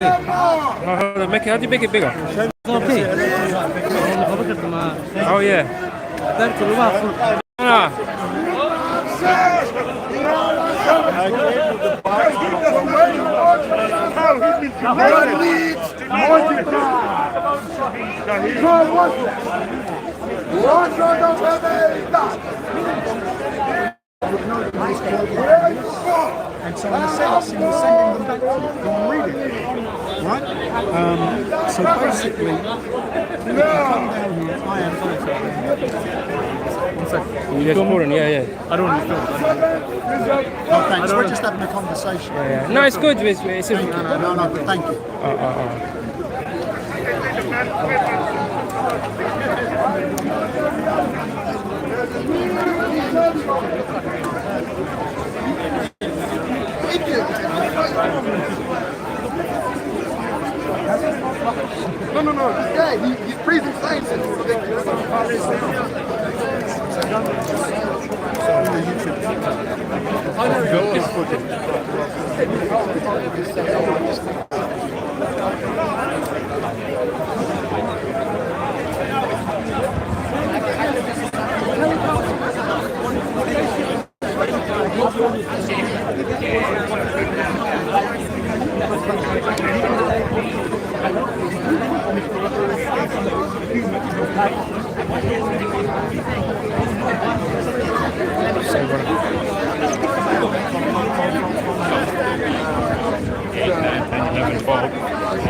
Make it, how do you make it bigger? Okay. Oh yeah. Ah. And so in a sense, you're sending them back to you. Go and read it. Right? So basically, if you come down here, I am Yes, more than, yeah. I don't want to film. Oh, thanks. We're just having a conversation. Yeah. No, it's good. It's No, but thank you. No. This guy, he's praising science. It's ridiculous.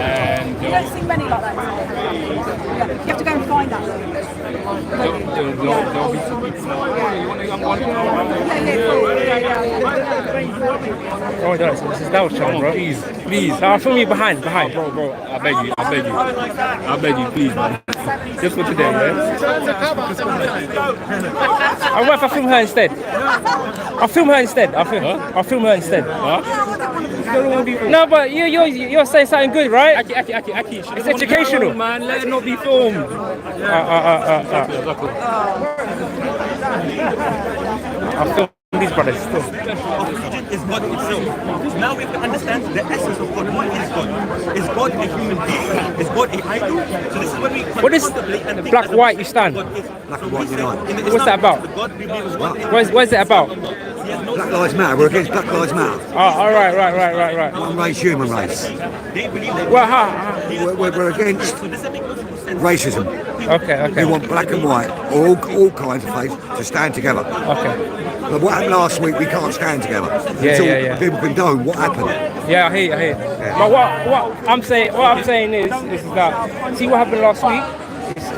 And you don't see many like that. Yeah, you have to go and find that. There'll be some people. Oh, this is that was Sean, bro. Please. I'll film you behind. Bro. I beg you, please, man. Just for today, man. What if I film her instead? I'll film her instead. Huh? No, but you're saying something good, right? Aki. It's educational. Man, let it not be filmed. I'll film these brothers still. Religion is God itself. Now we have to understand the essence of God. What is God? Is God a human being? Is God an idol? So this is when we What is black, white, you stand? Black and white unite. What's that about? What is it about? Black Lives Matter. We're against Black Lives Matter. Oh, all right. One race, human race. Well, how? We're against racism. Okay. We want black and white, all kinds of faiths, to stand together. Okay. But what happened last week, we can't stand together. Yeah. People condone what happened. Yeah, I hear you. But what I'm saying is that, see what happened last week?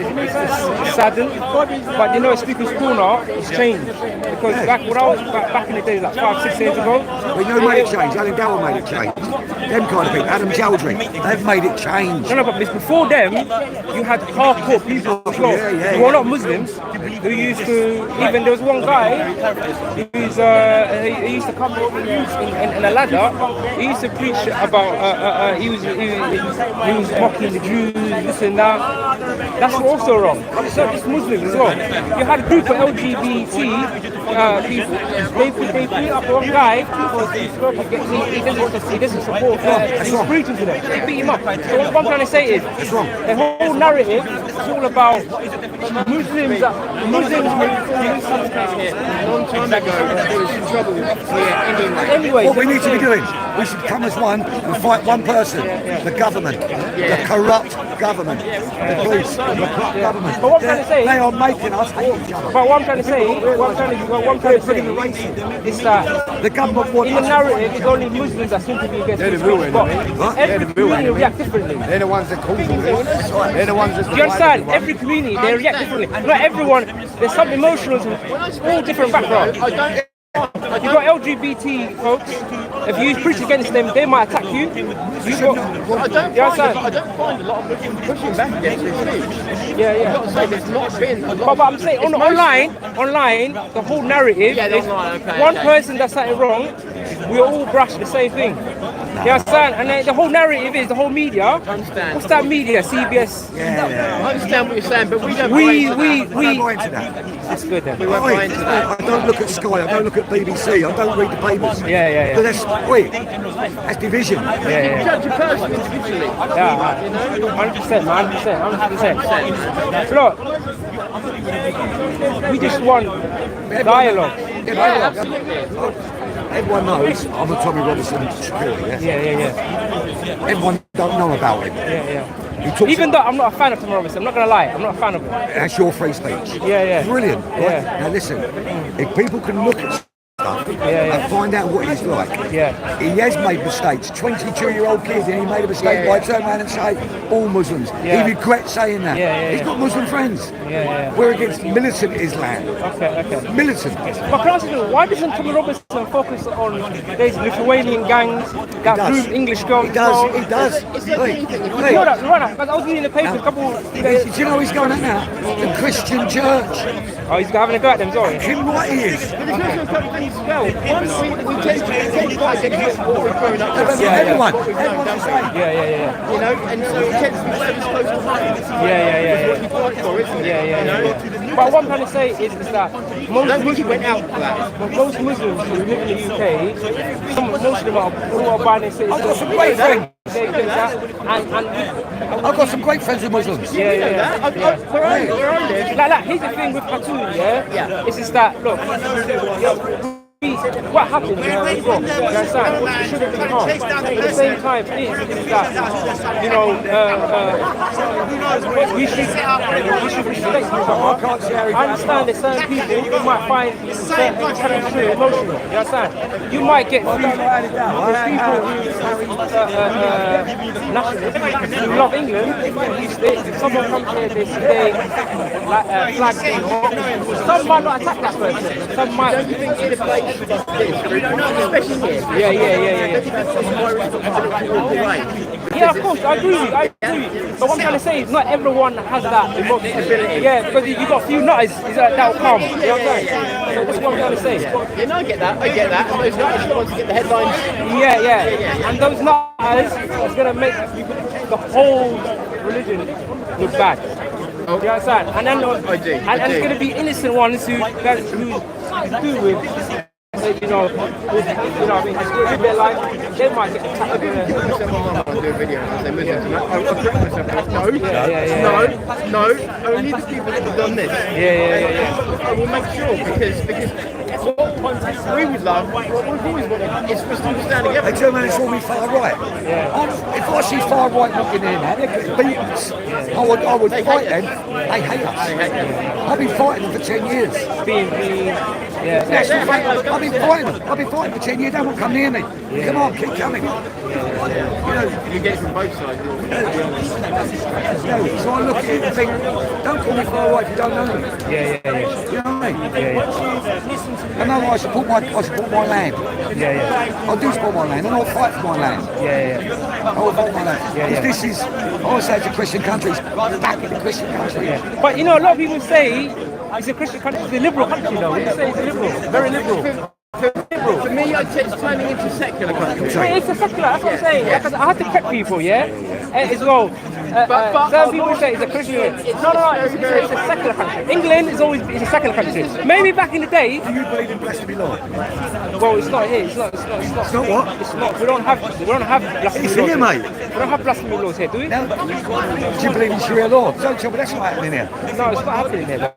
It's saddened, but you know, Speaker's Corner has changed because back when I was back in the day, like 5-6 years ago, We know made it change. Alan Dower made it change. Them kind of people. Adam Chowdhury, they've made it change. No, but before them, you had hardcore people as well who were not Muslims, who used to, even there was one guy who's, he used to come in a ladder, he used to preach about, he was mocking the Jews, this and that. That's also wrong. It's not just Muslims as well. You had a group of LGBT people, they beat up one guy because he doesn't support God. He's preaching to them. They beat him up. So what I'm trying to say is, the whole narrative is all about Muslims. Anyway, What we need to be doing, we should come as one and fight one person, the government, the corrupt government, the police, the corrupt government. But what I'm trying to say, they are making us hate each other. but what I'm trying to say is that The government wants in the narrative, it's only Muslims that seem to be against Muslims. But every community react differently. They're the ones that cause all this. They're the ones that. Do you understand? Every community, they react differently. Not everyone, there's some emotions, all different backgrounds. You've got LGBT folks, if you preach against them, they might attack you. You've got, I don't you understand? find a lot of Muslims pushing back against this speech. Yeah. I've got to say, there's not been. But I'm saying online, the whole narrative is online, okay, one okay. person does something wrong, we all brush the same thing. You understand? And then the whole narrative is the whole media. Understand. What's that media? CBS. I understand what you're saying, but we don't. We. I don't buy into that. That's good then. We won't buy into that. I don't look at Sky, I don't look at BBC, I don't read the papers. Yeah. But that's division. Yeah. Judge a person individually. Yeah, 100%, man, 100%. Look, we just want dialogue. Everyone knows I'm a Tommy Robinson supporter, yeah? Yeah. Everyone don't know about him. Yeah. He talks Even though I'm not a fan of Tom Robinson, I'm not gonna lie, I'm not a fan of him. That's your free speech. Yeah. Brilliant. Right? Yeah. Now listen, if people can look at stuff and find out what he's like, Yeah. he has made mistakes. 22-year-old kid, and he made a mistake by turning around and say all Muslims. Yeah. He regrets saying that. He's got Muslim friends. Yeah. We're against militant Islam. Okay. Militant. But can I ask you, why doesn't Tommy Robinson focus on these Lithuanian gangs that does. groom English girls? He does. Hey, You know that, right? Because I was reading the paper a couple days. do you know he's going at now? The Christian church. Oh, he's having a go at them, sorry. Him what he is. But there's also a couple of things as well. One, we tend to quite get quite bored growing up. Everyone. Yeah. You know, and so it tends to be whatever's close to home. Yeah. What you fight for, isn't it? Yeah. But what I'm trying to say is that I don't think he went out for that. most Muslims who live in the UK, most of them are law-abiding citizens. I've got some great friends. And I've got some great friends with Muslims. yeah. Where I live, Like, here's the thing with Khartoum, yeah? It's just that, look, what happened, you understand? It should have been calm. At the same time, is that, we should respect each other. I understand that certain people who might find certain things too emotional, you understand? You might get people nationalists who love England, someone comes here, they say, flag, some might not attack that person, some might. especially here. Yeah. Yeah, of course, I agree with you. But what I'm trying to say is not everyone has that emotional ability. Yeah, because you got a few nutters that will come. You know what I'm saying? So that's what I'm trying to say. Yeah, no, I get that. And those guys who want to get the headlines. Yeah. And those nutters is going to make the whole religion look bad. You understand? And then and it's going to be innocent ones who do with. You know what I mean, with their life, they might get attacked. Do a video and say Muslims. No, only the people that have done this. Yeah. I will make sure because what we would love, what we've always wanted, is for us to understand together. They turn around and call me far right. If I see far right knocking in there, they're getting beaten us. I would fight them. They hate us. I've been fighting them for 10 years. I've been fighting for 10 years. They won't come near me. Come on, keep coming. You get it from both sides. So I look at it and think, don't call me far right if you don't know me. Yeah. You know what I mean? I know I support my land. I do support my land, and I'll fight for my land. I will fight for my land. Because this is, I say it's a Christian country. It's back in the Christian country. But you know, a lot of people say it's a Christian country. It's a liberal country, though. They say it's a liberal, very liberal. For me, I'd say it's turning into a secular country. It's a secular. That's what I'm saying. Because I have to prep people, as well. Some people say it's a Christian. No, it's a secular country. England is always a secular country. Maybe back in the day. Do you believe in blasphemy law? Well, it's not here. It's not what? It's not. We don't have blasphemy It's laws. here, mate. We don't have blasphemy laws here, do we? Now, do you believe in Sharia law? Don't tell me that's not happening here. No, it's not happening here.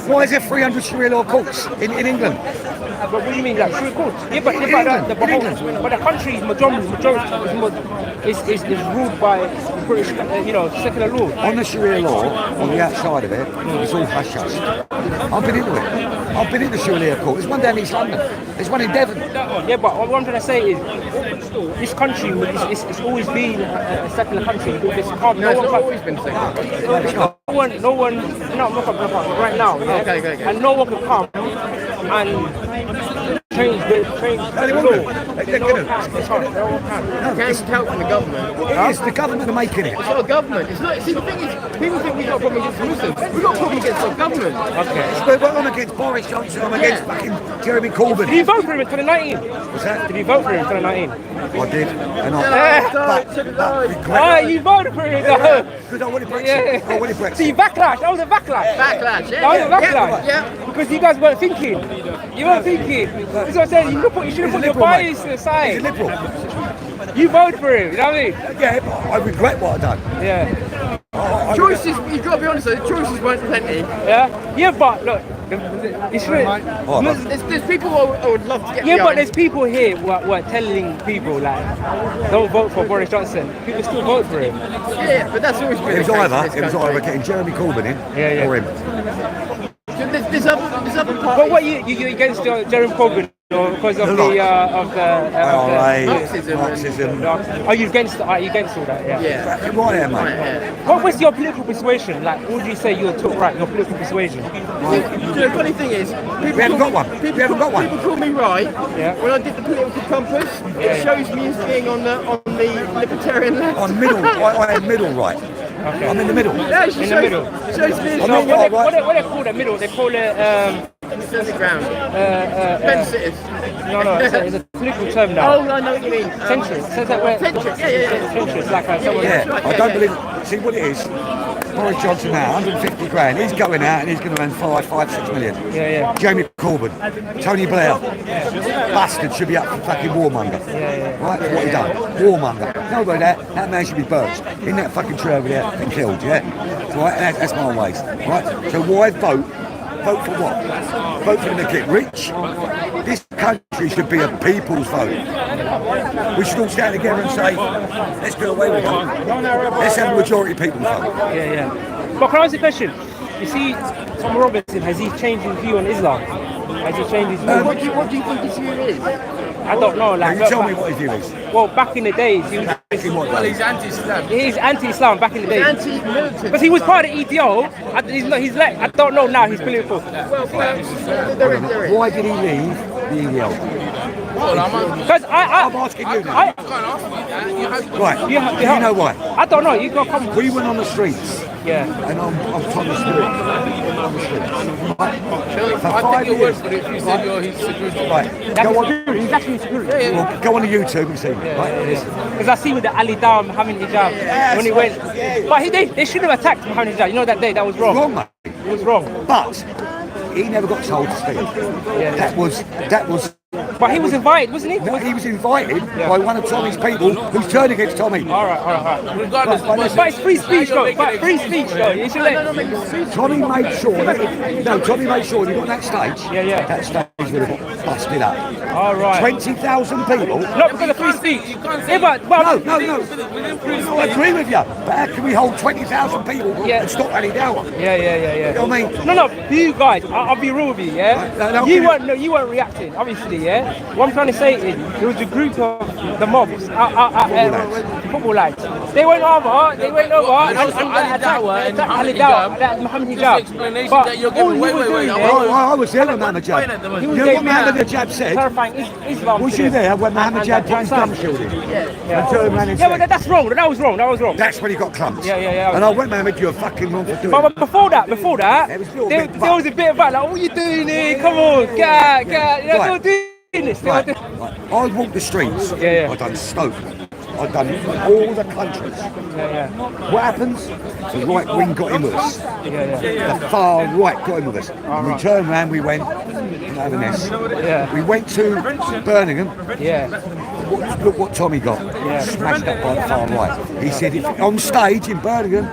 Why is there 300 Sharia law courts in England? But what do you mean, like, Sharia courts? Yeah, but the country majority is ruled by British, secular law. On the Sharia law, on the outside of it, it's all hush-hush. I've been into it. I've been into Sharia court. There's one down in East London. There's one in Devon. Yeah, but what I'm trying to say is, this country, it's always been a secular country. It's calm. No, it's not always been secular. No one, right now. Yeah? Okay. And no one can come and change No, they the won't do. law. They're gonna. Can't count from the government. It is the government are making it. It's not a government. It's not. See, the thing is, people think we've got a problem against Muslims. We've got a problem against our government. Okay. But I'm against Boris Johnson. I'm against fucking Jeremy Corbyn. Did you vote for him in 2019? What's that? Did you vote for him in 2019? I did, and You voted for him though. because I wanted Brexit. Yeah. I wanted Brexit. See, backlash. That was a backlash. Backlash. Yeah. That was a backlash. Yeah. Because you guys weren't thinking. You weren't thinking. That's what I'm saying. You should have put your liberal, mate. bias to the He's a side. liberal. You voted for him. You know what I mean? Yeah, but I regret what I've done. Yeah. Choices. You've got to be honest. The choices weren't plenty. Yeah. Yeah, but look, you should. Oh, man. There's people I would love to get Yeah, but behind. there's people here who are telling people like, don't vote for Boris Johnson. People still vote for him. Yeah, but that's always been It was the case in either this country. getting Jeremy Corbyn in Yeah. or him. There's other parties. But what you against Jeremy Corbyn because of the Marxism. Are you against all that? Yeah. Yeah. Right there, mate. What was your political persuasion? Like, what would you say you took right? Your political persuasion? The funny thing is, We haven't got one. We haven't got one. People call me right. Yeah. When I did the political compass, it shows me as being on the libertarian left. On middle, I am middle right. Okay. I'm in the middle. Yeah, it In the shows, middle. shows me as I'm not being right. What they call the middle? They call it on the ground. Fence sitters. no. It's a political term now. Oh, I know what you mean. Centrist. Says that where Centrist. Yeah. centrist, like someone. Yeah, I don't believe. See what it is. Boris Johnson now, 150 grand. He's going out and he's going to earn 6 million. Yeah. Jamie Corbyn, Tony Blair, bastard should be up for fucking warmonger. Right, for what he done? Warmonger. No, but that man should be burnt in that fucking tree over there and killed. Yeah, right. That's my ways. Right. So why vote? Vote for what? Vote for them to get rich? This country should be a people's vote. We should all stand together and say, let's do away with it. Let's have a majority people's vote. Yeah. But can I ask you a question? You see, Tom Robinson, has he changed his view on Islam? Has he changed his view? What do you think his view is? I don't know. Like, Now you tell me what his view is. Well, back in the days, he was. He's anti-Islam. He's anti-Islam back in the days. Anti-militant. Because he was part of the EDO. He's like, I don't know now. He's political. There is. Why did he leave the EDL? Because I'm asking you now. Right, You you know why? I don't know. You got come. We went on the streets, Yeah. and I'm Thomas Stewart. On the streets. Right. For 5 years. for it if you said his security. Right, That's go on. security. He's actually security. Well, go on the YouTube and see. Right, Because I see with the Ali Dawah Mohammed Hijab when he went. But they should have attacked Mohammed Hijab. You know that day that was wrong. wrong, mate. It was wrong. But he never got told to speak. Yeah. That was. But he was invited, wasn't he? No, he was invited by one of Tommy's people who's turned against Tommy. All right. Regardless of what But it's free speech, though. But free speech, though. You should let. Tommy made sure that Tommy made sure he got on that stage. Yeah. That stage would have got busted up. All right. 20,000 people. Not because of free speech. Yeah, but No. I agree with you. But how can we hold 20,000 people Yeah. and stop Ali Dawah? Yeah. You know what I mean? No, you guys, I'll be real with you, yeah? No, You weren't reacting, obviously, yeah? What I'm trying to say is, there was a group of the mobs, football lads. They went over, and attacked Ali Dawah, that Mohammed Hijab. But that you're all giving. he was doing, I was there when Mohammed Explain it to Jab. us. he was You know what Mohammed Jab said? clarifying Islam. Was to you them. there when Mohammed Jab put his gum shield in? And turned around and Yeah, but said, that's wrong. That was wrong. that's when he got clumped. Yeah. And I went, Mohammed, you're fucking wrong for doing But it. before that, There was a little there bit was a bit of like, what are you doing here? Come on, get. You know, they were doing this. They were Right. doing- I walked the streets. Yeah. I've done Stoke. I've done all the countries. Yeah. What happens? The right wing got in with us. Yeah. The far right got in with us. And we turned around, we went, have a mess. Yeah. We went to Birmingham. Yeah. Look what Tommy got. Smashed up by the far right. He said, if on stage in Birmingham,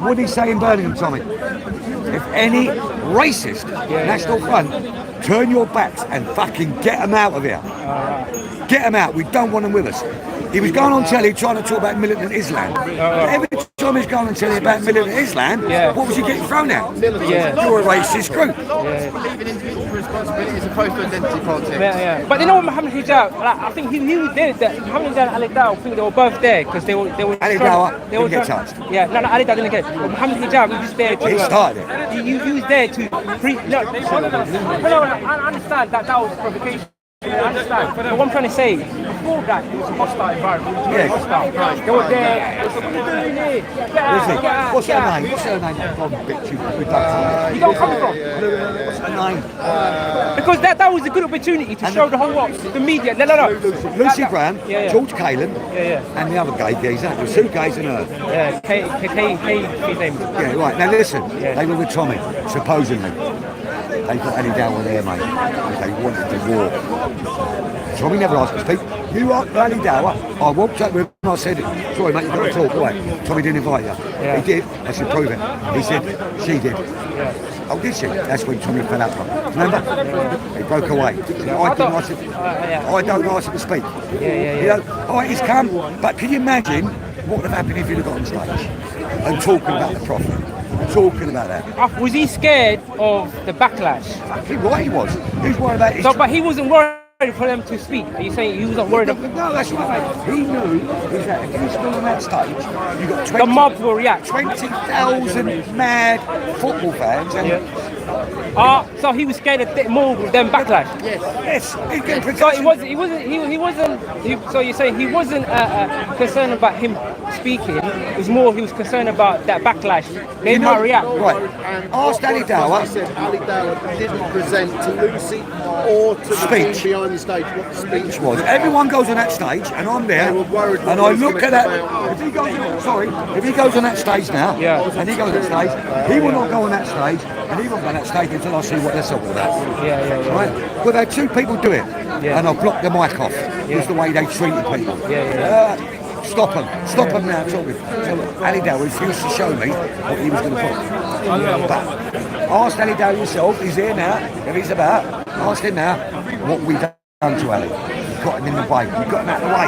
what did he say in Birmingham, Tommy? If any racist National Front turn your backs and fucking get them out of here. Get them out. We don't want them with us. He was going on telly trying to talk about militant Islam. Every time he's going on telly about militant Islam, what was he getting thrown at? Yeah. You're a racist group. Believe in individual responsibility as opposed to identity politics. Yeah. But you know what Mohammed Hijab, like, I think he was there. That Mohammed Hijab and Ali Dawah, I think they were both there because they were. Ali Dawah didn't get touched. Yeah, no, Ali Dawah didn't get. But Mohammed Hijab was just there to. He started it. He was there to. I understand that was provocation. I understand. But what I'm trying to say, before that, it was a hostile environment. It was Yeah. hostile. They were there. It was like, what are you doing here? Get out, Listen, get out, what's get her out. name? What's her name? From bitch you You don't come from. What's her name? Because that was a good opportunity to show the whole world, the media. No. Lucy Brown, Yeah, yeah. George Calan, Yeah. and the other gay geezer. There was two gays and her. Yeah, his name. Yeah, right. Now listen, Yeah. they were with Tommy, supposedly. They got Eddie Dower there, mate, because they wanted the war. Tommy never asked to speak. You are Eddie Dower. I walked up with him and I said, sorry mate, you've got to talk. Why? Tommy didn't invite you. Yeah. He did. I should prove it. He said, she did. Yeah. Oh, did she? That's when Tommy fell out from. Remember? He broke away. I didn't ask him. I don't ask him to speak. Yeah. You know, all right, he's come, but can you imagine what would have happened if he'd have got on stage and talking about the prophet, talking about that? Was he scared of the backlash? Fucking right he was. He was worried about his... So, but he wasn't worried for them to speak. Are you saying he wasn't worried about No, that's right, mate. He knew is that if he was still on that stage, you got 20, the mob will react? 20,000 mad football fans. And So he was scared of more than backlash. yes, he'd get So protection. so you're saying he wasn't concerned about him speaking. It was more he was concerned about that backlash. They might react. Right. Ask Eddie Dower. He said Ali Dower didn't present to Lucy or to the team Speech. behind the stage what the speech Was everyone goes on that stage and I'm there They were worried and what I was look gonna at that. come out. If he goes on that stage now, Yeah. and he goes on that stage, he will not go on that stage and he won't go on that stage until I see what they're talking about. Yeah. Right? Well, they had two people do it, Yeah. and I blocked the mic off. It's the way they treated people. Stop them now talking. So Ali Dow refused to show me what he was going to put. But ask Ali Dow yourself, he's here now, if he's about, ask him now what we done to Ali. You got him in the way, you got him out of the way.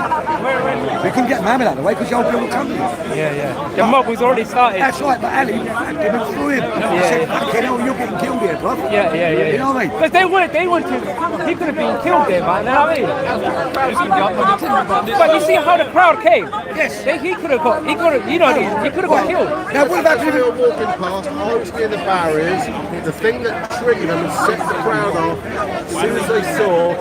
We couldn't get Mohammed out of the way because the old people come to you. Yeah. The mob was already started. That's right, but Ali whacked him and threw him. He said, fucking hell, you're getting killed here, bro. Yeah. You know what I mean? Because they wanted to, he could have been killed there, man. You know what I mean? But you see how the crowd came. Yes. He could have got, he could have got killed. Now, what about As we were walking past, I was near the barriers. The thing that triggered them and set the crowd off, as soon as they saw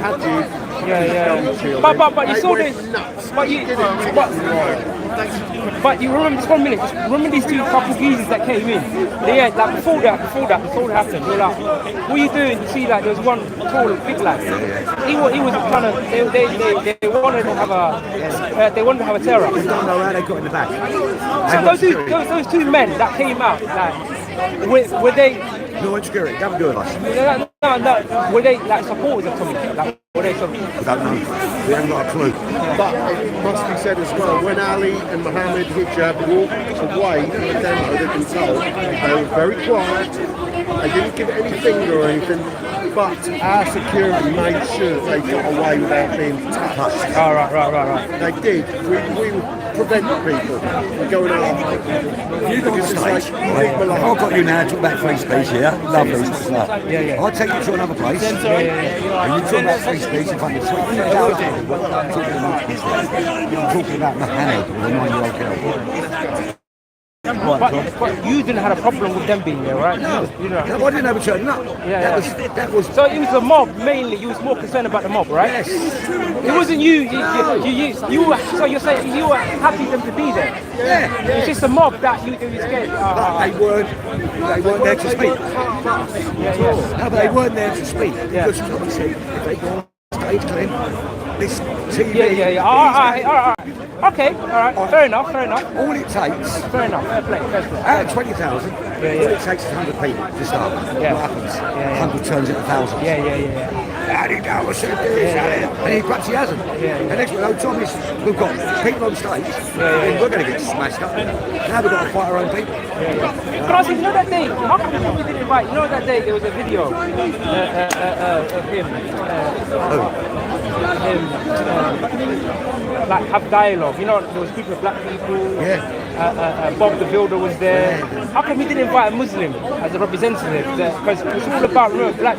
Hadji, Yeah. But you they saw went this. nuts. But you remember just 1 minute. Just remember these two couple geezers that came in. Like before that happened. They were like, "What are you doing?" You see, like there was one tall, big lad. He was trying to. They wanted to have a terror. I don't know how they got in the back. So those two men that came out, like, were they? No one security, don't do it us. No. Were they like supporters of Tommy? Like, were they some? I don't know. We haven't got a clue. But it must be said as well, when Ali and Mohammed Hijab walked away from the demo, they've been told, they were very quiet, they didn't give it any finger or anything, but our security made sure that they got away without being touched. Oh, right. They did. We would prevent people from going after them. You got on stage. I've got you now to talk about free speech here. Lovely, what's that? Yeah. I'll take you to another place. And you talk about free speech in front of 20,000 people. Talking about Mohammed with a 9-year-old girl. But you didn't have a problem with them being there, right? You know. I didn't have a turn up. Yeah. That was. So it was the mob mainly. You was more concerned about the mob, right? Yes. It wasn't you. You were. So you're saying you were happy them to be there. Yeah. It's just the mob that you were scared. But they weren't there to speak. No, but they weren't there to speak. Because Tommy said, if they go on stage claim, this TV. Yeah. All right. Okay. All right. Fair enough. All it takes, Fair enough. Fair play. out of 20,000, all it takes is 100 people to start. Yeah. What happens? 100 turns into thousands. Yeah. Eddie Dower said this, and perhaps he hasn't. And next one, Tommy's, we've got people on stage, and we're going to get smashed up. Now we've got to fight our own people. But I said, you know that day, how come we didn't invite? You know that day there was a video of him, like have dialogue. You know, there was a group of black people. Bob the Builder was there. How come he didn't invite a Muslim as a representative? Because it's all about black.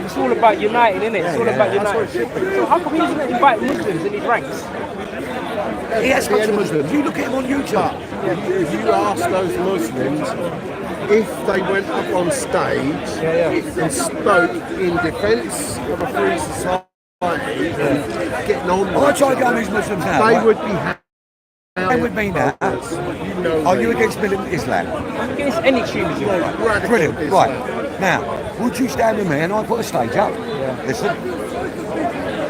It's all about uniting, isn't it? It's all about uniting. So how come he didn't invite Muslims in his ranks? He has got some Muslims. You look at him on YouTube. If you ask those Muslims if they went up on stage and spoke in defence of a free society, getting on. I try to go on these Muslims now. They right? would be happy. They would mean that. Are you against militant Islam? Against any extremism. Brilliant. Right. Now, would you stand with me and I put a stage up? Listen.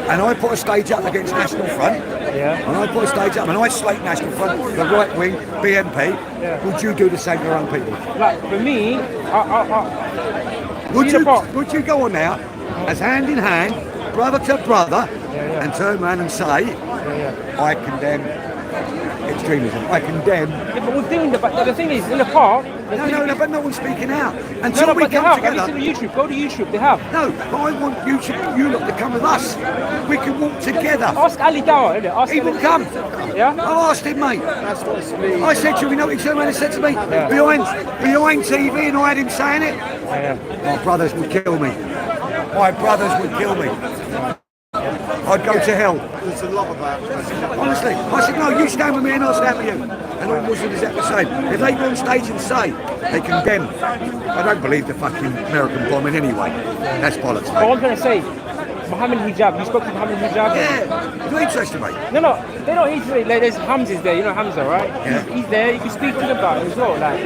And I put a stage up against National Front. Yeah. And I put a stage up and I slate National Front, the right wing, BNP. Would you do the same to your own people? Like for me, Would you go on now as hand in hand, brother to brother, and turn around and say, I condemn extremism. I condemn. Yeah, but we're doing the thing is in the park. No, but no one's speaking out. No, Until we but they come have. together. Have you seen YouTube? Go to YouTube. They have. No, but I want you lot to come with us. We can walk together. Ask Ali Dawah, innit? Ask He him. will come. Yeah. I asked him, mate. I said to him, you know what he turned around and said to me? Behind TV, and I had him saying it. My brothers would kill me. My brothers would kill me. I'd go to hell. There's a lot of that. Honestly, I said, no, you stand with me and I'll stand with you. And all Muslims exactly the same. If they go on stage and say they condemn, I don't believe the fucking American bombing anyway. That's politics. But what I'm trying to say, Mohammed Hijab. You spoke to Mohammed Hijab. Yeah, you're interested, mate. No, they're not easily. Like, there's Hamza's there. You know Hamza, right? Yeah. He's there. You can speak to him about it as well. Like,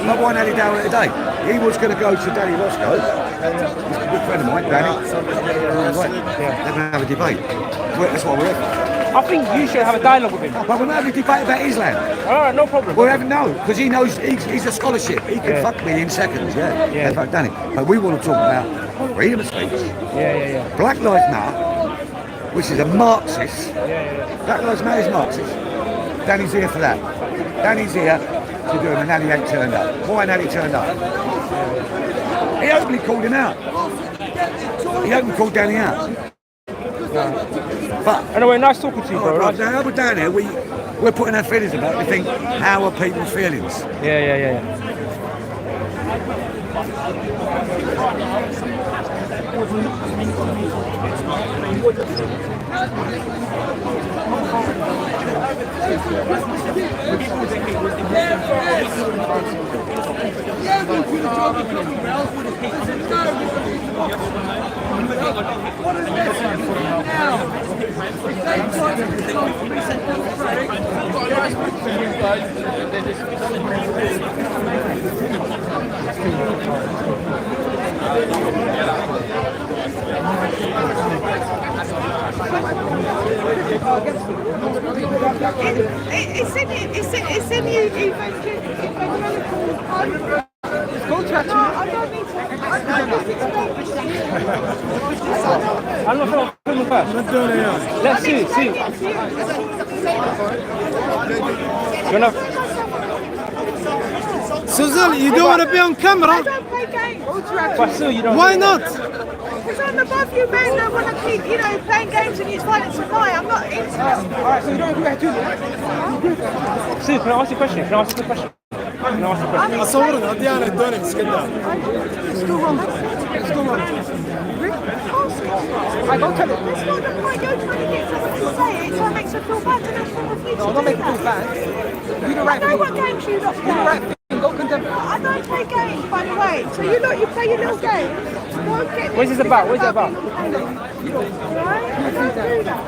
Not one Ali Dawah today. He was going to go to Danny Roscoe. He's a good friend of mine, Danny. Right. They're going to have a debate. That's what we're here. I think you should have a dialogue with him. But we're not having a debate about Islam. All right, no problem. We're having because he knows he's a scholarship. He can fuck me in seconds, yeah. Fuck Danny. But we want to talk about freedom of speech. Yeah. Black Lives Matter, which is a Marxist. Black Lives Matter is Marxist. Danny's here for that. Danny's here to do it, and Danny ain't turned up. Why ain't he turned up? He openly called him out. He openly called Danny out. But anyway, nice talking to you, bro. right, now we're down here, we're putting our feelings about it. We think, how are people's feelings? Yeah. It's in you evangelical. No, I don't need to. I'm not filming first. Let's see. You know, Susan, you don't want to be on camera? I don't play games. but still, you don't. Why not? Because I'm above you, man. I want to keep, playing games and use violence and lie. I'm not into that. Alright, so you don't agree with that, Sue, can I ask you a question? أصورنا أديانا الدوني مسكنا. I don't tell it. That's not the point. You're trying to get someone to say it, so it makes her feel bad, and that's not what you I'm not making it bad. You the right I know thing. what games you lot play. You the right thing. Don't condemn. I don't play games, by the way. So you play your little game. Don't get me. What's this about? What's it about? Right? I don't do that.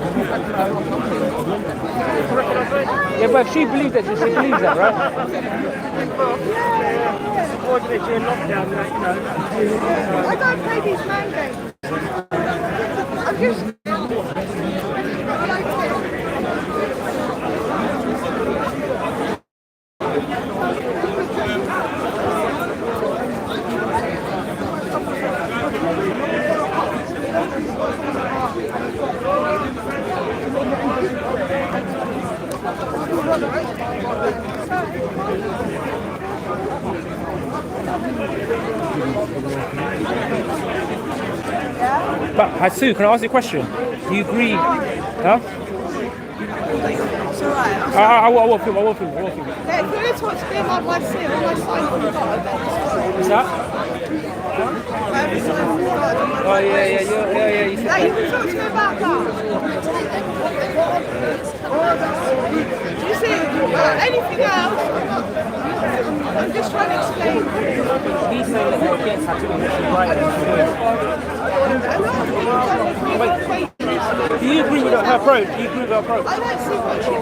Yeah, but if she believes that, she believes that, right? I don't play these man games. I'm just. But Hatsu, can I ask you a question? Do you agree? Huh? It's alright. I will film. Yeah, if you want to talk to me about my sin or my sign from God, then it's fine. What's that? Whatever sign from God. Oh yeah. You said Yeah, you can talk to me about that. You see, anything else, I'm just trying to explain. he's saying that you're against Hatsu, which is right. A lot of people don't Do you agree with her approach? Do you agree with her approach? I don't see what she. I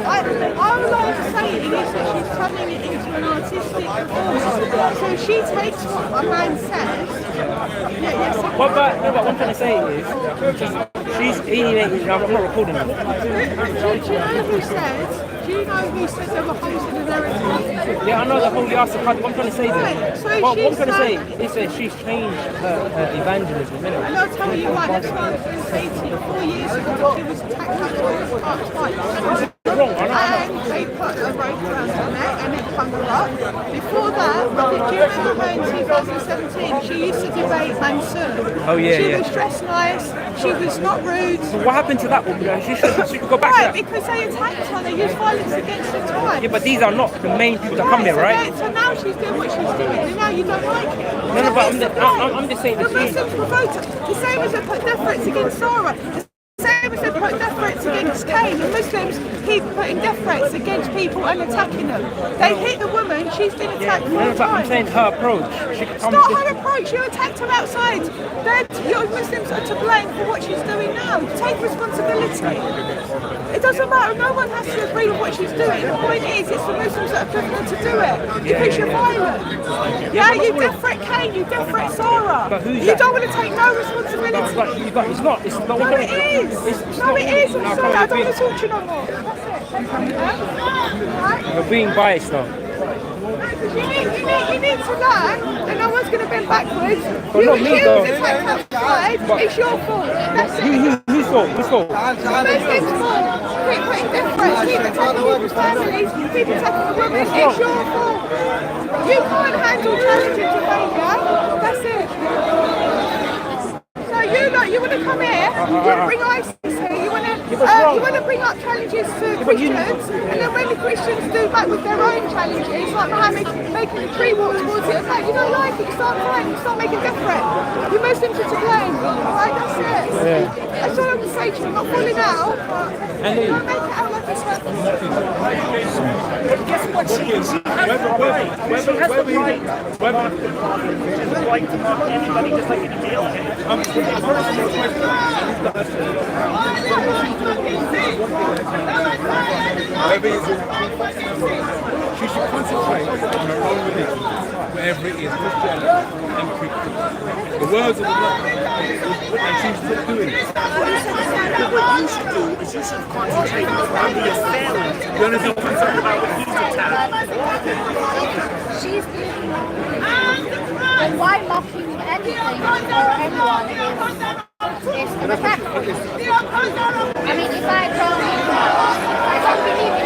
would like to say it is that she's turning it into an artistic performance. So she takes what a man says. What I'm trying to say is, she's alienating. I'm not recording her. Do you know who says? Do you know who says there were holes in the narrative? Yeah, I know the whole asked what I'm trying to say Right, there. so What I'm she's trying to say like- is that she's changed her evangelism. Innit? And I'll tell you why. That's why I was going to say to you 4 years ago, she was attacked on part twice. Wrong, I know. And they put a rope around her neck and it hung her up. Before that, do you remember in 2017, she used to debate Mansour. Oh, yeah, She yeah. was dressed nice, she was not rude. What happened to that woman? She should go back Right, to that. because they attacked her, they used violence against her twice. Yeah, but these are not the main people that come here, right? So now she's doing what she's doing, and now you don't like it. No, no, but I'm just saying The the same. Muslims provoked her. The same as they put deference against Sarah. The same as they put deference against Cain. The Muslims keep putting deference against people and attacking them. They hit the woman, she's been attacked No, 4 no, but I'm times. saying her approach. She could It's come not with her approach, you attacked her outside. Your Muslims are to blame for what she's doing now. Take responsibility. It doesn't matter, no one has to agree with what she's doing. The point is, it's the Muslims that have driven her to do it. Because you're violent. Yeah, you deferate Cain, you deferate Sarah. But who's You that? don't want to take no responsibility. But it's not. It's not. No, it is. No, it is. I'm sorry, I don't want to talk to you no more. That's it. Right? You're being biased now. You need to learn that no one's going to bend backwards. But not me, though. It's your fault. That's it. Whose fault? Whose fault? Muslims fault. Keep putting difference. Keep attacking people's families. Keep attacking the women. It's your fault. You can't handle challenging to failure. That's it. So you want to come here, you want to bring ISIS here, you want to bring up challenges to Christians, and then when the Christians do back with their own challenges, like Muhammad making a tree walk towards it, like you don't like it, you start crying, you start making different. You Muslims are to blame, alright, that's it. That's all I'm going to say to you, I'm not falling out, but don't make it out like it's happening. Guess what? She has the right to mark anybody just like anybody else. She should concentrate on her own religion, wherever it is, Christianity and Christian. The words of the Lord, and she's not doing it. What you should do is you should concentrate on the assailant. You're going to be concerned about what he's attacking. She's and why mocking anything or anyone is respectful. I mean, if I don't believe in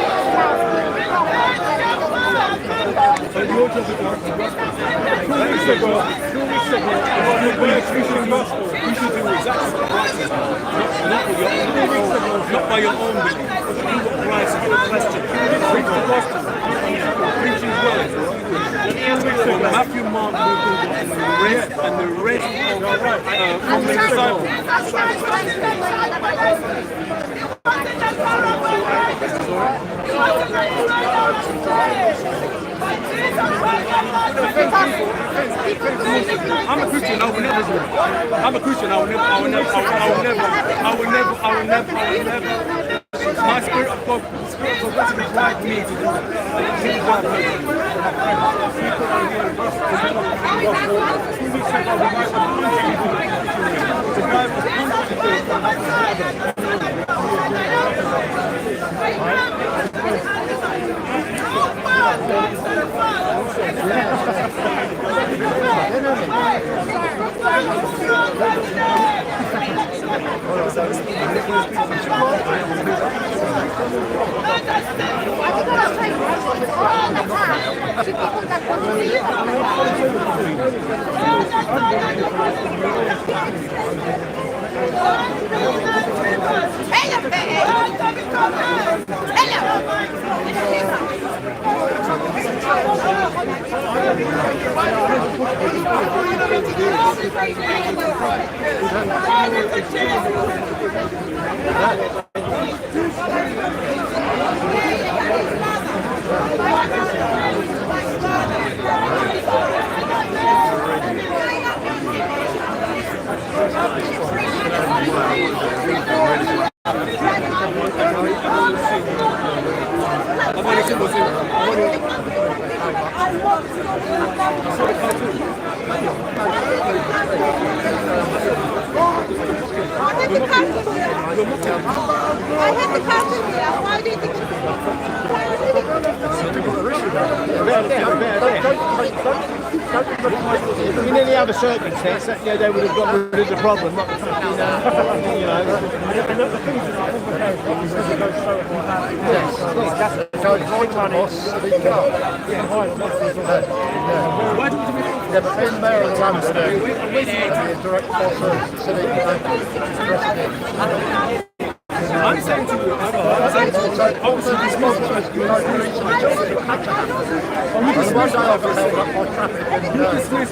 So your job is to you should do exactly not by your own belief. Christ is the question. Preach the gospel. Preach his word. Matthew, Mark, Luke, and the rest of the disciples. I'm a Christian. I will never do it. I'm a Christian. I will never. My spirit of God, is like me to do In any other circumstance, they would have got rid of the problem, not the fucking, Yeah, but being mayor of London, the direct boss of the city, I'm saying to you, one day I've held up my traffic and accident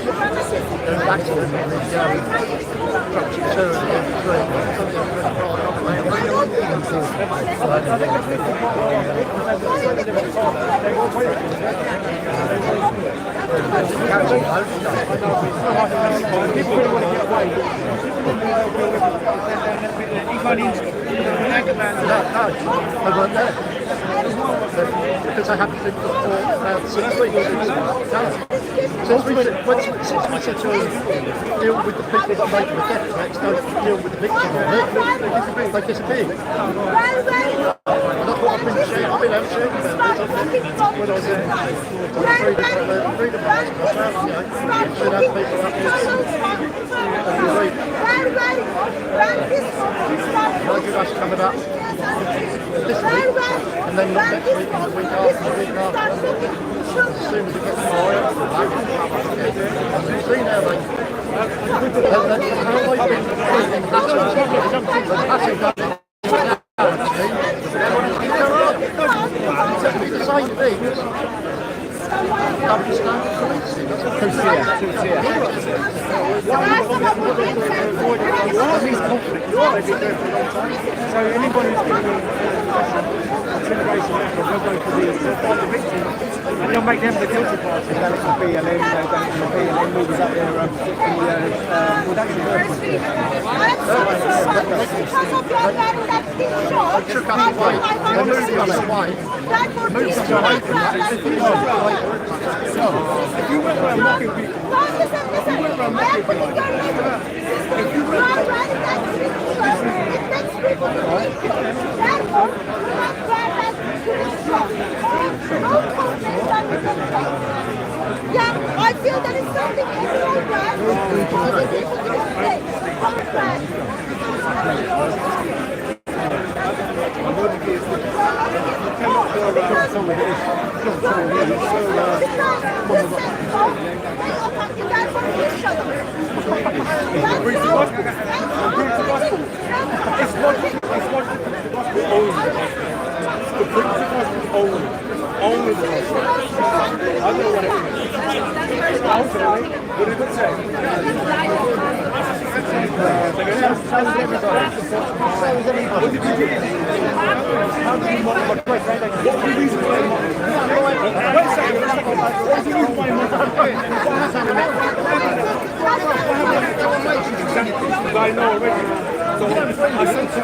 because I haven't been before about 6 weeks. Since we said to deal with the people that made the death threats, don't deal with the victims of it, they disappear. And that's what I've been saying. I've been out shooting about this when I was in freedom house myself, should have people up here every week. Like you guys coming up this week, and then not next week, and the week after, the week after. As soon as it gets more oil, you see now, like, how they've been treating the same things. So anybody who's been intimidation act, they'll go to the victim and they'll make them the guilty party. Then it can be, and then they'll go to the B, and then moves up there If you went around mocking people, yeah, I feel that it's something everyone does. only the gospel. I don't know what it is. Ultimately, what did it say? What did you do? How did you modify? What was the reason why you modified? Wait a second. What was the reason why you modified? I know already. So I said to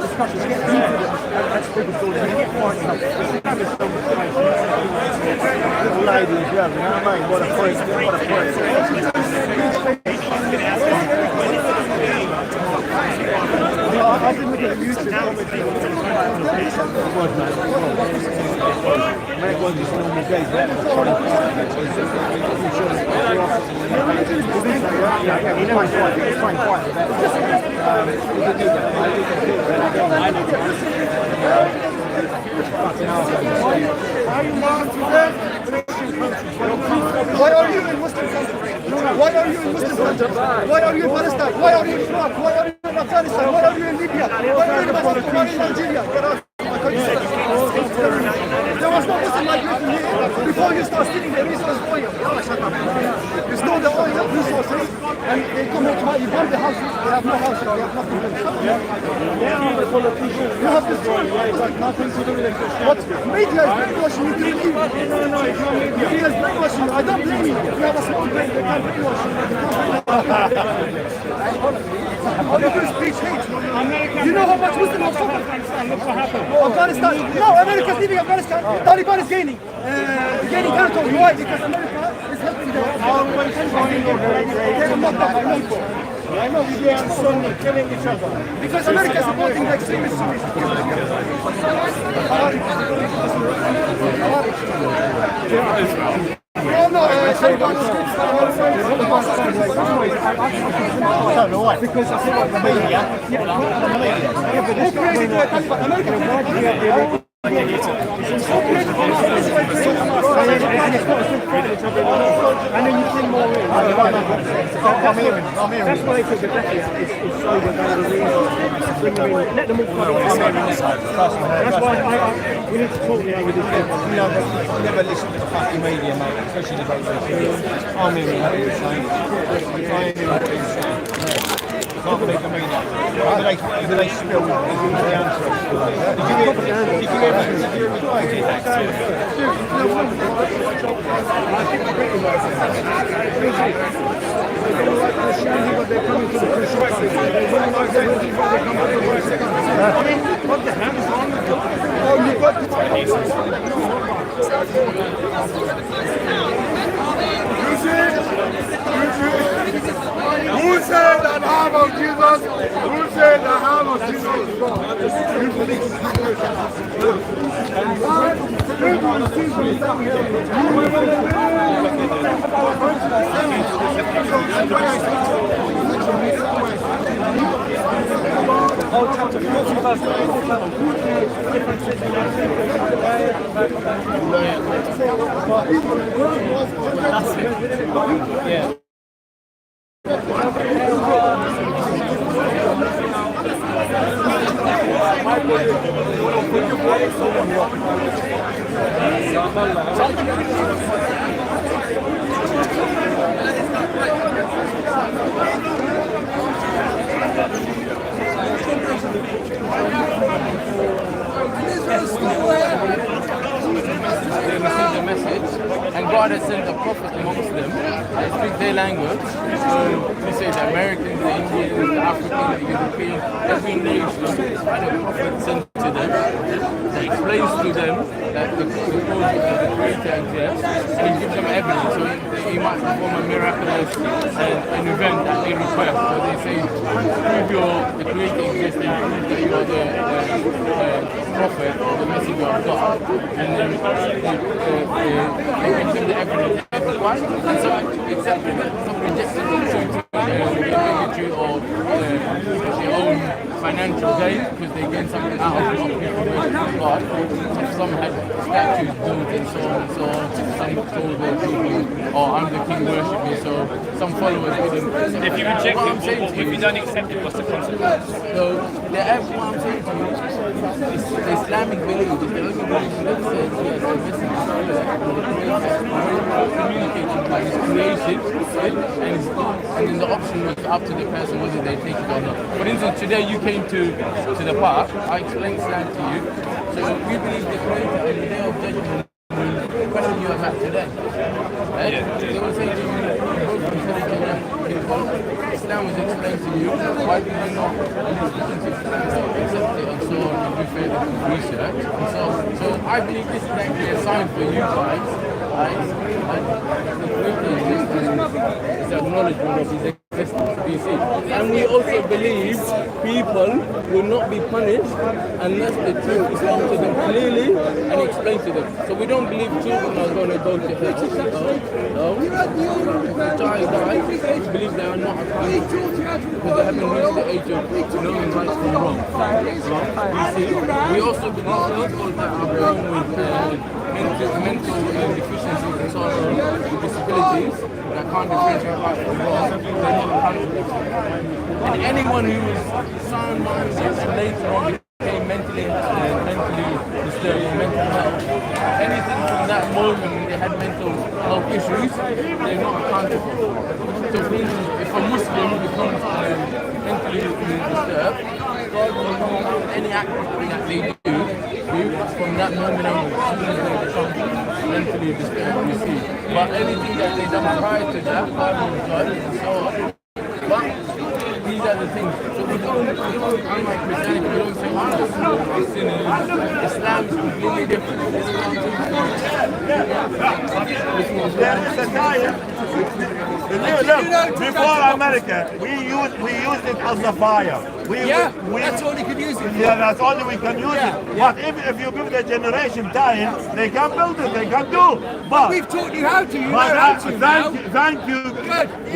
discussions get heated as people's thoughts and get quite little lady as well, you know what I mean? What a freak, what a freak. I didn't look at the YouTube commentary. It was just normal days, that was trying to you know, he's trying to fight with that. Why are you in Muslim countries? Why are you in Muslim countries? Why are you in Palestine? Why are you in Iraq? Why are you in Afghanistan? Why are you in Libya? Why are you in Nigeria? There was no Muslim migration here. Before you start stealing the resources oil. You stole the oil resources and they come here to buy you bomb the houses. have no house, they have nothing. You have this one, it's got nothing to do with it. What media is brainwashing you to believe? No, it's not media. Media is brainwashing you. I don't blame you. You have a small brain, they can't brainwash you. All you do is preach hate. You know how much Muslims have suffered? Afghanistan. No, America is leaving Afghanistan. Taliban is gaining territory. Why? Because America is helping them. They will not back. I know we are Sunni killing each other. Because America is supporting the extremists. No, no, because I said the media. Who created the Taliban? America. And then you kill more in. I'm hearing. That's why they took the death out. It's so that they bring them in. Let them all come in. That's why we need to talk now with these people. Never listen to the fucking media, mate, especially the BBC. I'm hearing what you're saying. I'm hearing what you're saying. Can't believe the media. Do they spill the answer? Did you hear me Who said that half of Jesus? Who said that half of Jesus is Yeah. The message, and God has sent a prophet amongst them that speak their language. So we say the Americans, the Indians, the Africans, the Europeans, every nation had a prophet sent to them that explains to them that the Creator exists, and he gives them evidence. So he might perform a miraculous an event that they request. So they say, prove the Creator exists and prove that you are the prophet or the messenger of God, and then they give them the evidence they require, and some accepted it, some rejected it due to bigotry or their own financial gain, because they gain something out of people worshiping God. Some had statues built and so on and so on. Some told their people, oh, I'm the king, worship me. So some followers didn't. If you reject it, if you don't accept it, what's the consequence? So what I'm saying to you, is the Islamic belief is the only religion that says yes, the message is communicated by his creation, and then the option was up to the person whether they take it or not. For instance, today you came to the park, I explained Islam to you, so we believe the Creator on the day of judgment will question you about today. Right? Yeah. They will say to you, Islam was explained to you, why do you not listen to Islam, accept it and so on, and do further research and so on. So I believe this is actually a sign for you guys, right? And the Creator is acknowledgement of his existence. And we also believe people will not be punished unless the truth is told to them clearly and explained to them. So we don't believe children are going to go to hell. No. If a child dies, we believe they are not accountable because they haven't reached the age of knowing right from wrong. We also believe people that are born with mental deficiencies and so on, disabilities that can't differentiate right from wrong, they're not accountable. And anyone who is sound-minded and later on became mentally mentally disturbed or mental health. Anything from that moment when they had mental health issues, they're not accountable for. So for instance, if a Muslim becomes mentally disturbed, God will know any activity that they do from that moment on, as soon as they become mentally disturbed, you see. But anything that they done prior to that, God will judge and so on. But these are the things. So we don't, unlike Christianity, we don't say, oh, it's sinners. Islam is completely different. Look, before America, we used it as a fire. That's all you can use it for. Yeah, that's all we can use it. But if you give the generation time, they can build it, they can do. But we've taught you how to. You know but how to thank you,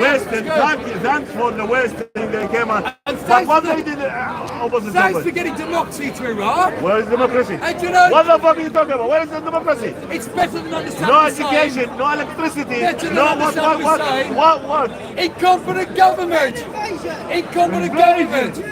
Western. Thanks for the Western. They came on. But what they did opposite. Thanks for getting democracy to Iraq. Where is democracy? And you know, what the fuck are you talking about? Where is the democracy? It's better than understanding. No education, no electricity, no what? Incompetent government. Incompetent government.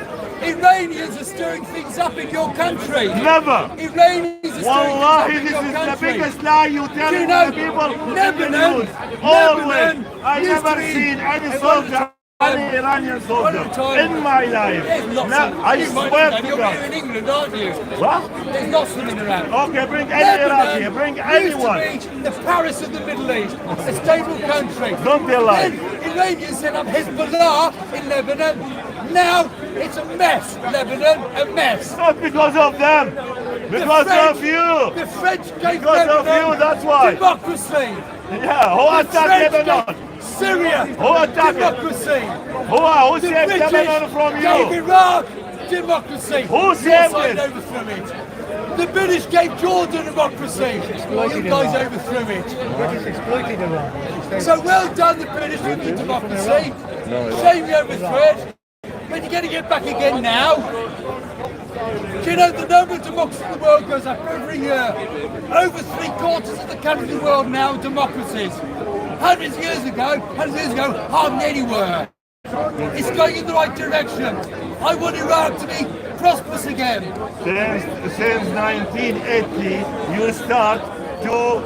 Iranians are stirring things up in your country. Never. Iranians are stirring Wallahi, things up in your this is country. the biggest lie you tell Do you know, the people. Lebanon, Always. I used never to be seen any soldier, any Iranian soldier in my life. I swear to You're God. here in England, aren't you? What? There's lots of them around. Okay, bring any Iraqi, bring anyone. Used to be the Paris of the Middle East, a stable country. Don't tell lies. Then Iranians set up Hezbollah in Lebanon. Now it's a mess, Lebanon, a mess. Not because of them, because of you. The French gave Because of Lebanon you, that's why. democracy. Yeah, who attacked Lebanon? Syria, Who attacked it? democracy. Who The saved British Lebanon from gave you? Iraq democracy. Who saved Your side it? overthrew it. The British gave Jordan democracy. You guys overthrew it. British exploited Iran. So well done, the British, with your democracy. Shame you overthrew it. But you're going to get back again now. Do you know the number of democracies in the world goes up every year? Over 3/4 of the countries in the world now are democracies. Hundreds of years ago, hardly anywhere. It's going in the right direction. I want Iraq to be prosperous again. Since 1980, you start to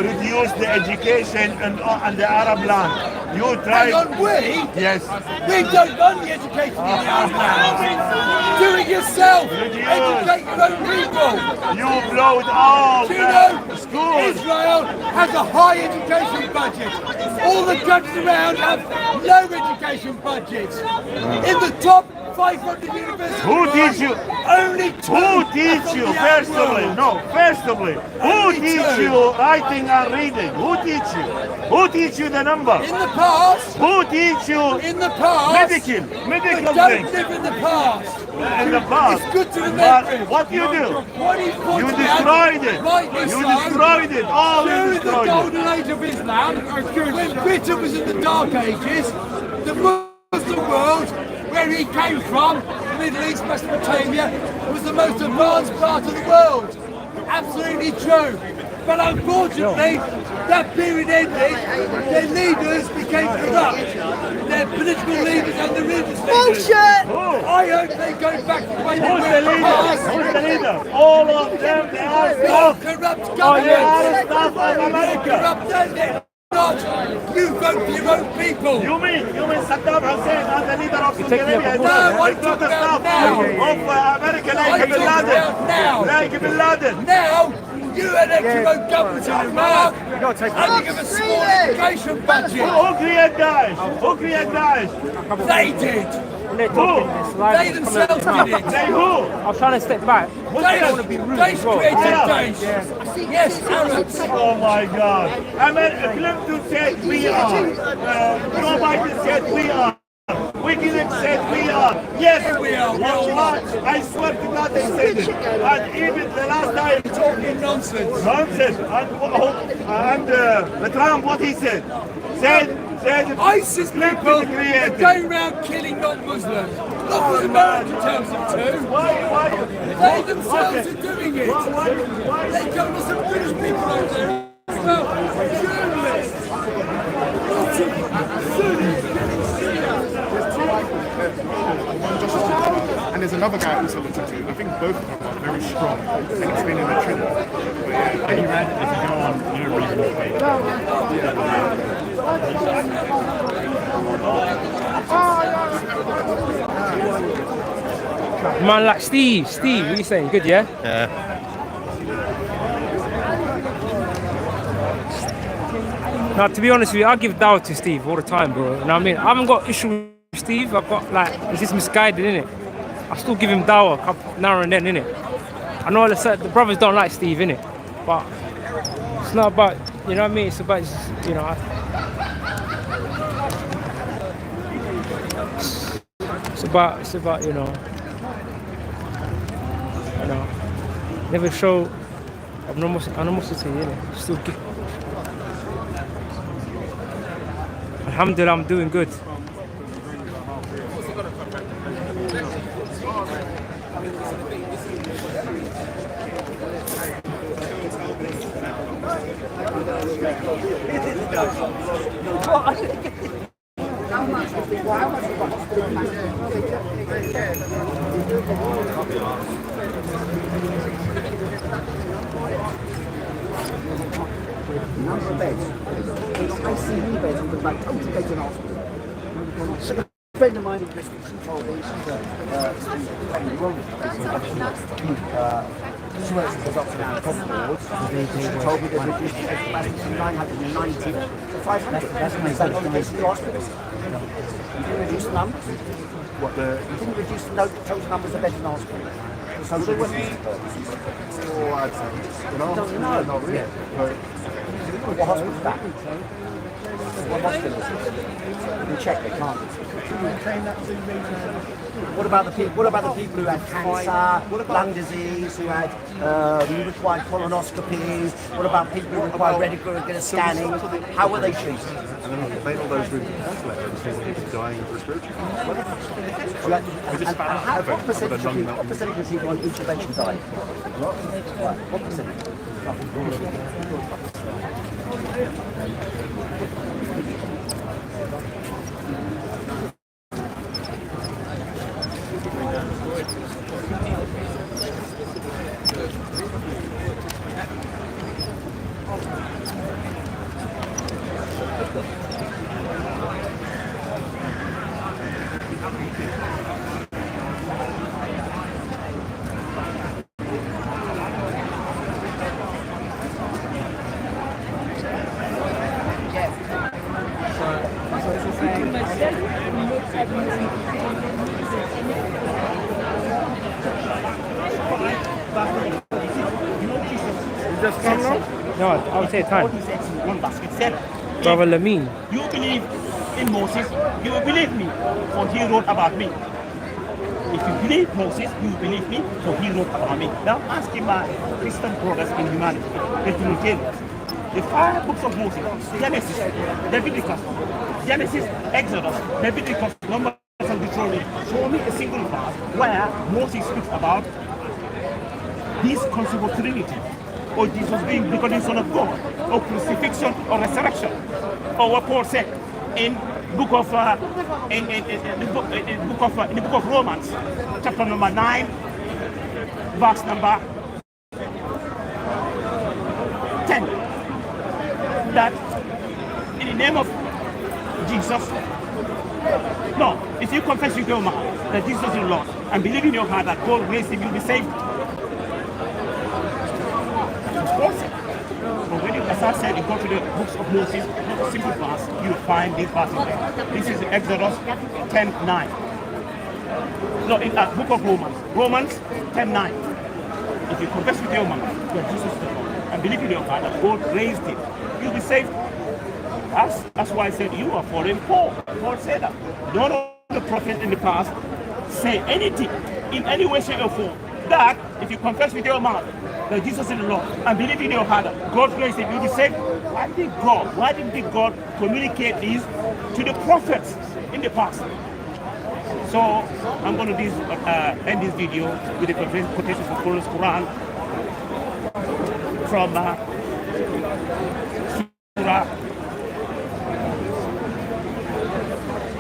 reduce the education in the Arab land. You try. Hang on, we? Yes. We don't run the education in the Arab land. Do it yourself. Educate your own people. You blow it all Do you know, the schools. Israel has a high education budget. All the countries around have low education budgets. In the top 500 universities. Who teach you? Only two. Who teach you? Firstly, who teach you writing and reading? Who teach you? Who teach you the number? In the past. Who teach you? In the past. Medical Don't things. live in the past. In the past. It's good to remember But it. what you do? What he's You pointing destroyed out, it. rightly You so, destroyed it. All you during the destroyed it. golden age of Islam, when Britain was in the dark ages, the Muslim world, where he came from, the Middle East, Mesopotamia, was the most advanced part of the world. Absolutely true. But unfortunately, that period ended, their leaders became corrupt. Their political leaders and the religious leaders. Bullshit! I hope they go back to the way they Who's were the in the leader? past. Who's the leader? All of them, they are Your stuff. corrupt Oh, they are government. stuff of America. Corrupt and they're not. You vote for your own people. You mean Saddam Hussein as the leader of Saudi Arabia? No, I'm It's not the talking stuff about now. of America I'm like Bin talking about Laden. now. Like Bin Laden. Now, you elect your own government in Iraq and you give a small education budget. Who created Daesh? Who created Daesh? They did. Who? They themselves did it. They who? I was trying to step back. I don't want to be rude as well. Created Yeah. Daesh. Yes, Arabs. Oh my God. Clinton said we are. Joe Biden said we are. Wikileaks said we are. Yes, we are. Well, what? I swear to God they said it. And even the last time. Talking nonsense. Nonsense. And the Trump, what he said? Said ISIS people are created. going around killing non-Muslims. Look what America tells them to. Why? They themselves are doing it. They go to some British people over there as well. Journalists. Lots of journalists. And there's another guy I also looked into. I think both of them are very strong and explaining the Trinity. But yeah, And you read it if you go on your reasonable page. Man, like Steve, what are you saying? Good, yeah? Yeah. Now, to be honest with you, I give dawah to Steve all the time, bro. You know what I mean? I haven't got issue with Steve. I've got, like, he's just misguided, innit? I still give him dawah now and then, innit? I know the brothers don't like Steve, innit? But it's not about, you know what I mean? It's about, you know, it's about, you know, never show animosity, innit? Still give. Alhamdulillah, I'm doing good. Number of beds. ICU beds and like total beds in hospital. So a friend of mine in Bristol, she told me, she works as a doctor now in Covent Ward. She told me they've reduced the bed capacity from 990 to 500. That's amazing. On the basically hospitals. You didn't reduce the numbers? what the... You didn't reduce the total numbers of beds in the hospital. For social distancing purposes. Oh, I'd say, you know? No, Not really. But what hospital is that? What hospital is it? You can check, they can't. What about the people who had cancer, lung disease, who had who required colonoscopies? What about people who required regular scanning? How were they treated? they know those with ventilators who are dying of respiratory. What percentage of people on intervention died? What percentage? No, I would say time. One basket said, Brother Lamine. you believe in Moses, you will believe me, for he wrote about me. If you believe Moses, you will believe me, for he wrote about me. Now asking my Christian brothers in humanity, the Trinitarians, the 5 books of Moses, Genesis, Leviticus, Genesis, Exodus, Leviticus, Numbers, and Deuteronomy, show me a single verse where Moses speaks about this concept of Trinity, or Jesus being the Son of God, or crucifixion, or resurrection, or what Paul said in the book of Romans, chapter number 9, verse number 10, that in the name of Jesus, no, if you confess with your mouth that Jesus is your Lord and believe in your heart that God raised him, you'll be saved. But when you, as I said, you go to the books of Moses, not a simple verse, you will find this verse in there. This is Exodus 10:9. No, in the book of Romans 10:9. If you confess with your mouth that Jesus is the Lord and believe in your heart that God raised him, you'll be saved. That's why I said you are following Paul. Paul said that. None of the prophets in the past say anything in any way, shape, or form that if you confess with your mouth that Jesus is the Lord and believe in your heart that God raised him, you'll be saved. Why didn't God communicate this to the prophets in the past? So I'm going to end this video with a quotation from the Quran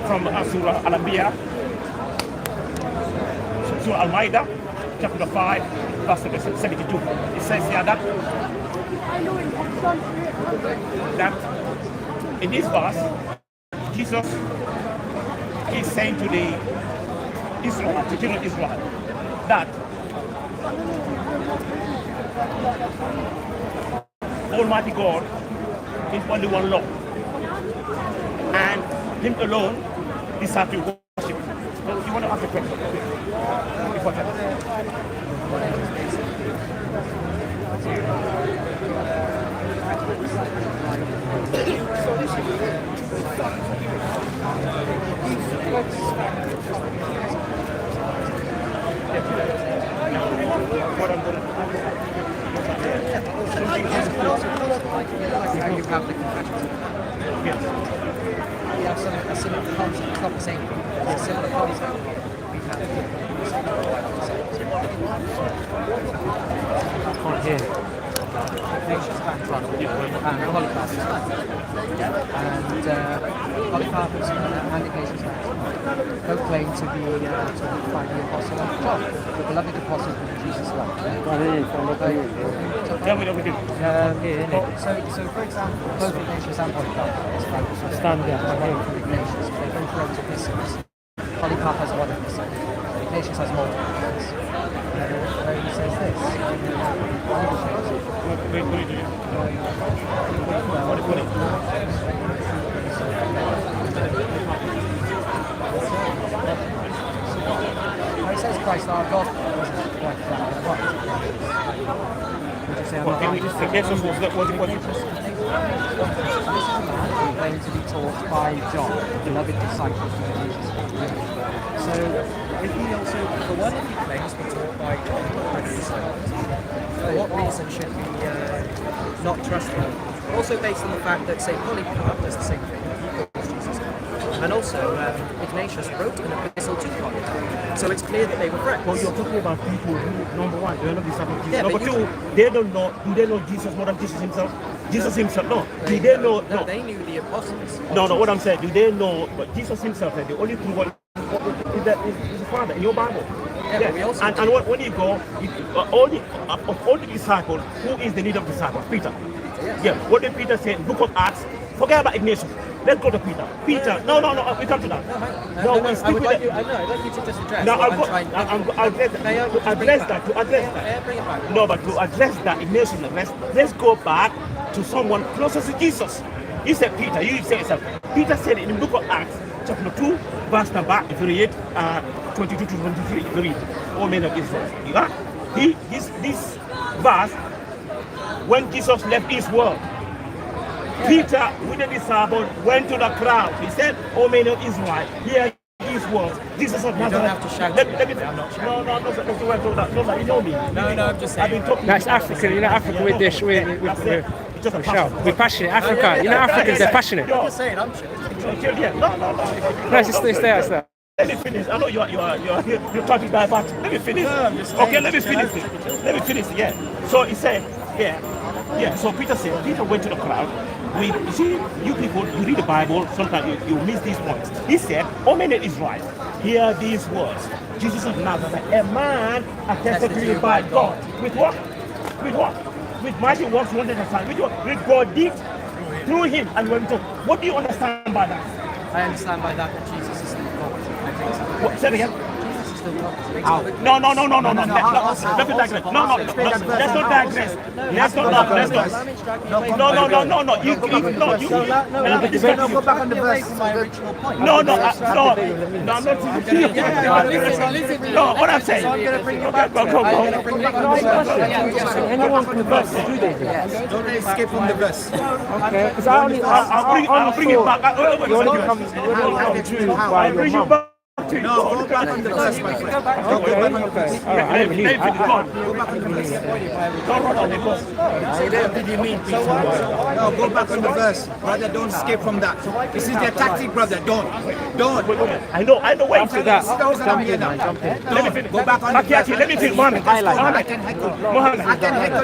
from Surah Al-Anbiya, Surah Al-Ma'idah, chapter 5, verse 72. It says here that in this verse, Jesus is saying to the Israel, to children of Israel, that Almighty God is only one Lord, and Him alone deserves to worship. So you want to ask a question? Before that. You have the confessions. Yes. We have a similar concept. It's not the same thing. It's a similar concept. Can't hear. Ignatius backed on and Polycarp is backed. And Polycarp and Ignatius backed both claim to be the apostle of John, the beloved apostle whom Jesus loved. So for example, both Ignatius and Polycarp Stand there. from Ignatius, they both wrote epistles. Polycarp has one epistle. Ignatius has multiple epistles. Where he says this. He says Christ our God was like what? Would you say I'm not right? Claimed to be taught by John, beloved disciple of Jesus. So, if he also, for one, if he claims to be taught by John, beloved disciple, for what reason should we not trust him? Also based on the fact that, say, Polycarp does the same thing. And also, Ignatius wrote an epistle to Polycarp. So it's clear that they were friends. Well, you're talking about people who, number one, they're not disciples of Jesus. Yeah, Number two, they don't know, do they know Jesus more than Jesus himself? Jesus himself, no. Do they know? No, they knew the apostles. No, what I'm saying, do they know, but Jesus himself said the only thing what is the Father in your Bible. Yeah, but we also and when you go, of all the disciples, who is the leader of disciples? Peter. Yeah, what did Peter say in the book of Acts? Forget about Ignatius. Let's go to Peter. Peter, no, we come to that. We stick with it. I'd like you to just address No, what I'll address that. No, but to address that, Ignatius, let's go back to someone closer to Jesus. He said Peter, you say yourself. Peter said in the book of Acts, chapter 2, verse number, if you read 22 to 23, if you read, all men of Israel. This verse, when Jesus left this world, Peter, with the disciples, went to the crowd. He said, "O men of Israel, hear these words. Jesus of Nazareth." You don't have to shout. I'm not shouting. No, you know me. No, I'm just saying. I've been talking. No, it's African. You know, Africa with this, with shout. We're passionate. Africa. You know, Africans, they're passionate. I'm just saying, I'm sure. No, it's there. Let me finish. I know you're talking about that. Let me finish. Okay, let me finish. Yeah. So he said, yeah. So Peter went to the crowd. You see, you people, you read the Bible, sometimes you miss these points. He said, "O men of Israel, hear these words. Jesus of Nazareth, a man attested to you by God." With what? With mighty works, wonders and signs. With God did through him. And when we talk, what do you understand by that? I understand by that Jesus is still God. I think so. What, say it again? Jesus is still God. No. Let's not digress. No. Let's not digress. No. You go back on the verse. No, I'm not. No, what I'm saying. Go. Anyone from the verse, do they? Don't escape from the verse. Okay, because I'll bring it back. I'll bring you back. No, go back on the verse, my friend. Go back on the verse. All right, I never knew. Go back on the verse. What did you mean? No, go back on the verse. Brother, don't escape from that. This is their tactic, brother. Don't. I know. Wait. After that, Don't. Go back on the verse. Let me finish. Mohammed. I can heckle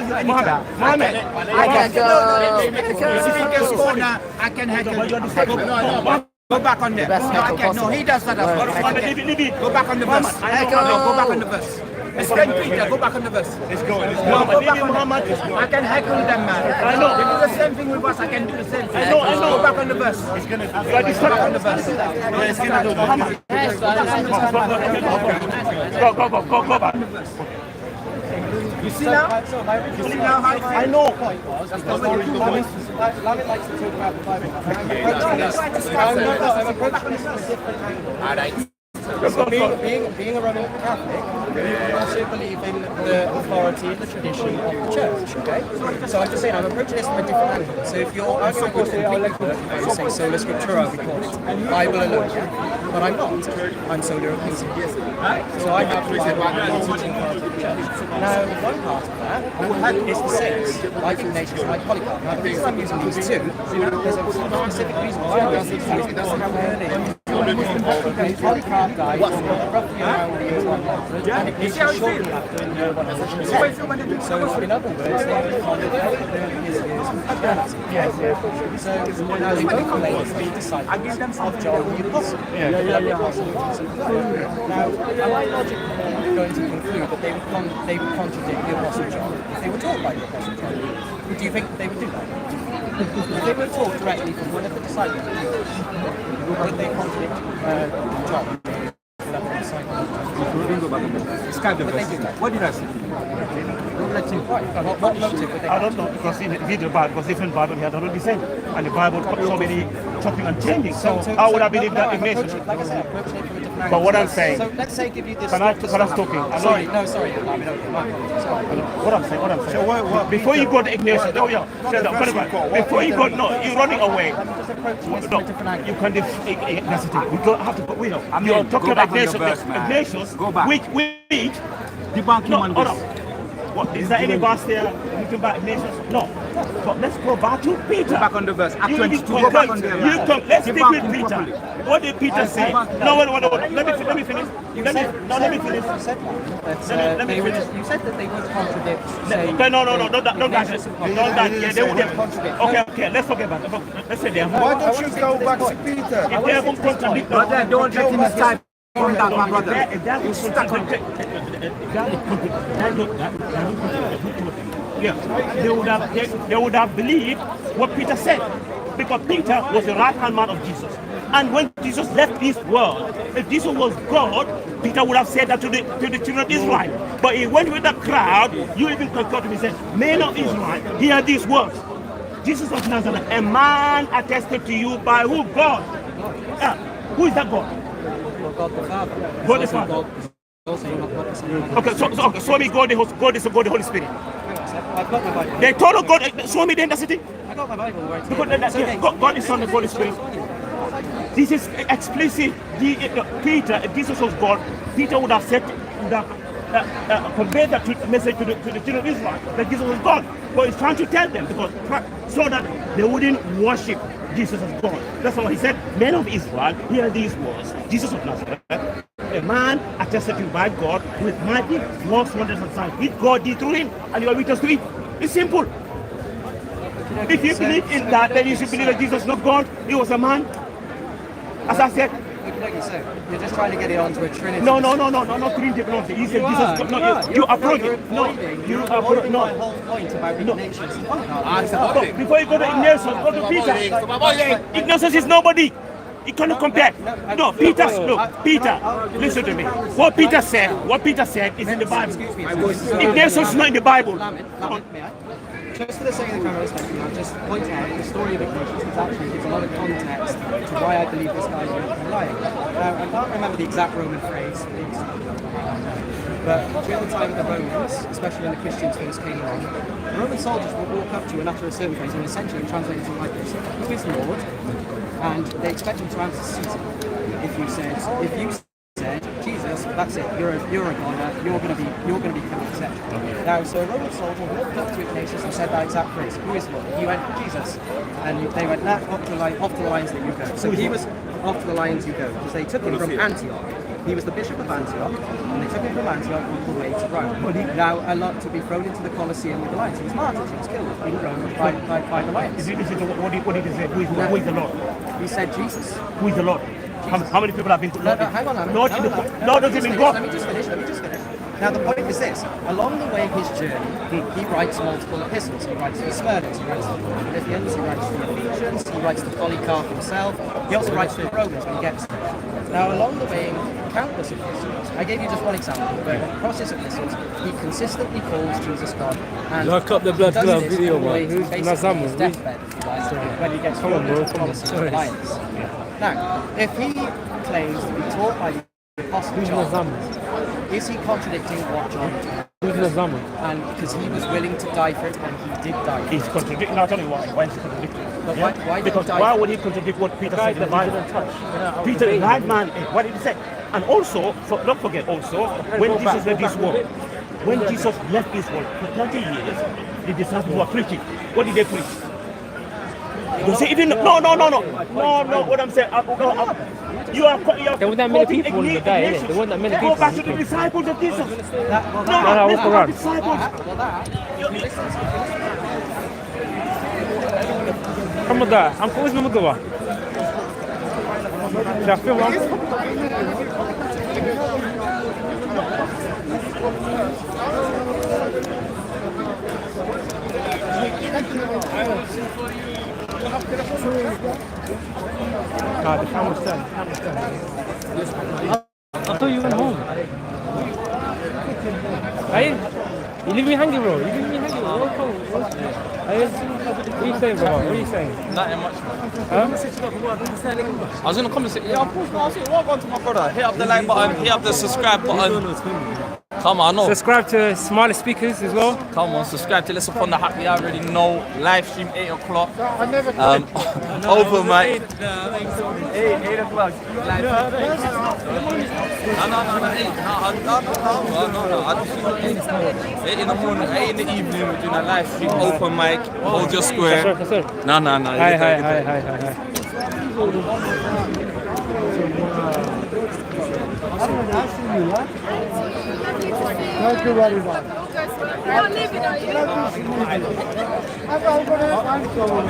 you anytime. Mohammed. I can go. If you can score now, I can heckle you. Go back on there. No, he does that as well. Go back on the verse. Go back on the verse. Explain Peter, go back on the verse. Let's go. No, go back on the verse. I can heckle them, man. I know. They do the same thing with us, I can do the same thing. I know. Go back on the verse. It's gonna Go back on the verse. Go back. You see now? You see now how I know. Lamin likes to talk about the Bible. I'm approaching this from a different angle. So being a Roman Catholic, you also believe in the authority and the tradition of the church, okay? So I'm just saying, I'm approaching this from a different angle. So if you're arguing for complete liberty, you say sola scriptura, we call it, Bible alone, but I'm not. I'm sola ecclesia. So I have the Bible and the teaching part of the church. Now, one part of that is the saints, like Ignatius, like Polycarp. Now, the reason I'm using these two, there's a specific reason why I'm using these two, because of how their name. Polycarp died roughly around the year 100, and Ignatius shortly after in the 100. So, in other words, they were kind of his years of paternity. So, now they both claim to be disciples of John the Apostle. Now, am I logically going to conclude that they would contradict the Apostle John if they were taught by the Apostle John? Do you think they would do that? If they were taught directly from one of the disciples, would they contradict John? What did I say? What motive would they? I don't know, because in the Bible, because different Bible here don't the same, and the Bible got so many chopping and changing. So how would I believe that Ignatius? Like I said, approaching it from a different angle. But what I'm saying. So let's say give you this. Can I stop talking? Sorry. What I'm saying. So before you go to Ignatius, before you go, no, you're running away. You can that's the thing. We don't have to go. You're talking about Ignatius, which debunk human beings. What, is there any verse there looking about Ignatius? No. But let's go back to Peter. Go back on the verse. Act 22. Go back on the verse. Let's stick with Peter. What did Peter say? No, wait. Let me finish. Let me finish. You said you said that they would contradict. No, don't that. Yeah, they would contradict. Okay, let's forget about it. Let's say they have. Why don't you go back to Peter? If they haven't contradicted. Brother, don't let him start from that, my brother. Yeah, they would have believed what Peter said, because Peter was the right-hand man of Jesus. And when Jesus left this world, if Jesus was God, Peter would have said that to the children of Israel. But he went with the crowd. You even concur to me, said, "Men of Israel, hear these words. Jesus of Nazareth, a man attested to you by who? God. Who is that God? God the Father. God the Father. Okay, show me God the Holy Spirit. I've got my Bible. They told God, show me the city. I got my Bible right here. God is Son, the Holy Spirit. This is explicit. Peter, if Jesus was God, Peter would have said that, conveyed that message to the children of Israel, that Jesus was God. But he's trying to tell them, so that they wouldn't worship Jesus as God. That's why he said, "Men of Israel, hear these words. Jesus of Nazareth, a man attested to by God with mighty works, wonders, and signs, which God did through him, and you are witness to it." It's simple. If you believe in that, then you should believe that Jesus is not God. He was a man. As I said. You're just trying to get it onto a Trinity. No, not Trinity. He said Jesus. You approach it. You approach it. My whole point about Ignatius. Before you go to Ignatius, go to Peter. Ignatius is nobody. You cannot compare. No, Peter, listen to me. What Peter said is in the Bible. Ignatius is not in the Bible. Just for the sake of the camera, I'll just point out the story of Ignatius actually gives a lot of context to why I believe this guy is lying. I can't remember the exact Roman phrase, but during the time of the Romans, especially when the Christians first came along, the Roman soldiers would walk up to you and utter a certain phrase and essentially translate it like this: "Who is Lord?" And they expect you to answer Caesar. If you said Jesus, that's it. You're a god. You're going to be killed, etc. Now, so a Roman soldier walked up to Ignatius and said that exact phrase: "Who is Lord?" He went, "Jesus," and they went, "Off to the lions that you go." So he was off to the lions you go, because they took him from Antioch. He was the Bishop of Antioch, and they took him from Antioch all the way to Rome. Now, a lot to be thrown into the Colosseum with the lions. He was martyred, he was killed in Rome by the lions. What did he say? Who is the Lord? He said Jesus. Who is the Lord? How many people have been to Lord? Hang on. Lord doesn't mean God. Let me just finish. Now the point is this, along the way of his journey, he writes multiple epistles. He writes to Smyrna, he writes to the Philippians, he writes to the Ephesians, he writes to Polycarp himself, he also writes to the Romans when he gets there. Now along the way, countless epistles, I gave you just one example, but across his epistles, he consistently calls Jesus God. And lock up the blood does glove this video, all the way man. to basically his deathbed, when he gets thrown into the Colosseum of lions. Now, if he claims to be taught by the Apostle John, is he contradicting what John did? And because he was willing to die for it, and he did die. He's contradicting. Not only why is he contradicting? Why because why would he contradict what Peter said in the Bible? Peter, the right man. What did he say? And also, don't forget also, when Jesus left this world, when Jesus left this world for 30 years, the disciples were preaching. What did they preach? You say even no. What I'm saying, you are. There weren't that many people in the day, innit? There weren't that many people. Go back to the disciples of Jesus. No, what's the run? Come on, da. I'm calling my mother. Já filmou? God, the camera's done. I thought you went home. You leave me hanging, bro. What are you saying, bro? What are you saying? Nothing much, Huh? I was gonna come and say, yeah, of course, I said, welcome to my brother. Hit up the like button, hit up the subscribe button. Come on, no. Subscribe to Smiley Speakers as well. Come on, subscribe to Let's Upon the Happy. I already know. Live stream 8 o'clock. Over my 8 o'clock. Live No. 8 in the morning, 8 in the evening. We're doing a live stream, open mic, hold your square. No. Hi. Thank you very much. You're not leaving, are you? I'm going to find someone.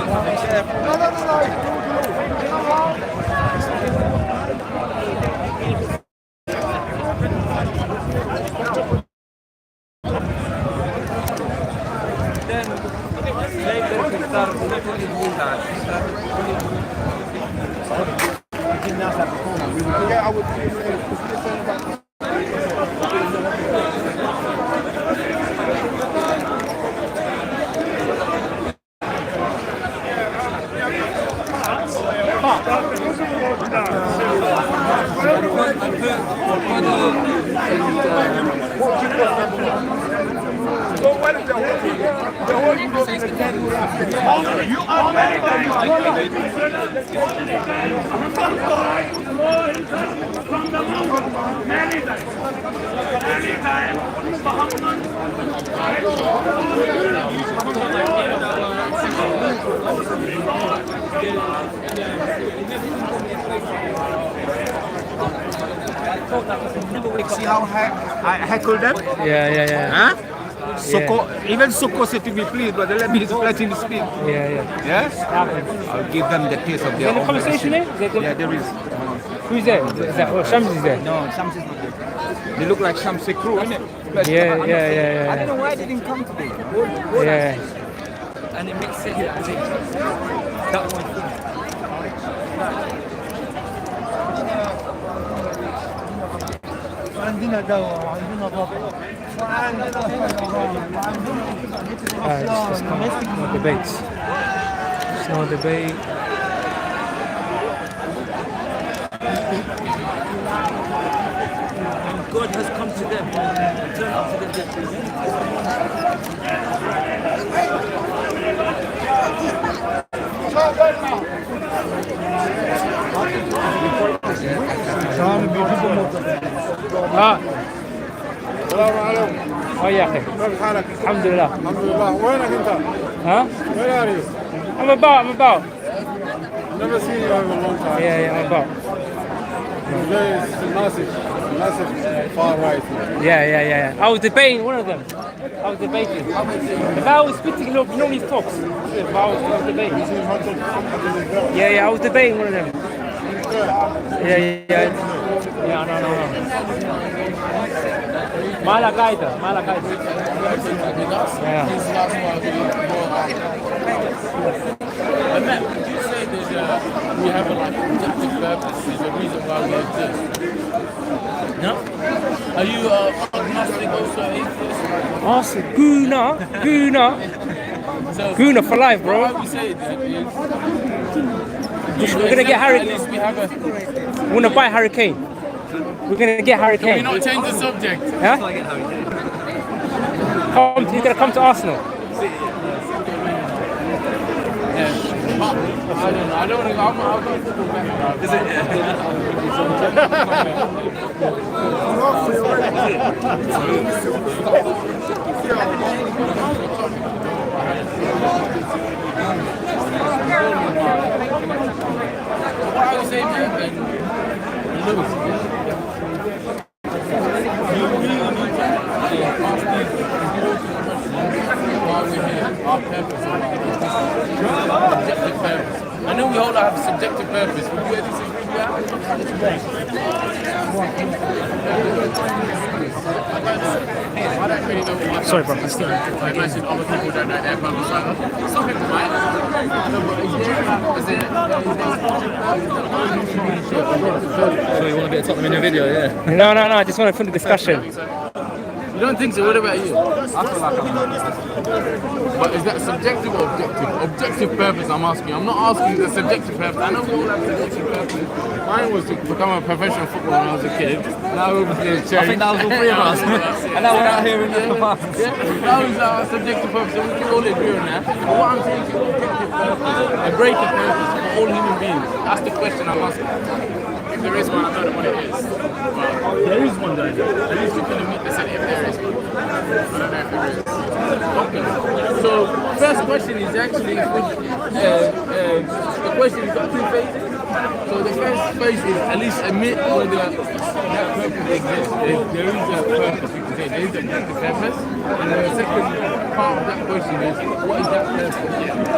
See how I heckled them? Yeah. Huh? Even Soko said to me, please, but let me let him speak. Yeah. Yes? I'll give them the taste of their Is there a own conversation medicine. there? Yeah, there is. Who's there? Is that Shams is there? No, Shams is not there. They look like Shamsi crew, innit? Yeah. I don't know why they didn't come today. Yeah. And it makes sense. That one. عندنا دواء وعندنا بابا It's no debates. It's no debate. God has come to them. Turn up to السلام عليكم. يا اخي كيف حالك؟ الحمد لله. الحمد لله. وينك انت؟ ها؟ Where are you? I'm about. Never seen you in a long time. Yeah, I'm about. Today is massive. That's a far right. Yeah. I was debating one of them. I was debating. The guy was spitting, you know he talks. I was debating. Yeah, I was debating one of them. Yeah, no. Malagaida. Yeah. And Matt, would you say that we have a like objective purpose? There's a reason why we exist. No? Are you agnostic also atheist? Awesome. Guna for life, bro. Why we say that is We're gonna get Hurricane. At least we have a. We're gonna buy Hurricane. We're gonna get Hurricane. Can we not change the subject? Huh? He's gonna come to Arsenal. I don't know. I don't want to. I'm going to go back. Is What I would say, man, Lewis. Our purpose, objective purpose. I know we all have a subjective purpose. Would you ever disagree with that? Sorry, bro. I imagine other people don't know their purpose. Something right? So you want to be a Tottenham in your video, yeah? No. I just want to finish the discussion. You don't think so? What about you? I feel like But is that subjective or objective? Objective purpose, I'm asking. I'm not asking the subjective purpose. I know we all have subjective purpose. Mine was to become a professional footballer when I was a kid. Now obviously it's charity. I think that was all three of us. And now we're out here in the past. Yeah, that was our subjective purpose, so we can all agree on that. But what I'm saying is objective purpose, a greater purpose for all human beings. That's the question I'm asking. If there is one, I don't know what it is. But there is one, though. At least you can admit they said if there is one. I don't know if there is. Okay. So, first question is actually, the question has got two phases. So the first phase is at least admit whether that purpose exists. There is a purpose, you can say. There is a objective purpose. And the second part of that question is, what is that purpose?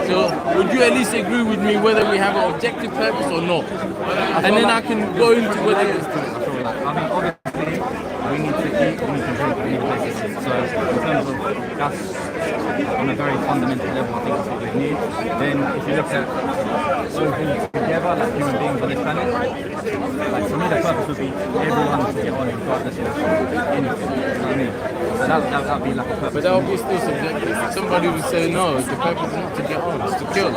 So, would you at least agree with me whether we have an objective purpose or not? And then I can go into whether it's true. I mean, obviously, we need to eat, we need to drink, we need to exercise. So, in terms of that's on a very fundamental level, I think that's what we need. Then, if you look at all things together, like human beings on this planet, like for me, the purpose would be everyone to get on regardless of anything. You know what I mean? So that would be like a purpose. But that would be still subjective. Somebody would say, no, the purpose is not to get on, it's to kill.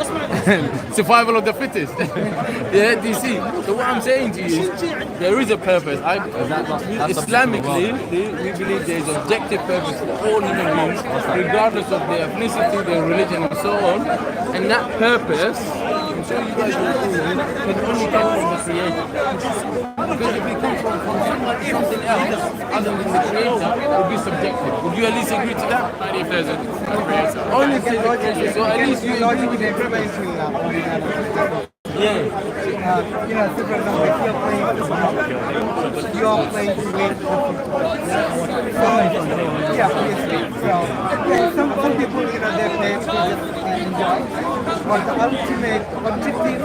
Survival of the fittest. Yeah, do you see? So what I'm saying to you is, there is a purpose. Islamically, we believe there is objective purpose for all human beings, regardless of their ethnicity, their religion, and so on. And that purpose, I'm sure you guys will agree, can only come from the Creator. Because if it comes from something else other than the Creator, it would be subjective. Would you at least agree to that? Only if there's a Creator. Only if there's a Creator. So at least you agree with the Creator. Yeah. You know, super number, if you're playing football, you're playing to win the football. Yeah, obviously. So, some people, you know, they play to just enjoy. But the ultimate objective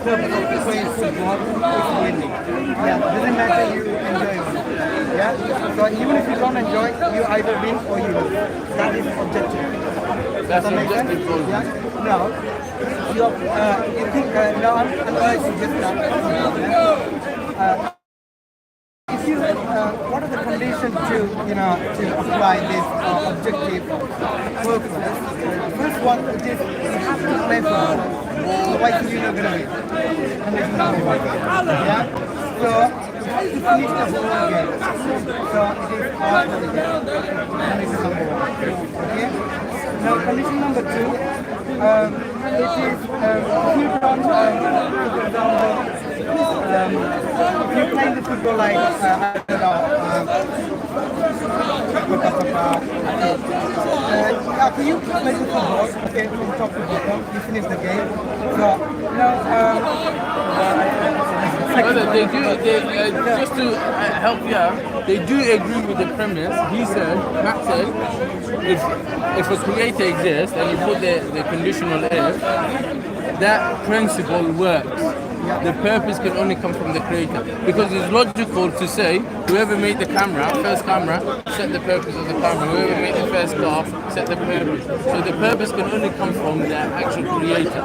purpose of playing football is winning. Yeah, doesn't matter you enjoy or not. Yeah, so even if you don't enjoy, you either win or you lose. That is objective. That's objective. Yeah. No. You think no, I'm going to just if you what are the conditions to apply this objective purpose? First one is you have to play football. Otherwise you're not going to win. Condition number one. Yeah. So you have to finish the whole game. So it is part of the game. Condition number one. Okay. Now condition number two. It is if you don't, for example, if you play the football like, I don't know, after you play the football, okay, from top to bottom, you finish the game. So, now, Brother, they do. Just to help you out, they do agree with the premise. Matt said, if a creator exists and you put the conditional if, that principle works. The purpose can only come from the creator, because it's logical to say whoever made the first camera, set the purpose of the camera. Whoever made the first car, set the purpose. So the purpose can only come from the actual creator.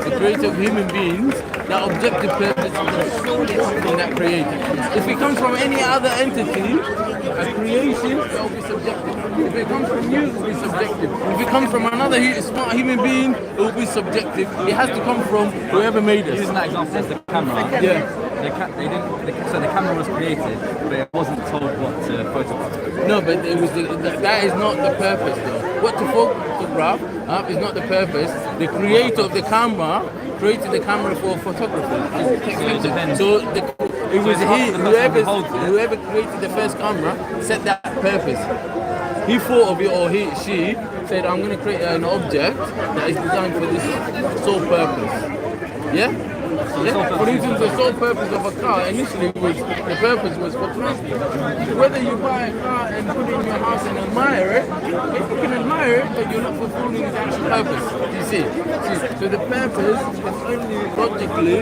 The creator of human beings, that objective purpose can solely come from that creator. If it comes from any other entity, a creation, it will be subjective. If it comes from you, it will be subjective. If it comes from another smart human being, it will be subjective. It has to come from whoever made us. Using that example as the camera. Yeah. So the camera was created, but it wasn't told what to photograph. No, but that is not the purpose, though. What to photograph is not the purpose. The creator of the camera created the camera for photography. So it was whoever created the first camera set that purpose. He thought of it, or she said, I'm going to create an object that is designed for this sole purpose. Yeah? For instance, the sole purpose of a car initially was, the purpose was for transport. Whether you buy a car and put it in your house and admire it, you can admire it, but you're not fulfilling its actual purpose. You see? So the purpose can only logically,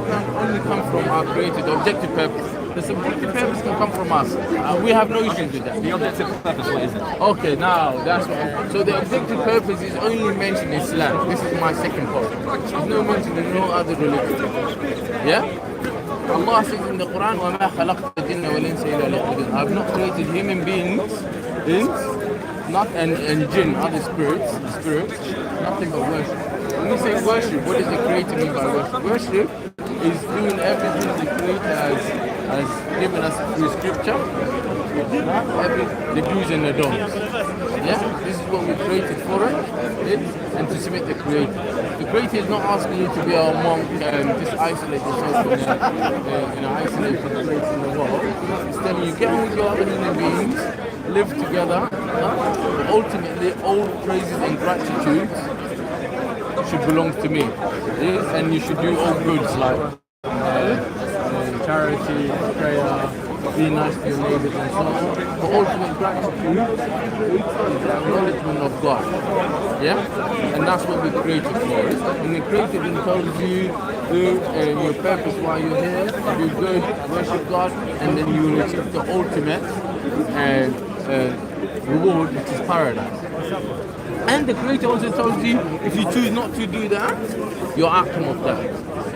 can only come from our creator, the objective purpose. The subjective purpose can come from us. We have no issues with that. The objective purpose, what is it? Okay, now that's what. So the objective purpose is only mentioned in Islam. This is my second point. There's no mention in no other religion. Yeah? Allah says in the Quran, وَمَا خَلَقْتَ الْجِنَّ وَالْإِنسَ إِلَّا لِيَعْبُدُونِ. I have not created human beings, and jinn, other spirits, nothing but worship. When we say worship, what does the Creator mean by worship? Worship is doing everything the Creator has given us through Scripture, the do's and the don'ts. Yeah, this is what we created for it, and to submit the Creator. The Creator is not asking you to be a monk and just isolate yourself in an isolated place in the world. It's telling you, get on with your other human beings, live together. Ultimately, all praises and gratitude should belong to me. Yes? And you should do all goods like charity, prayer, be nice to your neighbors and so on. But ultimate gratitude is the acknowledgement of God. Yeah? And that's what we created for. And the Creator then tells you your purpose while you're here, do good, worship God, and then you will achieve the ultimate reward, which is paradise. And the Creator also tells you, if you choose not to do that, your outcome of that.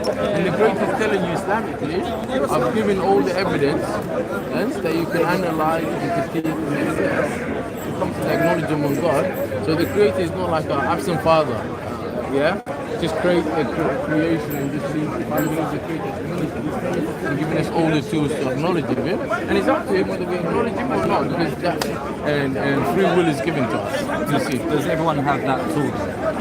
And the Creator is telling you Islamically, I've given all the evidence that you can analyze and critique and assess to come to the acknowledgement of God. So the Creator is not like an absent father. Yeah? Just create a creation and just leave the Creator's community and giving us all the tools to acknowledge Him. And it's up to Him whether we acknowledge Him or not, because that and free will is given to us. You see. Does everyone have that tool?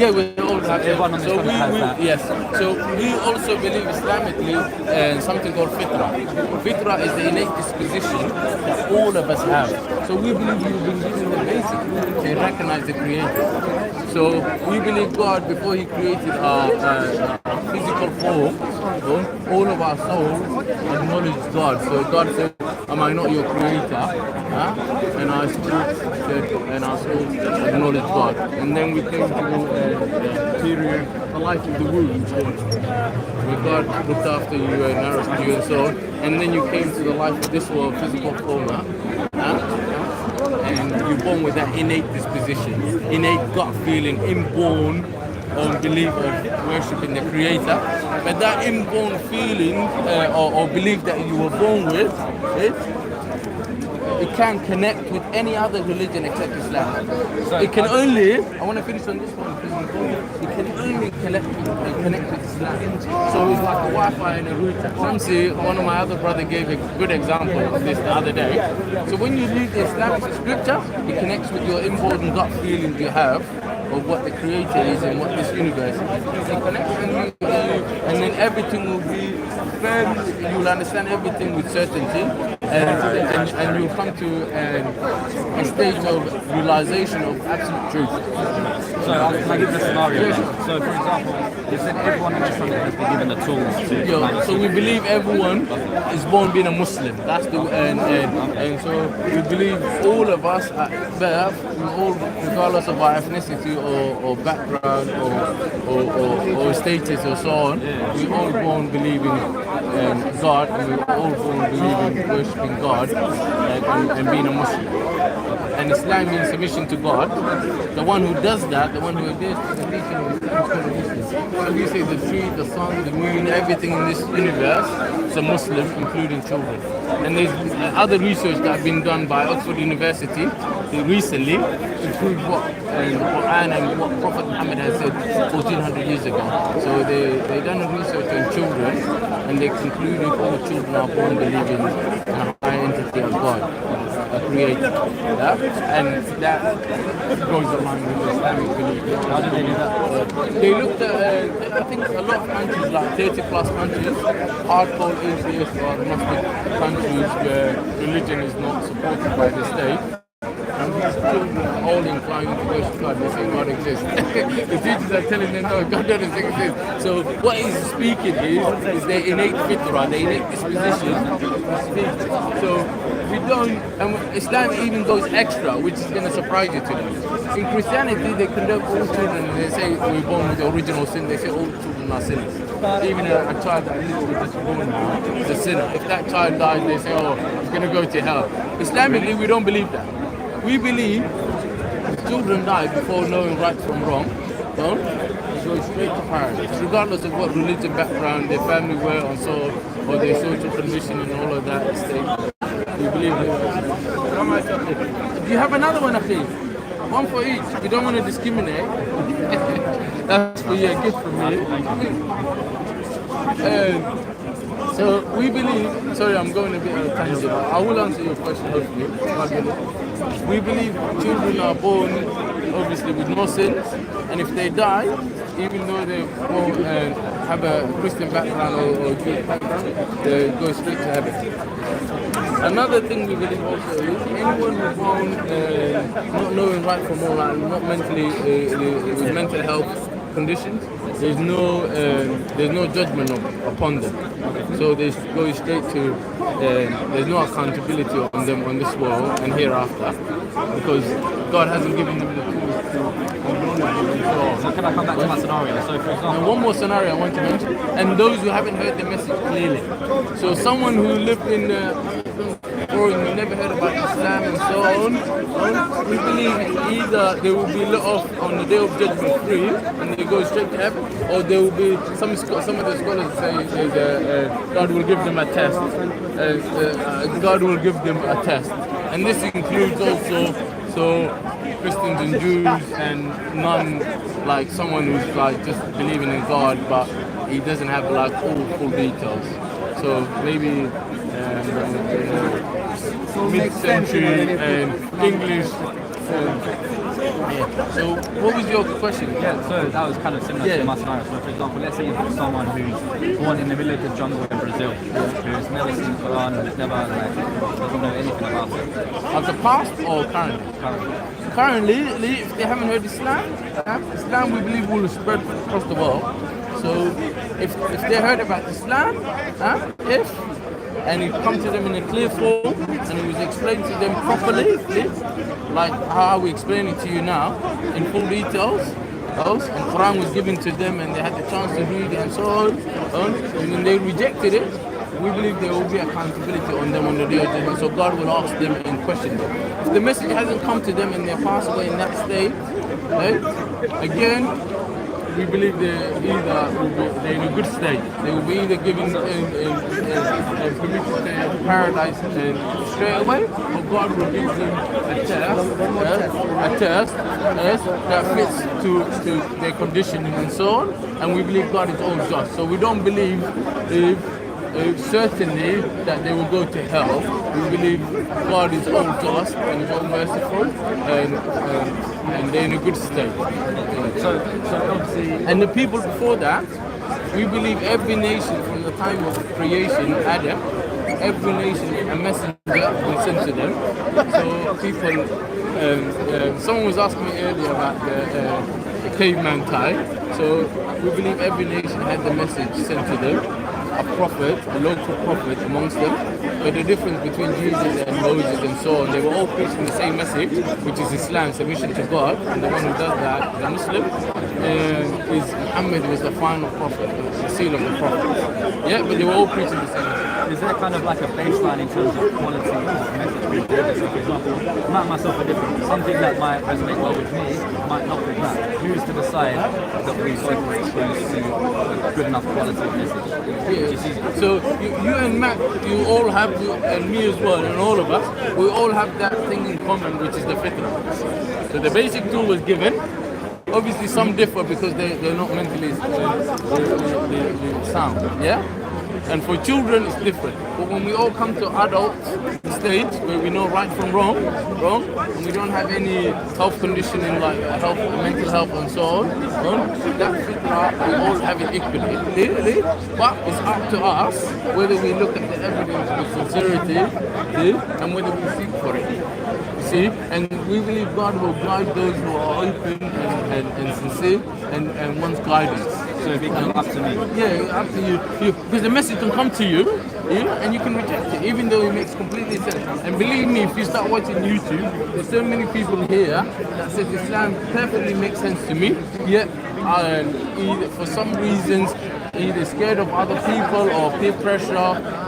Yeah, we all have everyone on this so has that. Yes. So we also believe Islamically in something called fitrah. Fitrah is the innate disposition that all of us have. So we believe we've been given the basic rule to recognize the Creator. So we believe God, before He created our physical form, all of our souls acknowledged God. So God said, am I not your creator? And our spirits said, and our souls acknowledged God. And then we came to the period, the life of the womb, where God looked after you and nourished you and so on. And then you came to the life of this world, physical form. And you're born with that innate disposition, innate gut feeling, inborn belief of worshipping the Creator. But that inborn feeling or belief that you were born with, it can't connect with any other religion except Islam. It can only, I want to finish on this one because it's important, it can only connect with Islam. So it's like a Wi-Fi and a router. Shamsi, one of my other brothers, gave a good example of this the other day. So when you read the Islamic scripture, it connects with your inborn gut feeling you have of what the Creator is and what this universe is. It connects with you, and then everything will be firm. You will understand everything with certainty. and you'll come to a stage of realization of absolute truth. So can I give you a scenario? So for example, you said everyone in this country has been given the tools to So we believe everyone is born being a Muslim. That's the and so we believe all of us at birth, we all, regardless of our ethnicity or background or status or so on, we all born believing God, and we all born believing worshipping God and being a Muslim. And Islam means submission to God. The one who does that, the one who adheres to the teaching of Muslim. So we say the tree, the sun, the moon, everything in this universe is a Muslim, including children. And there's other research that have been done by Oxford University recently to prove what the Quran and what Prophet Muhammad has said 1400 years ago. So they done a research on children, and they concluded all children are born believing in a high entity of God, a creator. And that goes along with Islamic belief. How did they do that? They looked at, I think a lot of countries, like 30 plus countries, hardcore atheist or agnostic countries where religion is not supported by the state. And these children are all inclined to worship God. They say God exists. The teachers are telling them, no, God doesn't exist. So what he's speaking is their innate fitrah, their innate disposition to speak. So we don't, and Islam even goes extra, which is going to surprise you today. In Christianity, they condemn all children, and they say we're born with the original sin. They say all children are sinners. Even a child that literally just born now is a sinner. If that child dies, they say, oh, he's going to go to hell. Islamically, we don't believe that. We believe if children die before knowing right from wrong, they go straight to paradise, regardless of what religion background their family were or so, or their social condition and all of that. We believe it. Do you have another one, Akhi? One for each. We don't want to discriminate. That's for you, a gift from me. So we believe, sorry, I'm going a bit on a tangent, but I will answer your question hopefully. We believe children are born obviously with no sins, and if they die, even though they won't have a Christian background or Jewish background, they go straight to heaven. Another thing we believe also is anyone who's born not knowing right from wrong, and not mentally with mental health conditions, there's no judgment upon them. So they go straight to there's no accountability on them on this world and hereafter, because God hasn't given them the tools to condone it. So can I come back to my scenario? So for example, and one more scenario I want to mention, and those who haven't heard the message clearly. So someone who lived in or who never heard about Islam and so on, we believe either they will be let off on the day of judgment free and they go straight to heaven, or there will be some of the scholars say God will give them a test. God will give them a test, and this includes also Christians and Jews and non, like someone who's like just believing in God but he doesn't have like all full details. So maybe mid-century English. So what was your question? Yeah, so that was kind of similar to my scenario. So for example, let's say you've got someone who's born in the middle of the jungle in Brazil, who's never seen the Quran, who's never doesn't know anything about it. Of the past or currently? Currently, if they haven't heard Islam we believe will spread across the world. So if they heard about Islam, and it comes to them in a clear form, and it was explained to them properly, like how we explain it to you now, in full details, and Quran was given to them and they had the chance to read it and so on, and then they rejected it, we believe there will be accountability on them on the day of judgment, so God will ask them and question them. If the message hasn't come to them and they pass away in that state, again, we believe they're in a good state. They will be either given permission to paradise straight away, or God will give them a test that fits to their conditioning and so on. And we believe God is all just. So we don't believe certainly that they will go to hell. We believe God is all just and is all merciful, and they're in a good state. So obviously, and the people before that, we believe every nation from the time of creation, Adam, every nation a messenger was sent to them. So people, someone was asking me earlier about the caveman tie. So we believe every nation had the message sent to them, a prophet, a local prophet amongst them. But the difference between Jesus and Moses and so on, they were all preaching the same message, which is Islam, submission to God. And the one who does that, the Muslim, is Muhammad was the final prophet, the seal of the prophet. Yeah, but they were all preaching the same message. Is there kind of like a baseline in terms of quality of message being delivered? So for example, I myself are different. Something that might resonate well with me might not with that. Who's to decide that we both are exposed to good enough quality of message? Yeah. So you and Matt, you all have, and me as well, and all of us, we all have that thing in common, which is the fitrah. So the basic tool was given. Obviously, some differ because they're not mentally sound. Yeah. And for children, it's different. But when we all come to adult stage, where we know right from wrong, and we don't have any health conditioning like health, mental health, and so on, that fitrah, we all have it equally. But it's up to us whether we look at the evidence with sincerity, and whether we seek for it. You see, and we believe God will guide those who are open and sincere and one's guidance. So it becomes up to me. Yeah, up to you. Because the message can come to you, and you can reject it, even though it makes completely sense. And believe me, if you start watching YouTube, there's so many people here that says Islam perfectly makes sense to me, yet either for some reasons, either scared of other people or peer pressure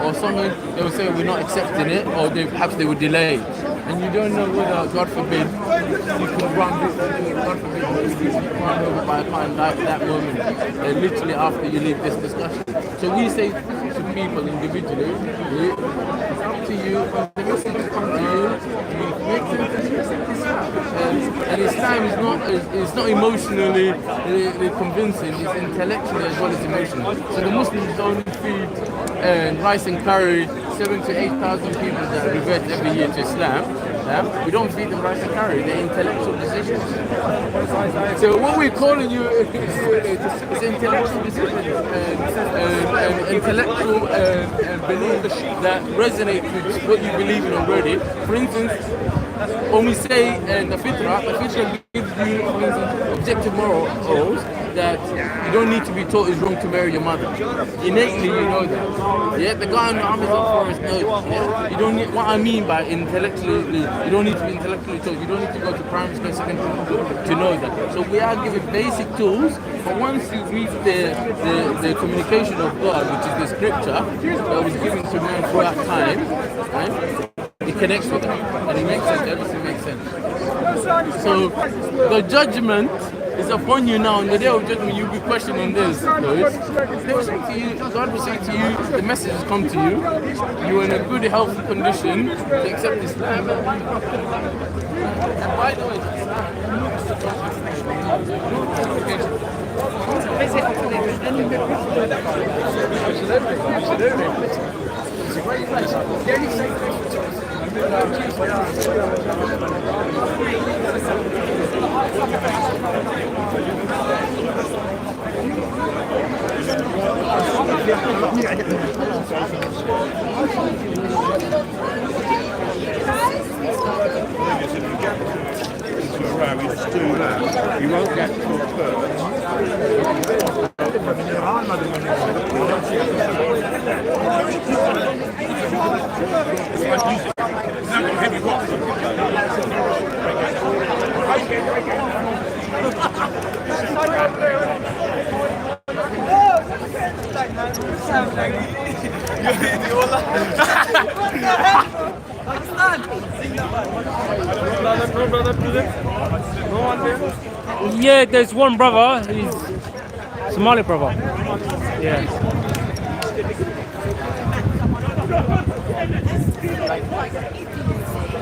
or something, they will say we're not accepting it, or perhaps they would delay it. And you don't know whether, God forbid, you can God forbid, you can run over by a car like that moment, literally after you leave this discussion. So we say to people individually, it's up to you, the message comes to you, make sense Islam. And Islam is not emotionally convincing, it's intellectually as well as emotional. So the Muslims don't feed rice and curry 7,000 to 8,000 people that revert every year to Islam. We don't feed them rice and curry, they're intellectual decisions. So what we're calling you is intellectual decisions and intellectual beliefs that resonate with what you believe in already. For instance, when we say the fitrah gives you, for instance, objective morals that you don't need to be taught it's wrong to marry your mother. Innately, you know that. Yeah, the guy in the Amazon forest knows. Yeah, you don't need. What I mean by intellectually, you don't need to be intellectually taught. You don't need to go to primary school, secondary school to know that. So we are giving basic tools. But once you reach the communication of God, which is the scripture that was given to man throughout time, right? It connects with that, and it makes sense. Everything makes sense. So the judgment is upon you now. On the day of judgment, you'll be questioning this. They will say to you, God will say to you, the message has come to you. You are in a good health condition to accept Islam. And by the way, it's a great place. The only safe place to you won't get to Yeah, there's one brother, he's Somali brother. Yeah.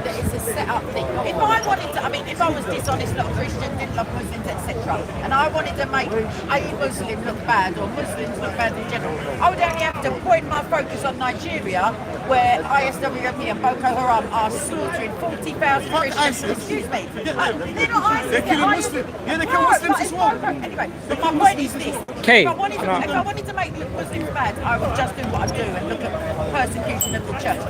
It's a set-up thing. If I wanted to, if I was dishonest, not Christian, didn't love Muslims, etc., and I wanted to make a Muslim look bad or Muslims look bad in general, I would only have to point my focus on Nigeria, where ISWP and Boko Haram are slaughtering 40,000 Christians. Excuse me. They're not ISIS. They're killing Muslims. Yeah, they kill Muslims as well. Anyway, but my point is this. Okay. If I wanted to make Muslims bad, I would just do what I do and look at persecution of the church.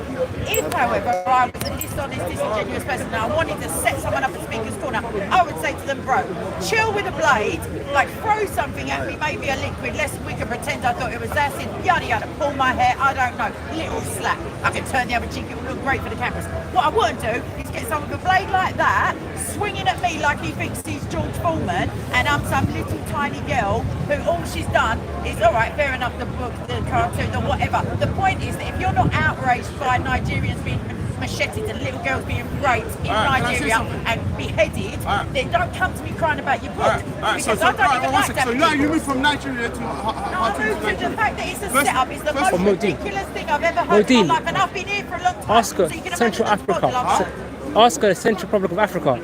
If, however, I was a dishonest, disingenuous person and I wanted to set someone up at Speaker's Corner, I would say to them, bro, chill with a blade, like throw something at me, maybe a liquid, we can pretend I thought it was acid, yada yada, pull my hair, I don't know, little slap. I can turn the other cheek, it will look great for the cameras. What I wouldn't do is get someone with a blade like that, swinging at me like he thinks he's George Foreman, and I'm some little tiny girl who all she's done is, all right, fair enough, the book, the cartoon, or whatever. The point is that if you're not outraged by Nigerians being macheted and little girls being raped in Nigeria and beheaded, then don't come to me crying about your book. Because I don't even like that. So now you moved from Nigeria to No, I moved to the fact that it's a setup. It's the most ridiculous thing I've ever heard in my life, and I've been here for a long time. Ask her, so you can Central imagine the Africa. bottle Ask her, Central Republic of Africa.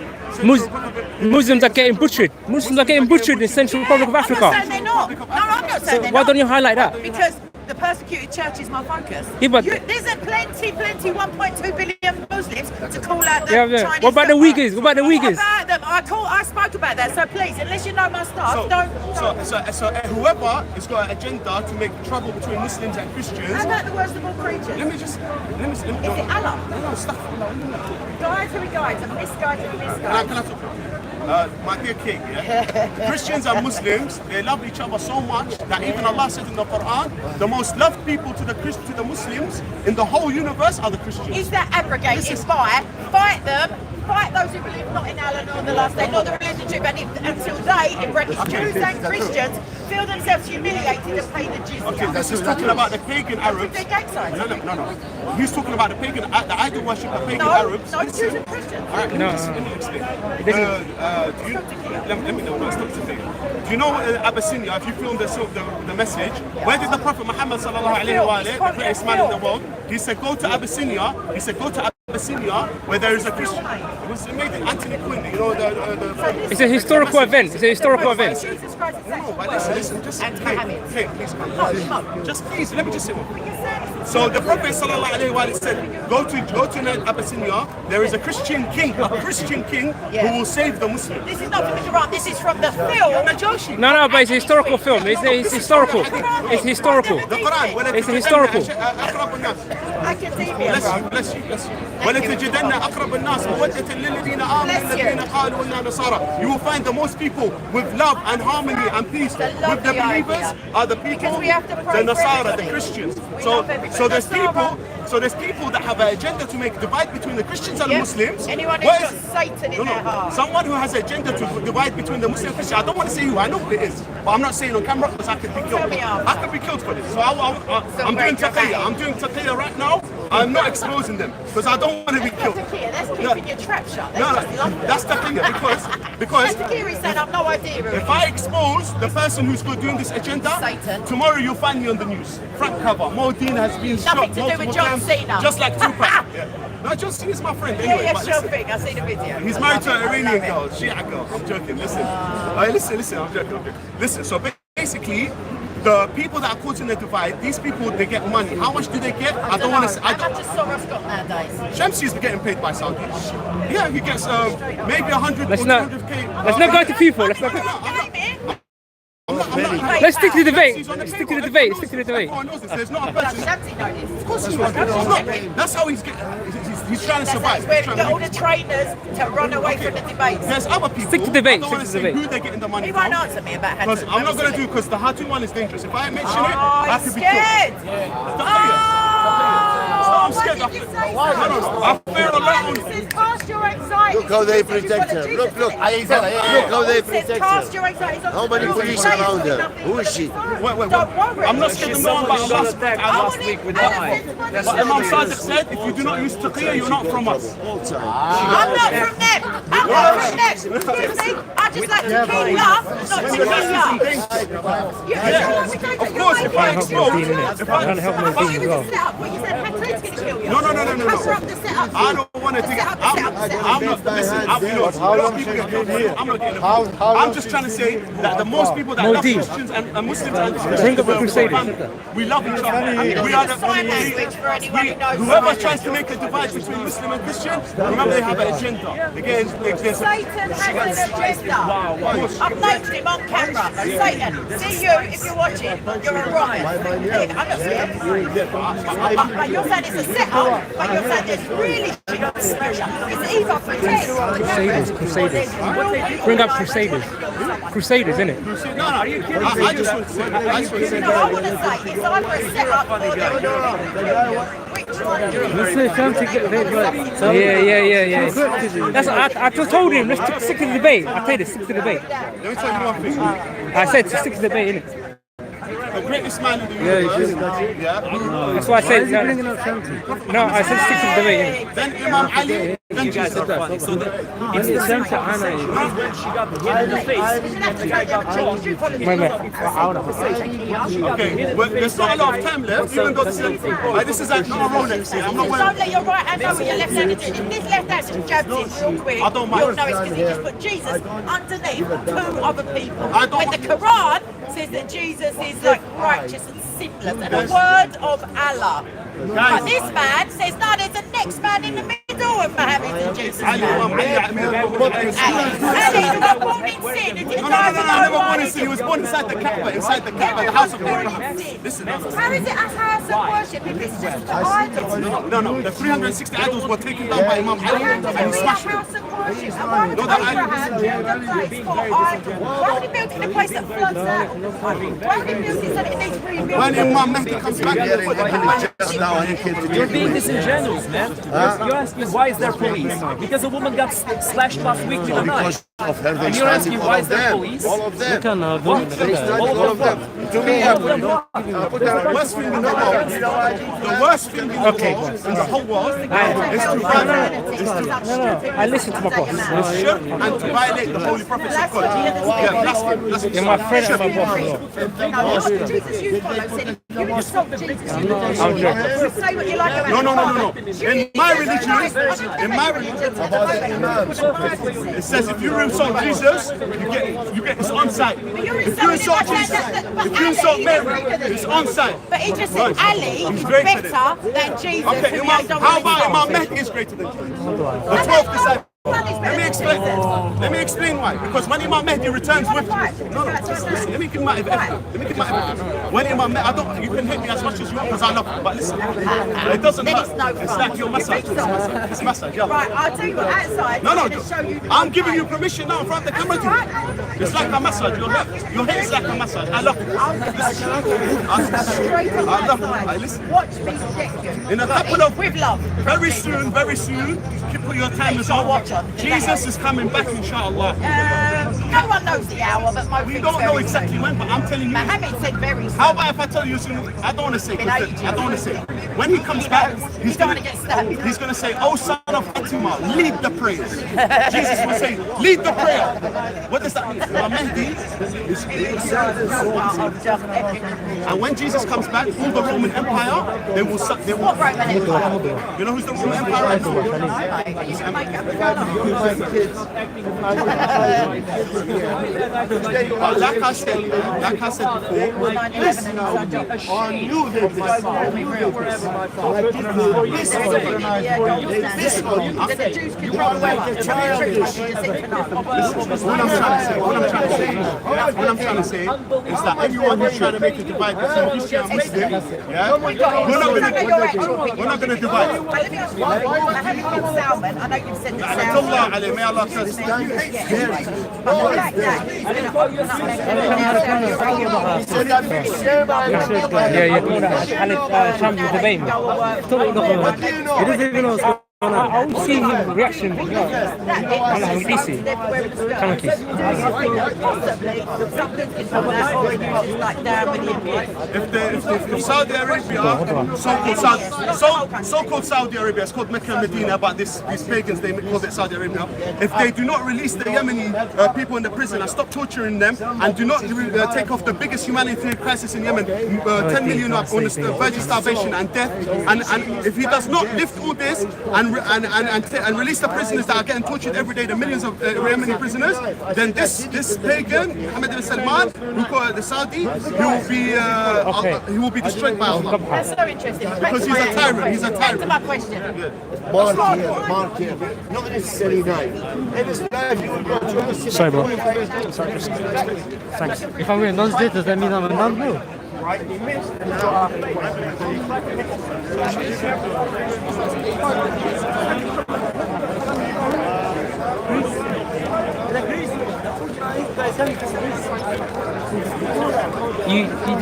Muslims are getting butchered. Muslims are getting butchered in Central Republic of Africa. I'm not saying they're not. No, I'm not saying they're Why not. don't you highlight that? Because the persecuted church is my focus. Yeah, but there's a plenty, 1.2 billion Muslims to call out the yeah. Chinese. What about the Uyghurs? What about the Uyghurs? What about them? I spoke about that. So please, unless you know my stuff, don't. So whoever has got an agenda to make trouble between Muslims and Christians. How about the worst of all creatures? Let me Is it Allah? No, stop. Guides who he guides and misguides who he misguides. Can I talk? My dear king, yeah? Christians and Muslims, they love each other so much that even Allah said in the Quran, the most loved people to the Muslims in the whole universe are the Christians. Is that abrogated by fight them? Fight those who believe not in Allah nor the last day, nor the religion too, and until they, in brackets, Jews and Christians, feel themselves humiliated and pay the jizya. Okay, this is talking about the pagan Arabs. They're gang signs. No. He's talking about the idol worship of pagan Arabs. No, Jews and Christians. All right, let me explain. Let me know. No, stop today. Do you know Abyssinia? If you film the message, where did the Prophet Muhammad sallallahu alaihi wa sallam, the greatest man in the world, he said, go to Abyssinia. He said, go to Abyssinia, where there is a Christian. It was made in Anthony Quinn, you know, the It's a historical event. It's a historical event. No, but listen, just hey, please come. Just please, let me just say one thing. So the Prophet sallallahu alaihi wa sallam said, go to Abyssinia. There is a Christian king who will save the Muslims. This is not from the Quran. This is from the film. No, but it's a historical film. It's historical. It's historical. The Quran. It's historical. Academia. Bless you. ولتجدن أقرب الناس مودة للذين آمنوا الذين قالوا إنا نصارى. You will find the most people with love and harmony and peace with the believers are the people, the Nasara, the Christians. So there's people that have an agenda to make divide between the Christians and the Muslims. Anyone who's got Satan in their heart. Someone who has an agenda to divide between the Muslim and Christians. I don't want to say who, I know who it is, but I'm not saying on camera because I could be killed. I could be killed for this. So I'm doing taqiyya. I'm doing taqiyya right now. I'm not exposing them because I don't want to be killed. That's keeping your trap shut. That's taqiyya because Takiri said, I've no idea. If I expose the person who's doing this agenda, Satan. Tomorrow you'll find me on the news. Front cover. Modine has been shot Nothing to do with multiple John times, Cena. just like Tupac. No, John Cena is my friend anyway. Yeah, but sure listen, thing. I see the video. he's married to an Iranian girl, Shia girl. I'm joking. Listen. I'm joking. Listen. So basically, the people that are causing the divide, these people, they get money. How much do they get? I don't want to say. How much is Soros got nowadays? Shamsi is getting paid by Saudi. Yeah, he gets maybe 100 or 200k. Let's not go to people. Let's not. Let's stick to the debate. Stick to the debate. There's not a person. Of course he knows. That's how he's trying to survive. Where we got all the trainers to run away from the debates. There's other people. Stick to debate. I don't want to say who they're getting the money He from. won't answer me about how to. I'm not going to do because the Hatu one is dangerous. If I mention it, Oh, I he's could be scared. killed. I'm scared. I fear a lot. Cast your anxiety. Look how they protect her. Look how they protect Cast your her. anxiety. How many police around her? Who is she? Wait. I'm not scared of no one, but Allah last week with the eye. But Imam Sadiq said, if you do not use taqiyya, you're not from us. I'm not from them. I'm not from them. Excuse me. I just like to keep love, not to keep love. Of course, if I expose, I'm trying to help my team as well. What you said, Patrick's going to kill you. No. Cover up the setup. I don't want to take it. I'm not, listen, a lot of people get killed. I'm not getting involved. I'm just trying to say that the most people that love Christians and Muslims and Christians, we love each other. We are the whoever tries to make a divide between Muslim and Christian, remember they have an agenda. Again, Satan has an agenda. I've named him on camera. Satan, see you if you're watching. You're a riot. I'm not saying you're saying it's a set-up, but you're saying it's really it's either protect. Crusaders. Bring up Crusaders. Crusaders, innit? No, I just want to say. I want to say it's either a set-up or they're That's I just told him, let's stick to the debate. I tell you, stick to the debate. Let me tell you one thing. I said to stick to the debate, innit? The greatest man in the universe. That's why I said. No, I said stick to the debate, innit? Then Imam Ali, then Jesus. So it's the same to Anna. When she got hit in the face. Okay, well, there's not a lot of time left, even though this is like not a Rolex. I'm not Don't let your right hand know what your left hand is doing. If this left hand just jabs in real quick, I don't mind. you'll know it's because he just put Jesus underneath two other people. I don't When the Quran says that Jesus is like righteous and sinless and the word of Allah. But this man says, no, there's a next man in the middle of Muhammad and Jesus. Ali, you were born in sin. No, never born in sin. He was born inside the Kaaba, the house of Abraham. Listen, how is it a house of worship if it's just the idols? No, the 360 idols were taken down by Imam Ali and he smashed them. Why would Abraham build a place for idols? Why would he build in a place that floods out? Why would he build it so that it needs rebuilding? When Imam Mahdi comes back, you're being disingenuous, man. You're asking why is there police? Because a woman got slashed last week with a knife. And you're asking why is there police? All of them. All of them. To me, the worst thing in the world, in the whole world is to violate. I listen to my boss. And to violate the holy prophets of God. Yeah, that's You're my friend and my boss. I'm joking. Say what you like about No. In my religion, it says if you insult Jesus, you get it's on site. If you insult Jesus, if you insult Mary, it's on site. But he just said Ali is better than Jesus. Okay, how about Imam Mahdi is greater than Jesus? The 12th disciple. Let me explain why. Because when Imam Mahdi returns with let me give my evidence. When Imam Mahdi, you can hit me as much as you want because I love you, but listen, it doesn't hurt. It's like your massage. It's massage. Yeah. Right, I'll tell you what, outside. No. I'm giving you permission now in front of the camera. It's like a massage. Your head is like a massage. I love you. I love you. I listen. Watch me reject you. In a couple of with love. Very soon. Put your timers on. Jesus is coming back, inshallah. No one knows the hour, but we don't know exactly when, but I'm telling you. Muhammad said very soon. How about if I tell you soon? I don't want to say. When he comes back, he's going to say, "Oh, son of Fatima, lead the prayer." Jesus will say, "Lead the prayer." What does that mean? Mahdi is and when Jesus comes back, all the Roman Empire, they will. What Roman Empire? You know who's the Roman Empire? But like I said before, what I'm trying to say is that everyone who's trying to make a divide between Christian and Muslim, we're not going to divide. I know you've said that may Allah trust I would see his reaction. If Saudi Arabia, so-called Saudi Arabia, it's called Mecca and Medina, but these pagans, they call it Saudi Arabia. If they do not release the Yemeni people in the prison and stop torturing them, and do not take off the biggest humanitarian crisis in Yemen, 10 million on the verge of starvation and death, and if he does not lift all this and and release the prisoners that are getting tortured every day, the millions of Yemeni prisoners, then this pagan, Mohammed bin Salman, who called the Saudi, he will be destroyed by Allah. That's so interesting. Because he's a tyrant. He's a Back to tyrant. my question. Markia, not in a silly name. Sorry, bro. Thanks. If I'm wearing non-state, does that mean I'm a non-blue?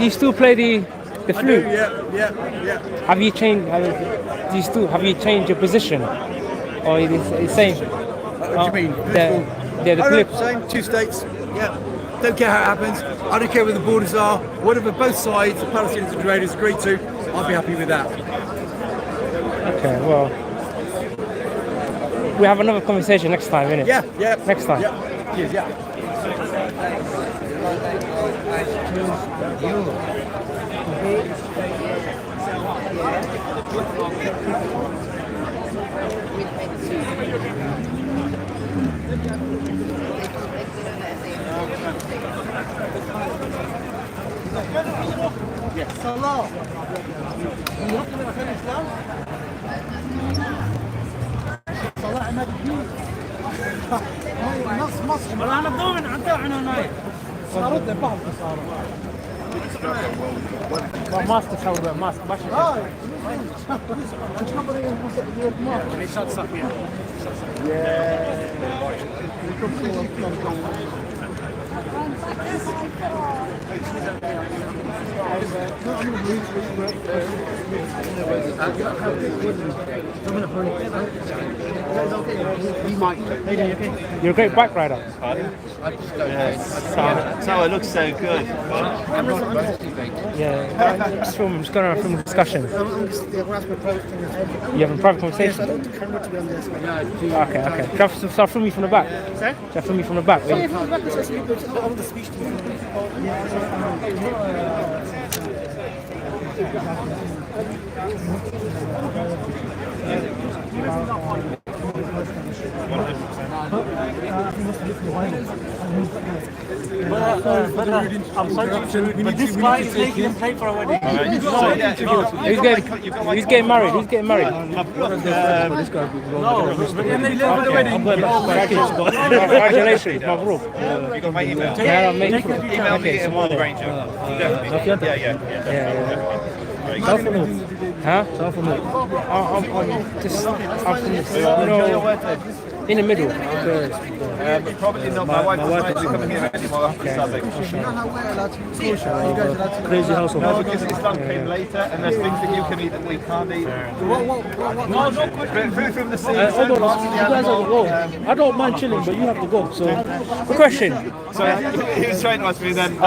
You still play the flute? Yeah. Have you changed? Have you changed your position, or is it the same? What do you mean? The flute. Same, 2 states. Yeah. Don't care how it happens. I don't care where the borders are. Whatever both sides, the Palestinians and Israelis agree to, I'll be happy with that. Okay, well, we have another conversation next time, innit? Yeah. Next time. Yeah. Cheers, yeah. Salah. You have to be a Islam. Salah عماد الدين. نص مصر. والله أنا ضامن عنا نايم. صارت بعض صاروا. ماسك تسوي ماسك باش. شات صحيح. You're a great bike rider. That's how it looks so good. Yeah, I'm just going around film discussion. You having a private conversation? Okay. Shall I film you from the back? Shall I film you from the back? I'm sorry, but this guy is making him pay for a wedding. He's getting married. He's getting married. Congratulations, Mabruk. You got my email? Yeah, Email me at one Granger. Definitely. Yeah. Huh? I'm just, in the middle. But probably not. My wife doesn't like to come here anymore after Saturday. Crazy household. No, because Islam came later, and there's things that you can eat that we can't eat. Food from the sea. Hold on, you guys have to go. I don't mind chilling, but you have to go. So, good question. So he was trying to ask me, then I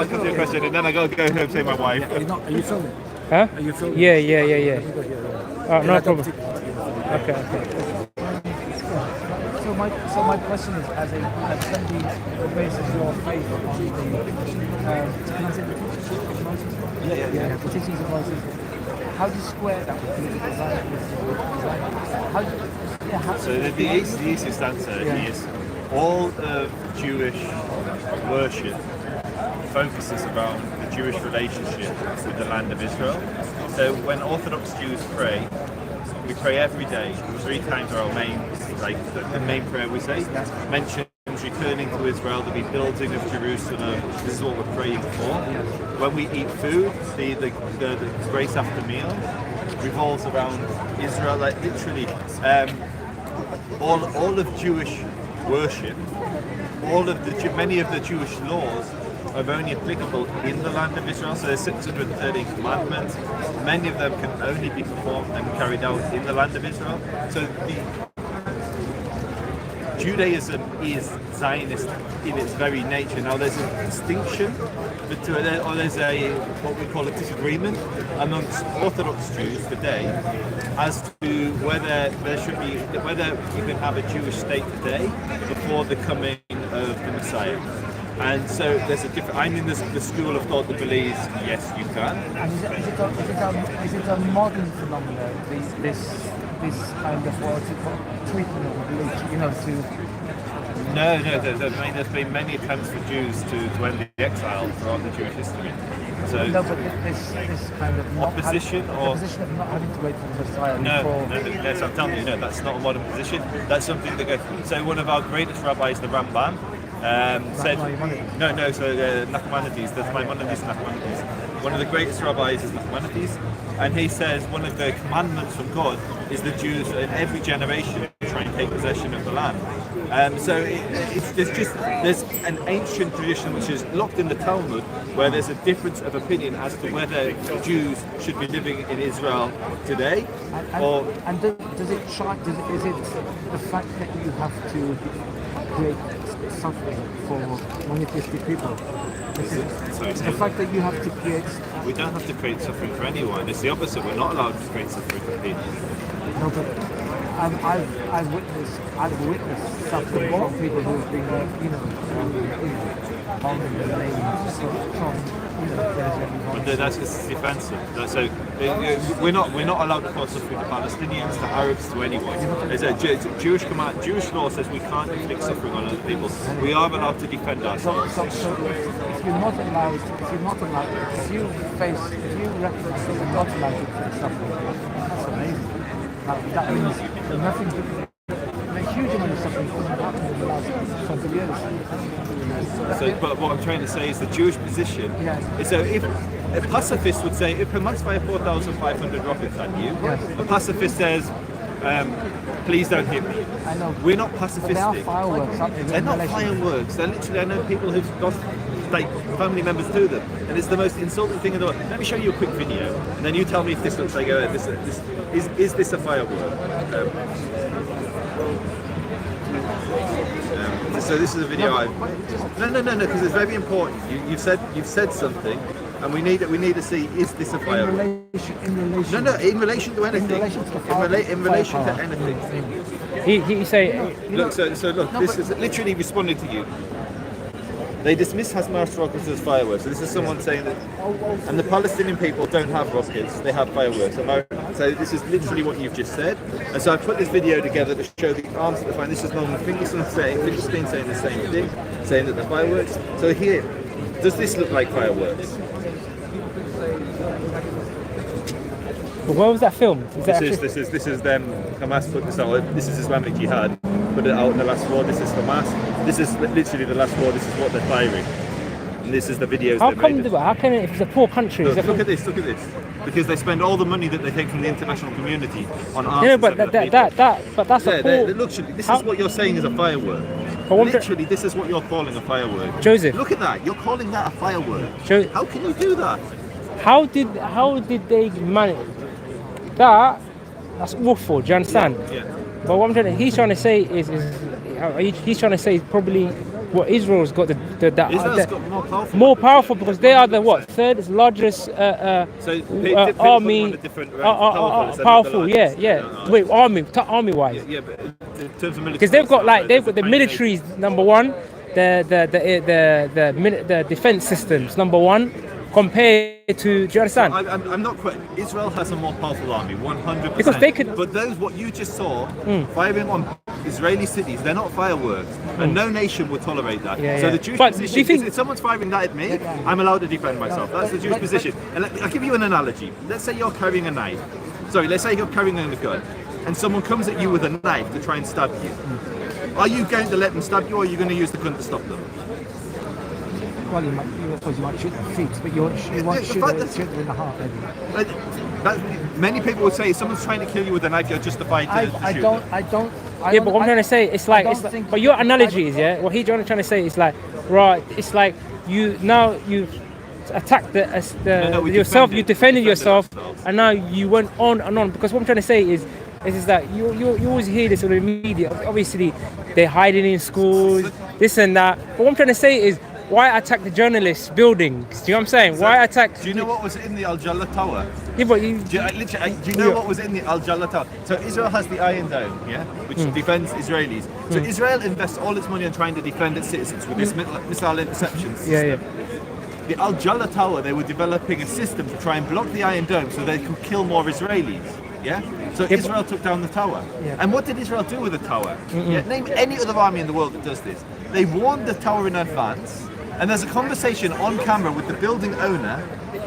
come to a question, and then I got to go home and say my wife. Are you filming? Huh? Are you filming? Yeah. No problem. Okay. So my question is, as somebody who bases your faith on the can I say the teachings of Moses? Yeah. The teachings of Moses. How do you square that with political Zionism? So the easiest answer is all of Jewish worship focuses around the Jewish relationship with the land of Israel. So when Orthodox Jews pray, we pray every day, 3 times our the main prayer we say mentions returning to Israel, the rebuilding of Jerusalem. This is what we're praying for. When we eat food, the grace after meal revolves around Israel, like literally all of Jewish worship, many of the Jewish laws are only applicable in the land of Israel. So there's 613 commandments. Many of them can only be performed and carried out in the land of Israel. So Judaism is Zionist in its very nature. Now there's a distinction between, or there's what we call a disagreement amongst Orthodox Jews today as to whether you can have a Jewish state today before the coming of the Messiah. And so there's a different. I'm in the school of thought that believes yes, you can. And is it a modern phenomenon? This this kind of treatment of religion, you know, to... No, there's been many attempts for Jews to end the exile throughout the Jewish history. So no, but this kind of opposition opposition of not having to wait for the Messiah yes, I'm telling you, no, that's not a modern position. That's something that goes. So one of our greatest rabbis, the Ramban, said, Nachmanides, that's Maimonides Nachmanides. One of the greatest rabbis is Nachmanides, and he says one of the commandments from God is the Jews in every generation try and take possession of the land. There's an ancient tradition which is locked in the Talmud, where there's a difference of opinion as to whether Jews should be living in Israel today, is it the fact that you have to create something for monotheistic people? The fact that you have to create... We don't have to create suffering for anyone. It's the opposite. We're not allowed to create suffering for people. No, but I've witnessed suffering from people who have been, harming their names But that's just defensive. So we're not allowed to cause suffering to Palestinians, to Arabs, to anyone. There's a Jewish law says we can't inflict suffering on other people. We are allowed to defend ourselves. So if you reference that you're not allowed to inflict suffering, that's amazing. That means there's nothing to... A huge amount of suffering has happened in the last 20 years. But what I'm trying to say is the Jewish position is so if a pacifist would say, if Hamas fire 4,500 rockets at you, a pacifist says, please don't hit me. I know. We're not pacifistic. But they are fireworks, aren't they? They're not fireworks. They're literally, I know people who've got family members to them, and it's the most insulting thing in the world. Let me show you a quick video, and then you tell me if this looks like is this a firework? So this is a video. No, because it's very important. You've said something, and we need to see, is this a firework? In relation to anything. In relation to anything. He say. Look, so look, this is literally responding to you. They dismiss Hamas rockets as fireworks. So this is someone saying that, and the Palestinian people don't have rockets; they have fireworks. So this is literally what you've just said. And so I put this video together to show the answer to find. This is Norman Finkelstein saying the same thing, saying that the fireworks. So here, does this look like fireworks? But where was that filmed? This is them. Hamas put this out. This is Islamic Jihad. Put it out in the last war. This is Hamas. This is literally the last war. This is what they're firing. And this is the videos. How can if it's a poor country? Look at this. Because they spend all the money that they take from the international community on arms. No, but that's a poor. Literally, this is what you're saying is a firework. Literally, this is what you're calling a firework. Joseph, look at that. You're calling that a firework. How can you do that? How did they manage that? That's awful. Do you understand? Yeah. But what he's trying to say is he's trying to say probably what Israel's got Israel's got more powerful because they are the third largest army. Powerful, yeah. Wait, army wise. Yeah, but in terms of military, because they've got the military's number one, the defense systems number one. Compared to, do you understand? I'm not quite. Israel has a more powerful army, 100%. Because they could. But what you just saw, firing on Israeli cities, they're not fireworks, and no nation would tolerate that. So the Jewish position, if someone's firing that at me, I'm allowed to defend myself. That's the Jewish position. And I'll give you an analogy. Let's say you're carrying a knife. Let's say you're carrying a gun, and someone comes at you with a knife to try and stab you. Are you going to let them stab you, or are you going to use the gun to stop them? Well, you might shoot their feet, but you won't shoot them in the heart, maybe. Many people would say if someone's trying to kill you with a knife, you're justified to shoot them. But what I'm trying to say, but your analogy is, what he's trying to say is right, it's like you've attacked yourself, you defended yourself, and now you went on and on. Because what I'm trying to say is that you always hear this on the media. Obviously, they're hiding in schools, this and that. But what I'm trying to say is, why attack the journalists' buildings? Do you know what I'm saying? Why attack? Do you know what was in the Al Jallah Tower? Yeah, but do you know what was in the Al Jallah Tower? So Israel has the Iron Dome, which defends Israelis. So Israel invests all its money on trying to defend its citizens with this missile interception system. The Al Jallah Tower, they were developing a system to try and block the Iron Dome so they could kill more Israelis. yeah? So Yeah, Israel took down the tower. Yeah. And what did Israel do with the tower? Mm-mm. Yeah, name any other army in the world that does this. They warned the tower in advance, and there's a conversation on camera with the building owner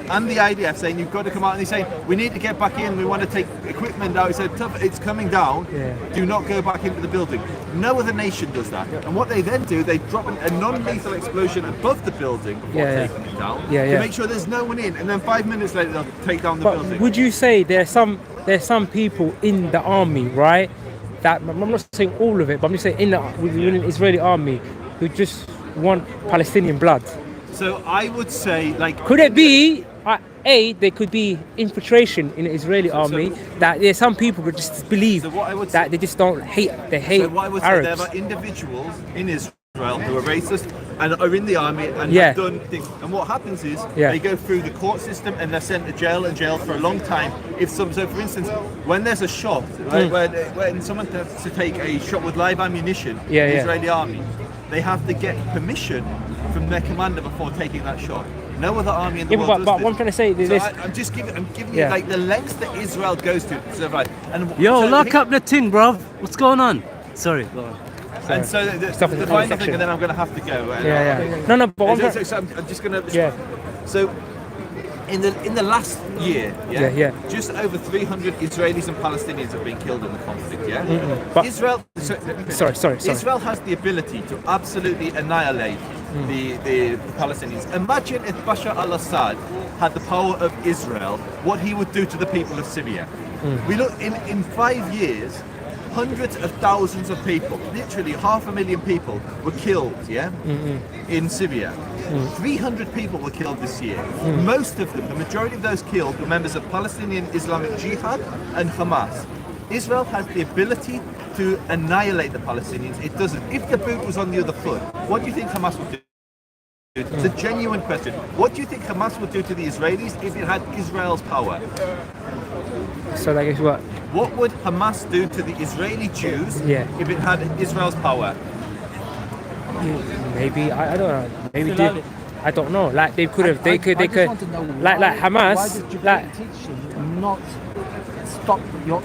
and the IDF saying, you've got to come out, and he's saying, we need to get back in, we want to take equipment out. He said, it's coming down, do not go back into the building. No other nation does that. And what they then do, they drop a non-lethal explosion above the building before taking it down to make sure there's no one in, and then 5 minutes later they'll take down the building. Would you say there's some people in the army, right? That I'm not saying all of it, but I'm just saying within the Israeli army who just want Palestinian blood. So I would say, like, could it be there could be infiltration in the Israeli army, that there's some people who just believe that they just don't hate. They hate So what I would Arabs. say, there are individuals in Israel who are racist and are in the army and have done things. And what happens is they go through the court system and they're sent to jail and jail for a long time. So for instance, when there's a shot, right, when someone has to take a shot with live ammunition, the Israeli army, they have to get permission from their commander before taking that shot. No other army in the world does but this. what I'm trying to say is this. I'm giving you like the lengths that Israel goes to survive. And Yo, so lock up the tin, bro. What's going on? Sorry, go on. And so the final thing, and then I'm going to have to go. No, but I'm just going to. So, in the last year, just over 300 Israelis and Palestinians have been killed in the conflict. But Israel. Sorry. Israel has the ability to absolutely annihilate the Palestinians. Imagine if Bashar al-Assad had the power of Israel, what he would do to the people of Syria. We look in 5 years. Hundreds of thousands of people, literally 500,000 people, were killed, in Syria. 300 people were killed this year. Most of them, the majority of those killed, were members of Palestinian Islamic Jihad and Hamas. Israel has the ability to annihilate the Palestinians. It doesn't. If the boot was on the other foot, what do you think Hamas would do? It's a genuine question. What do you think Hamas would do to the Israelis if it had Israel's power? So that is what? What would Hamas do to the Israeli Jews if it had Israel's power? Maybe I don't know. Maybe I don't know. Like they could have. They could. Like Hamas. Why did you teach them not stop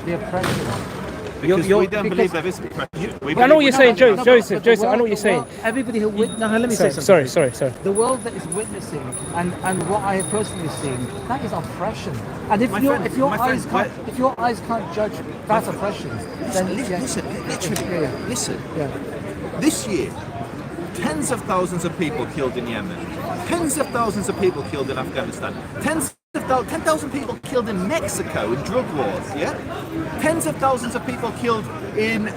the oppression? Because we don't believe there is oppression. I know what you're saying, Joseph. I know what you're saying. Everybody who let me say something. Sorry. The world that is witnessing and what I have personally seen, that is oppression. And if your eyes can't judge that oppression, then Listen. This year, tens of thousands of people killed in Yemen. Tens of thousands of people killed in Afghanistan. 10,000 people killed in Mexico in drug wars, Tens of thousands of people killed in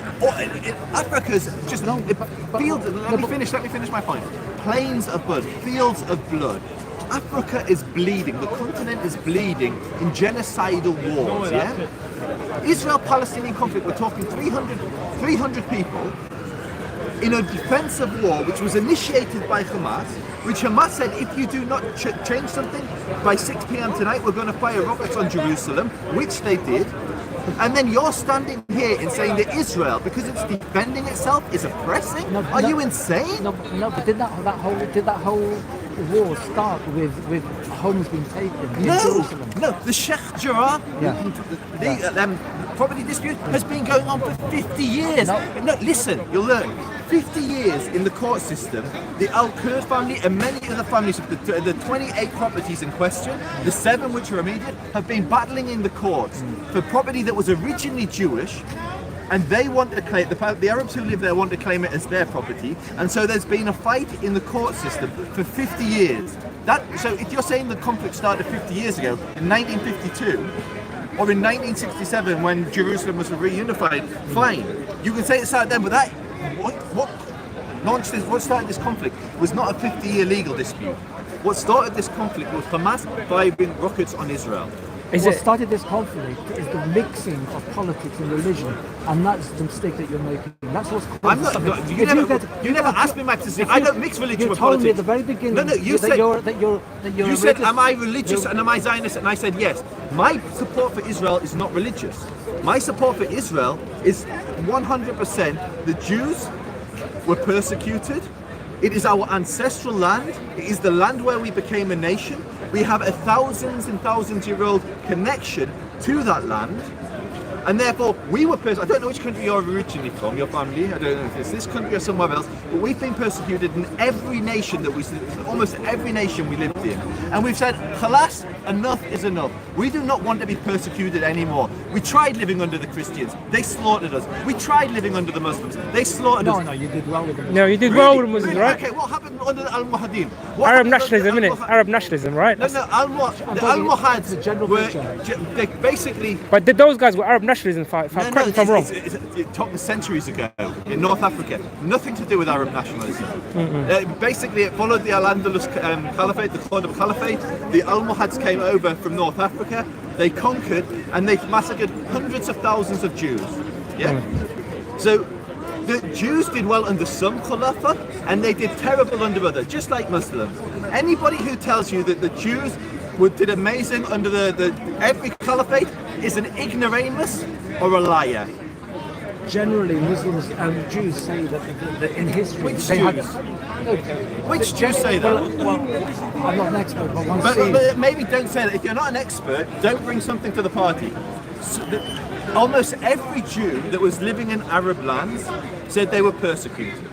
Africa's just fields. Let me finish my point. Plains of blood, fields of blood. Africa is bleeding. The continent is bleeding in genocidal wars, Israel-Palestinian conflict, we're talking 300 people in a defensive war which was initiated by Hamas, which Hamas said, if you do not change something, by 6 p.m. tonight we're going to fire rockets on Jerusalem, which they did. And then you're standing here and saying that Israel, because it's defending itself, is oppressing? Are you insane? No, but did that whole war start with homes being taken in Jerusalem? No, the Sheikh Jarrah property dispute has been going on for 50 years. No, listen, you'll learn. 50 years in the court system, the Al-Kurd family and many other families of the 28 properties in question, the 7 which are immediate, have been battling in the courts for property that was originally Jewish, and they want to claim, the Arabs who live there want to claim it as their property, and so there's been a fight in the court system for 50 years. So if you're saying the conflict started 50 years ago, in 1952, or in 1967 when Jerusalem was reunified, fine. You can say it started then, but that what started this conflict was not a 50-year legal dispute. What started this conflict was Hamas firing rockets on Israel. What started this conflict is the mixing of politics and religion, and that's the mistake that you're making. That's what's causing You never asked me my position. I don't mix religion with politics. You told me at the very beginning you said, am I religious and am I Zionist? And I said yes. My support for Israel is not religious. My support for Israel is 100% the Jews were persecuted. It is our ancestral land. It is the land where we became a nation. We have a thousands and thousands year old connection to that land. And therefore, we were persecuted. I don't know which country you're originally from, your family. I don't know if it's this country or somewhere else. But we've been persecuted in every nation that almost every nation we lived in. And we've said, Khalas, enough is enough. We do not want to be persecuted anymore. We tried living under the Christians. They slaughtered us. We tried living under the Muslims. They slaughtered us. No, you did well with them. No, you did well with the Muslims, right? Okay, what happened under the Al-Muhadin? Arab nationalism, innit? Arab nationalism, right? No, the Al-Muhads were they basically... But those guys were Arab nationalism, correct me if I'm wrong. It took centuries ago in North Africa. Nothing to do with Arab nationalism. Basically, it followed the Al-Andalus Caliphate, the Cordoba Caliphate. The Almohads came over from North Africa. They conquered and they massacred hundreds of thousands of Jews. Yeah. So the Jews did well under some Khulafa and they did terrible under others, just like Muslims. Anybody who tells you that the Jews did amazing under every Caliphate is an ignoramus or a liar. Generally, Muslims and Jews say that in history... Which they Jews? Which Jews say that? Well, I'm not an expert, but one but maybe don't say that. If you're not an expert, don't bring something to the party. Almost every Jew that was living in Arab lands said they were persecuted,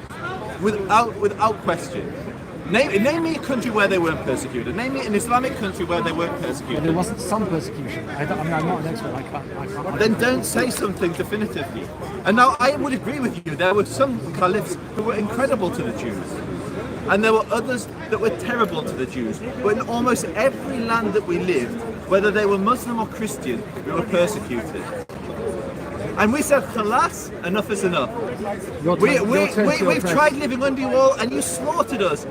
without question. Name me a country where they weren't persecuted. Name me an Islamic country where they weren't persecuted. Well, there wasn't some persecution. I'm not an expert. I can't. Then don't say something definitively. And now I would agree with you. There were some caliphs who were incredible to the Jews. And there were others that were terrible to the Jews. But in almost every land that we lived, whether they were Muslim or Christian, we were persecuted. And we said, Khalas, enough is enough. We've tried living under you all and you slaughtered us.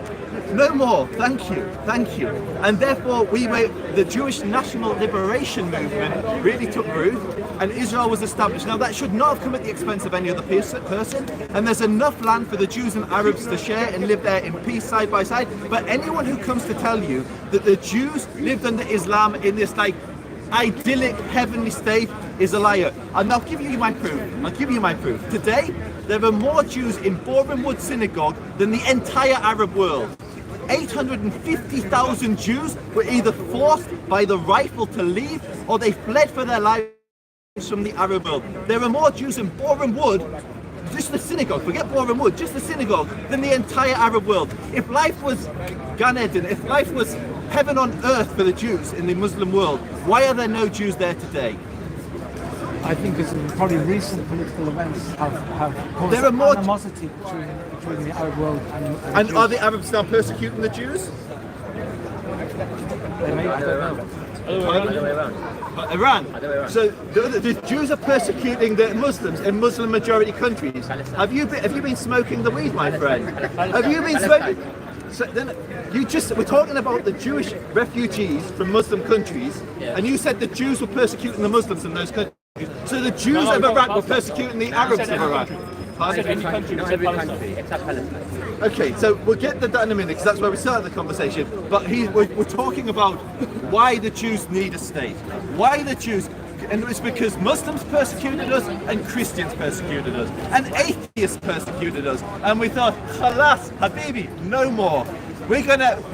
No more, thank you. And therefore the Jewish national liberation movement really took root and Israel was established. Now that should not have come at the expense of any other person, and there's enough land for the Jews and Arabs to share and live there in peace side by side. But anyone who comes to tell you that the Jews lived under Islam in this idyllic heavenly state is a liar. And I'll give you my proof. Today, there are more Jews in Boreham Wood Synagogue than the entire Arab world. 850,000 Jews were either forced by the rifle to leave or they fled for their lives from the Arab world. There are more Jews in Boreham Wood, just the synagogue, forget Boreham Wood, just the synagogue, than the entire Arab world. If life was Gan Eden, if life was heaven on earth for the Jews in the Muslim world, why are there no Jews there today? I think it's probably recent political events have caused animosity between the Arab world and are the Arabs now persecuting the Jews? They may, I don't know. Iran. So the Jews are persecuting the Muslims in Muslim majority countries. Have you been smoking the weed, my friend? Have you been smoking? So then we're talking about the Jewish refugees from Muslim countries, and you said the Jews were persecuting the Muslims in those countries. So the Jews of Iraq were persecuting the Arabs of Iraq. Every country except Palestine. Okay, so we'll get to that in a minute because that's where we started the conversation. But we're talking about why the Jews need a state. Why the Jews, and it's because Muslims persecuted us and Christians persecuted us and atheists persecuted us. And we thought, Khalas, Habibi, no more. We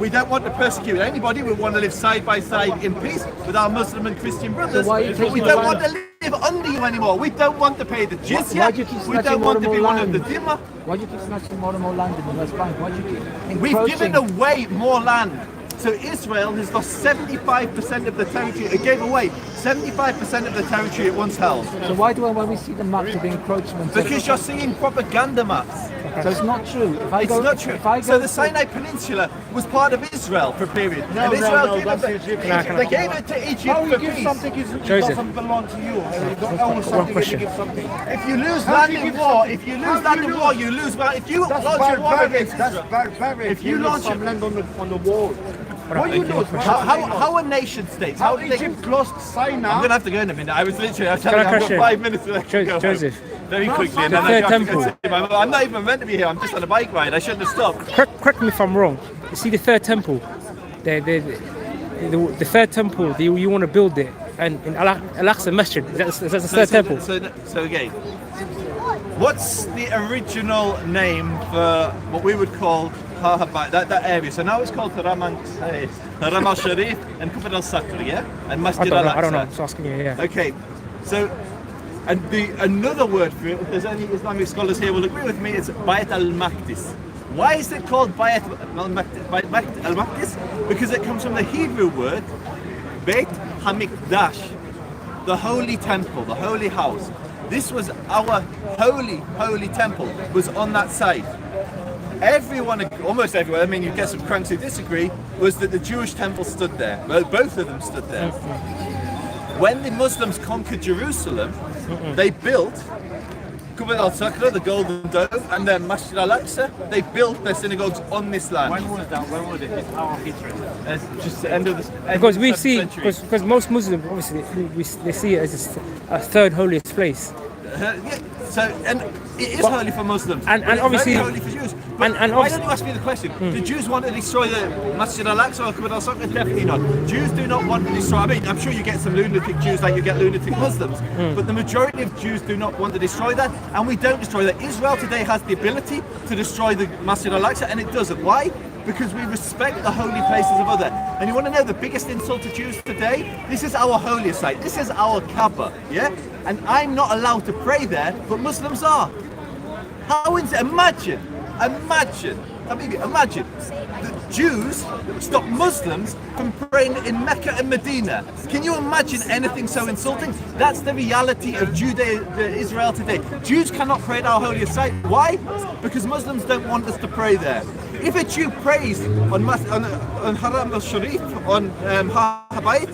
don't want to persecute anybody. We want to live side by side in peace with our Muslim and Christian brothers. But we don't want to live under you anymore. We don't want to pay the jizya. We don't want to be one of the dhimma. Why do you keep snatching more and more land in the West Bank? Why do you keep encroaching? We've given away more land. So Israel has lost 75% of the territory. It gave away 75% of the territory it once held. So why when we see the maps of the encroachment? Because you're seeing propaganda maps. So it's not true. It's not true. So the Sinai Peninsula was part of Israel for a period. No, they gave it to Egypt. How you give something it doesn't belong to you? You don't own something and you give something. If you lose land in war, you lose land. If you launch a war against Israel, barbaric. If you launch some land on the wall. What you do? How are nation states? How Egypt lost Sinai? I'm gonna have to go in a minute. I was telling you, I've got 5 minutes to go. Joseph. Very quickly, and then third temple. I'm not even meant to be here. I'm just on a bike ride. I shouldn't have stopped. Correct me if I'm wrong. You see the third temple, the third temple. You want to build it, and in Al-Aqsa Masjid. That's the third temple. So again, what's the original name for what we would call that area? So now it's called Haram al-Sharif and Kufr al-Sakr, yeah? And Masjid al-Aqsa. I don't know. I'm just asking you, yeah. Okay, so And another word for it, if there's any Islamic scholars here will agree with me, it's Bayt al-Maqdis. Why is it called Bayt al-Maqdis? Because it comes from the Hebrew word Beit HaMikdash, the holy temple, the holy house. This was our holy temple, was on that side. Everyone, almost everyone, I mean you get some cranks who disagree, was that the Jewish temple stood there. Well, both of them stood there. When the Muslims conquered Jerusalem, they built Qubbat al-Sakra, the Golden Dome, and then Masjid al-Aqsa. They built their synagogues on this land. When was that? When was it? It's our history. It's just the end of the Because we see, because most Muslims obviously they see it as a third holiest place. Yeah, so and it is holy for Muslims, and it's obviously very holy for Jews. But and why don't you ask me the question? Do Jews want to destroy the Masjid al-Aqsa or Qubbat al-Sakra? Definitely not. Jews do not want to destroy. I mean, I'm sure you get some lunatic Jews like you get lunatic Muslims, but the majority of Jews do not want to destroy that, and we don't destroy that. Israel today has the ability to destroy the Masjid al-Aqsa, and it doesn't. Why? Because we respect the holy places of others. And you want to know the biggest insult to Jews today? This is our holiest site. This is our Kaaba, yeah? And I'm not allowed to pray there, but Muslims are. How is it? Imagine the Jews stop Muslims from praying in Mecca and Medina. Can you imagine anything so insulting? That's the reality of Israel today. Jews cannot pray at our holiest site. Why? Because Muslims don't want us to pray there. If a Jew prays on Haram al-Sharif, on Habayt,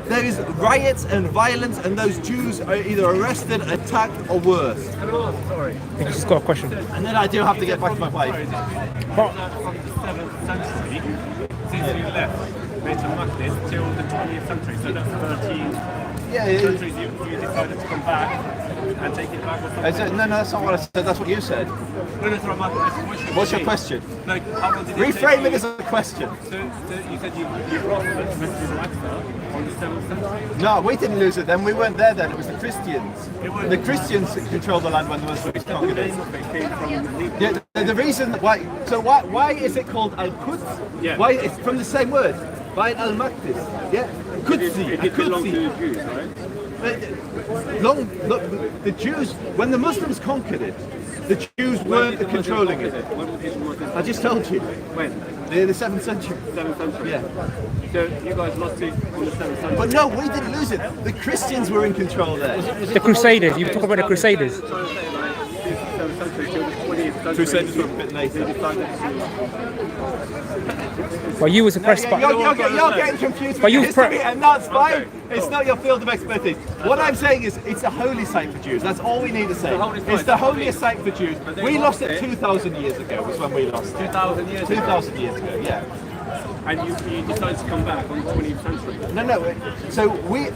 there is riots and violence, and those Jews are either arrested, attacked, or worse. I think she's got a question. And then I do have to get back to my wife. From the 7th century, since you left Beit al-Maqdis till the 20th century, so that's 13 centuries you decided to come back and take it back or something? No, that's not what I said, that's what you said. What's your question? Like, Reframe it as a question. So you said you brought the Masjid al-Aqsa on the 7th century? No, we didn't lose it then, we weren't there then, it was the Christians. The Christians controlled the land when the Muslims conquered it. Yeah, the reason why is it called Al-Quds? Yeah. Why, it's from the same word, Bayt al-Maqdis. Yeah, Qudsi. It belonged to the Jews, right? Look, the Jews, when the Muslims conquered it, the Jews weren't controlling it. I just told you. When? The 7th century. 7th century? Yeah. So you guys lost it on the 7th century? But no, we didn't lose it. The Christians were in control there. The Crusaders. You talk about the Crusaders. Crusaders were a bit later. Well, you was oppressed by. You're getting confused with history, and that's fine. It's not your field of expertise. What I'm saying is, it's a holy site for Jews. That's all we need to say. It's the holiest site for Jews. We lost it 2,000 years ago. Was when we lost it. 2,000 years. 2,000 years ago. Yeah. And you decided to come back on the 20th century? No. So we,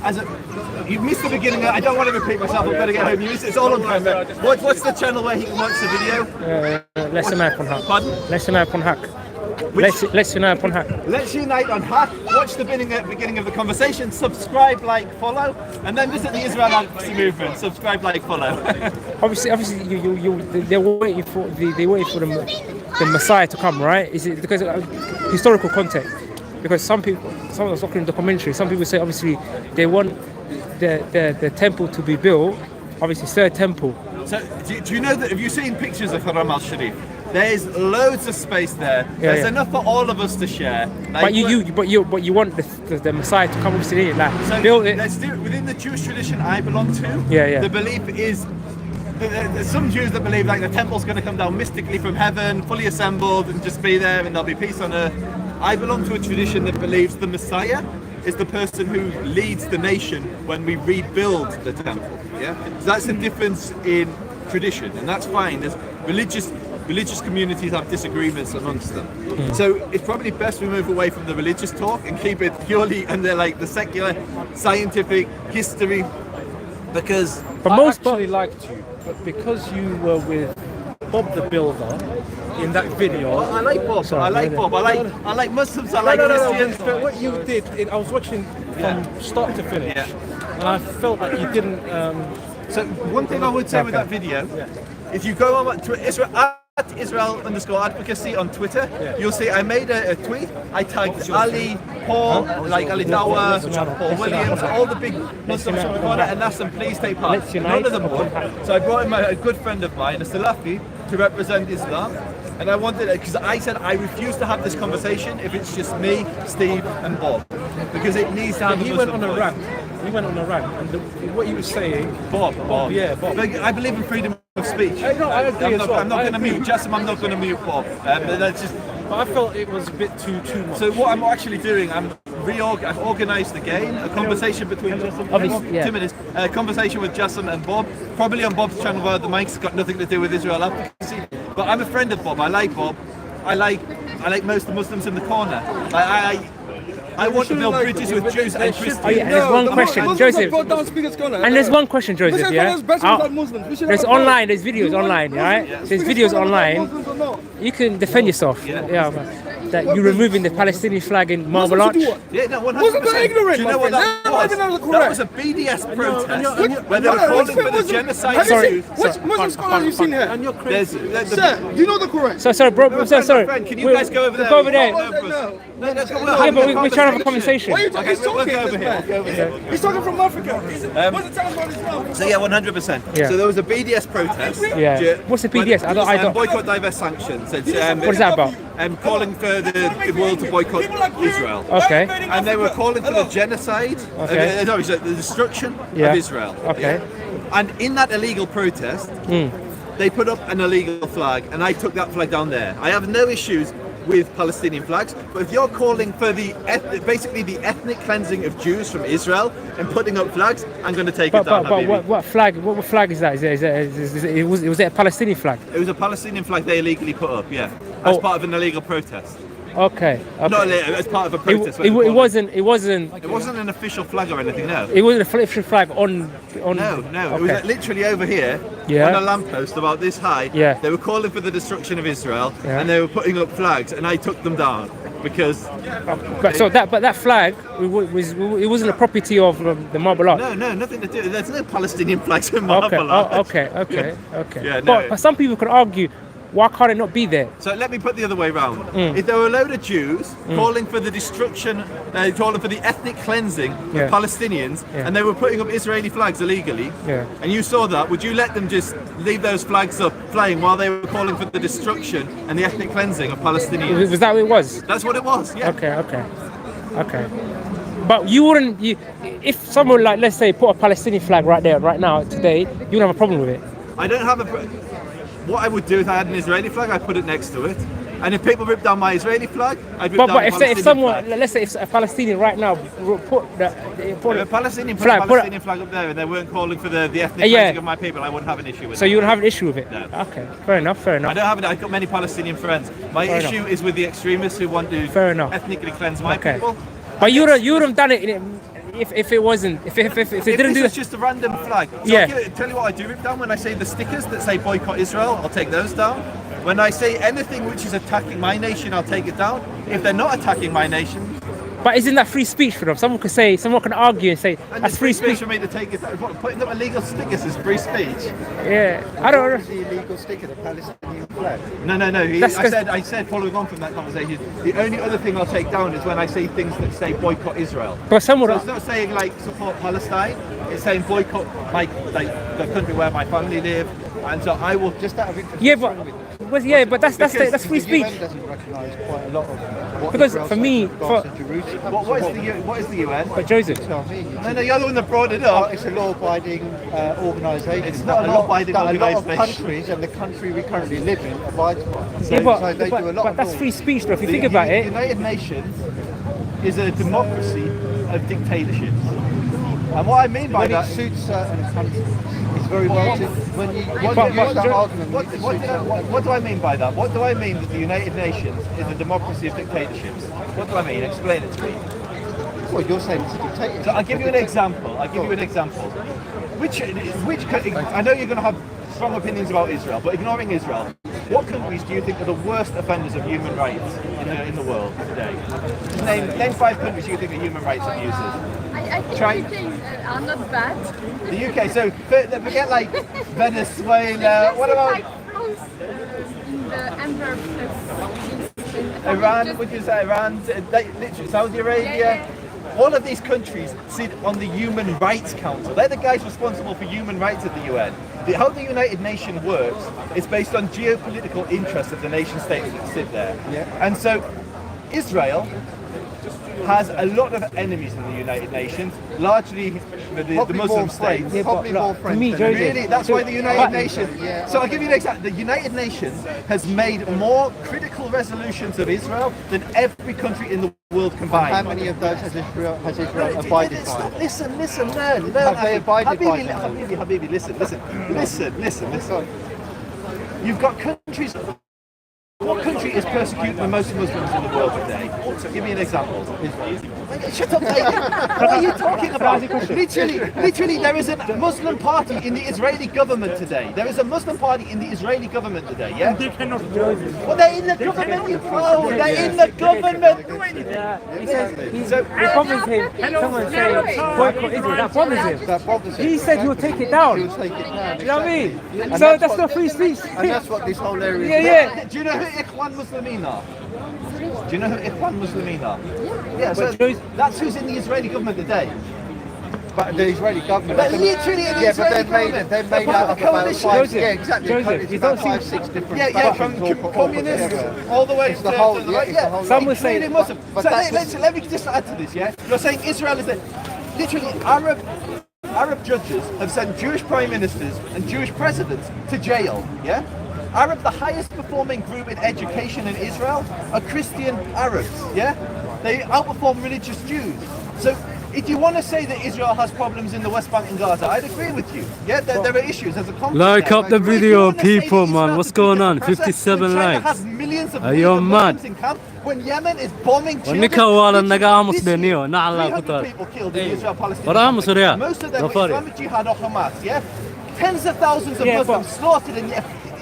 you missed the beginning. I don't want to repeat myself. I'm going to get home. It's all on camera. What's the channel where he can watch the video? Let's Unite on Hack. Pardon? Let's Unite on Hack. Let's Unite on Hack. Let's Unite on Hack. Watch the beginning of the conversation. Subscribe, like, follow, and then visit the Israel Advocacy Movement. Subscribe, like, follow. obviously, they're waiting for the Messiah to come, right? Is it because of historical context? Because someone was talking in the commentary. Some people say obviously they want the temple to be built, obviously third temple. So do you know that? Have you seen pictures of Haram al-Sharif? There's loads of space there. There's enough for all of us to share. Like, but you want the Messiah to come obviously so build it. Let's do it within the Jewish tradition I belong to. Yeah. The belief is. There's some Jews that believe like the temple's going to come down mystically from heaven, fully assembled, and just be there, and there'll be peace on earth. I belong to a tradition that believes the Messiah is the person who leads the nation when we rebuild the temple. Yeah, so that's the difference in tradition, and that's fine. There's religious communities have disagreements amongst them. So it's probably best we move away from the religious talk and keep it purely under like the secular, scientific history, because. But I actually liked you, but because you were with Bob the Builder in that video. I like Bob. I like Bob. I like Muslims. I like Christians. But what you did, I was watching from start to finish, and I felt that you didn't. So one thing I would say with that video, if you go on to Israel. Israel_advocacy on Twitter, you'll see I made a tweet. I tagged Ali Paul, like Ali Dawah, Paul Williams, all the big Muslims from the corner, and asked them, please take part. None of them would. So I brought in a good friend of mine, a Salafi, to represent Islam. And I wanted, because I said I refuse to have this conversation if it's just me, Steve, and Bob, because it needs to have. He went on a rant. He went on a rant, and what he was saying. Bob. Yeah, Bob. Like, I believe in freedom of speech. No, I agree as well. I'm not going to mute Jassim. I'm not going to mute Bob. That's just. But I felt it was a bit too much. So what I'm actually doing, I've organised the game, a conversation between 2 minutes, a conversation with Jassim and Bob, probably on Bob's channel where the mic's got nothing to do with Israel advocacy. But I'm a friend of Bob. I like Bob. I like most of the Muslims in the corner. I want to build bridges with Jews and Christians. Oh, yeah, there's one question, Joseph. And there's one question, Joseph. Yeah. There's online. There's videos online, right? There's videos online. You can defend yourself. Yeah. That you're removing the Palestinian flag in Marble Arch. Yeah, no, 100%. Do you know what that was? That was a BDS protest where they were calling for the genocide. Sorry. Which Muslim scholar have you seen here? Sir, do you know the Quran? Sorry, bro. Sorry. Can you guys go over there? Go over there. No, Yeah, but we're trying to have a conversation. Why are you talking? He's talking over here. He's talking from Africa. What's the time about Islam? So yeah, 100%. Yeah. So there was a BDS protest. Yeah. What's the BDS? I don't. Boycott, divest, sanctions. It's, what is that about? Calling for the world to boycott Israel. Okay. And they were calling for the genocide. Okay. The destruction of Israel. Okay. And in that illegal protest, they put up an illegal flag, and I took that flag down there. I have no issues with Palestinian flags, but if you're calling for basically the ethnic cleansing of Jews from Israel and putting up flags, I'm going to take it down. But what flag? What flag is that? Was it a Palestinian flag? It was a Palestinian flag they illegally put up, yeah, as part of an illegal protest. Okay. Not as part of a protest. It wasn't an official flag or anything. No. It wasn't an official flag on. No. Okay. It was literally over here on a lamppost about this high. Yeah. They were calling for the destruction of Israel, and they were putting up flags, and I took them down because. That flag it wasn't a property of the Marble Arch. No, nothing to do. There's no Palestinian flags in Marble Arch. Okay. Yeah, no. But some people could argue, why can't it not be there? So let me put the other way around. If there were a load of Jews calling for the destruction, calling for the ethnic cleansing of Palestinians, and they were putting up Israeli flags illegally, and you saw that, would you let them just leave those flags up flying while they were calling for the destruction and the ethnic cleansing of Palestinians? Was that what it was? That's what it was, yeah. Okay. But you wouldn't, if someone like, let's say, put a Palestinian flag right there, right now, today, you wouldn't have a problem with it? I don't have what I would do if I had an Israeli flag, I'd put it next to it. And if people rip down my Israeli flag, I'd rip down the Palestinian flag. Let's say if a Palestinian right now put a Palestinian flag up there and they weren't calling for the ethnic cleansing of my people, I wouldn't have an issue with it. So you wouldn't have an issue with it? No. Okay, fair enough. I've got many Palestinian friends. My issue is with the extremists who want to ethnically cleanse my people. But you would have done it if it wasn't, if it didn't do it's just a random flag. So tell you what I do rip down when I say the stickers that say boycott Israel, I'll take those down. When I say anything which is attacking my nation, I'll take it down. If they're not attacking my nation. But isn't that free speech for them? Someone can argue and say that's free speech for me to take it down. Putting up illegal stickers is free speech. Yeah, I don't know. The illegal sticker, the Palestinian flag. No. I said following on from that conversation, the only other thing I'll take down is when I say things that say boycott Israel. But so it's not saying like support Palestine. It's saying boycott the country where my family live, and so I will just out of interest. But that's free speech. The UN doesn't recognise quite a lot of what because Israel for me, what is the UN? But Joseph. No, you're the one that brought it up. It's a law-abiding organisation. It's not a law-abiding organisation. A lot of countries and the country we currently live in abides by. But that's free speech, though. If you think about it, the United Nations is a democracy of dictatorships. And what I mean by that suits certain countries. It's very well. When you use that argument, what do I mean by that? What do I mean that the United Nations is a democracy of dictatorships? What do I mean? Explain it to me. Well, you're saying it's a dictatorship. So I'll give you an example. Which I know you're going to have strong opinions about Israel, but ignoring Israel, what countries do you think are the worst offenders of human rights in the world today? Name 5 countries you think are human rights abusers. I think the UK are not bad. The UK, so forget like Venezuela. What about? Like France in the Antwerp Iran, would you say Iran, literally Saudi Arabia, all of these countries sit on the Human Rights Council. They're the guys responsible for human rights at the UN. How the United Nations works is based on geopolitical interests of the nation states that sit there. And so Israel has a lot of enemies in the United Nations, largely the Muslim states. Really, that's why the United Nations. So I'll give you an example. The United Nations has made more critical resolutions of Israel than every country in the world combined. How many of those has Israel abided by? Listen, learn. Have they abided by Habibi, listen. You've got countries. What country is persecuting the most Muslims in the world today? Give me an example. Shut up, mate. What are you talking about? Literally, there is a Muslim party in the Israeli government today. There is a Muslim party in the Israeli government today, yeah? They cannot do it. Well, they're in the government, you pro. They're in the government. So it bothers him. Someone saying boycott Israel. That bothers him. He said he'll take it down. He'll take it down. You know what I mean? So that's not free speech. And that's what this whole area is. Yeah. Do you know who Ikhwan Muslimin are? Do you know who Ikhwan Muslimin are? Yeah, so that's who's in the Israeli government today. But the Israeli government. But literally in the Israeli government. They're made out of about five. Yeah, exactly. Joseph, It's about 5-6 different. From communists all the way to the right. Yeah, some would say. Muslim. So let me just add to this. Yeah, you're saying Israel is literally Arab judges have sent Jewish prime ministers and Jewish presidents to jail. Yeah. Arab, the highest performing group in education in Israel, are Christian Arabs, yeah? They outperform religious Jews. So if you want to say that Israel has problems in the West Bank and Gaza, I'd agree with you. Yeah, there are issues. There's a conflict. Like up the video, people, man. What's going on? 57 likes. Has millions of Are you mad? in camp. When Yemen is bombing children, people killed in Israel-Palestine. Most of them were Islamic Jihad or Hamas, yeah? Tens of thousands of Muslims slaughtered in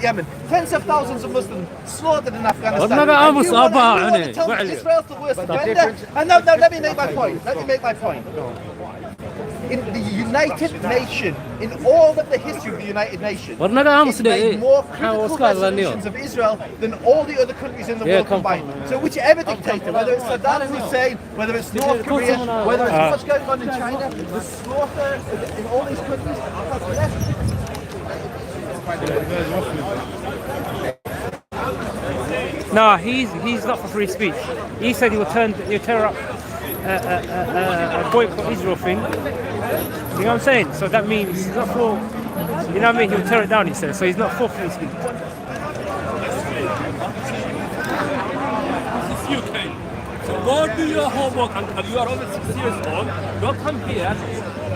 Yemen. Tens of thousands of Muslims slaughtered in Afghanistan. And you want to tell me Israel's the worst offender? And no, let me make my point. In the United Nations, in all of the history of the United Nations, it's made more critical resolutions of Israel than all the other countries in the world combined. So whichever dictator, whether it's Saddam Hussein, whether it's North Korea, whether it's what's going on in China, the slaughter in all these countries has left. No, he's not for free speech. He said he'll tear up a boycott Israel thing. You know what I'm saying? So that means he's not for. You know what I mean? He'll tear it down. He said. So he's not for free speech. This is UK. So go do your homework until you are over 6 years old. Don't come here.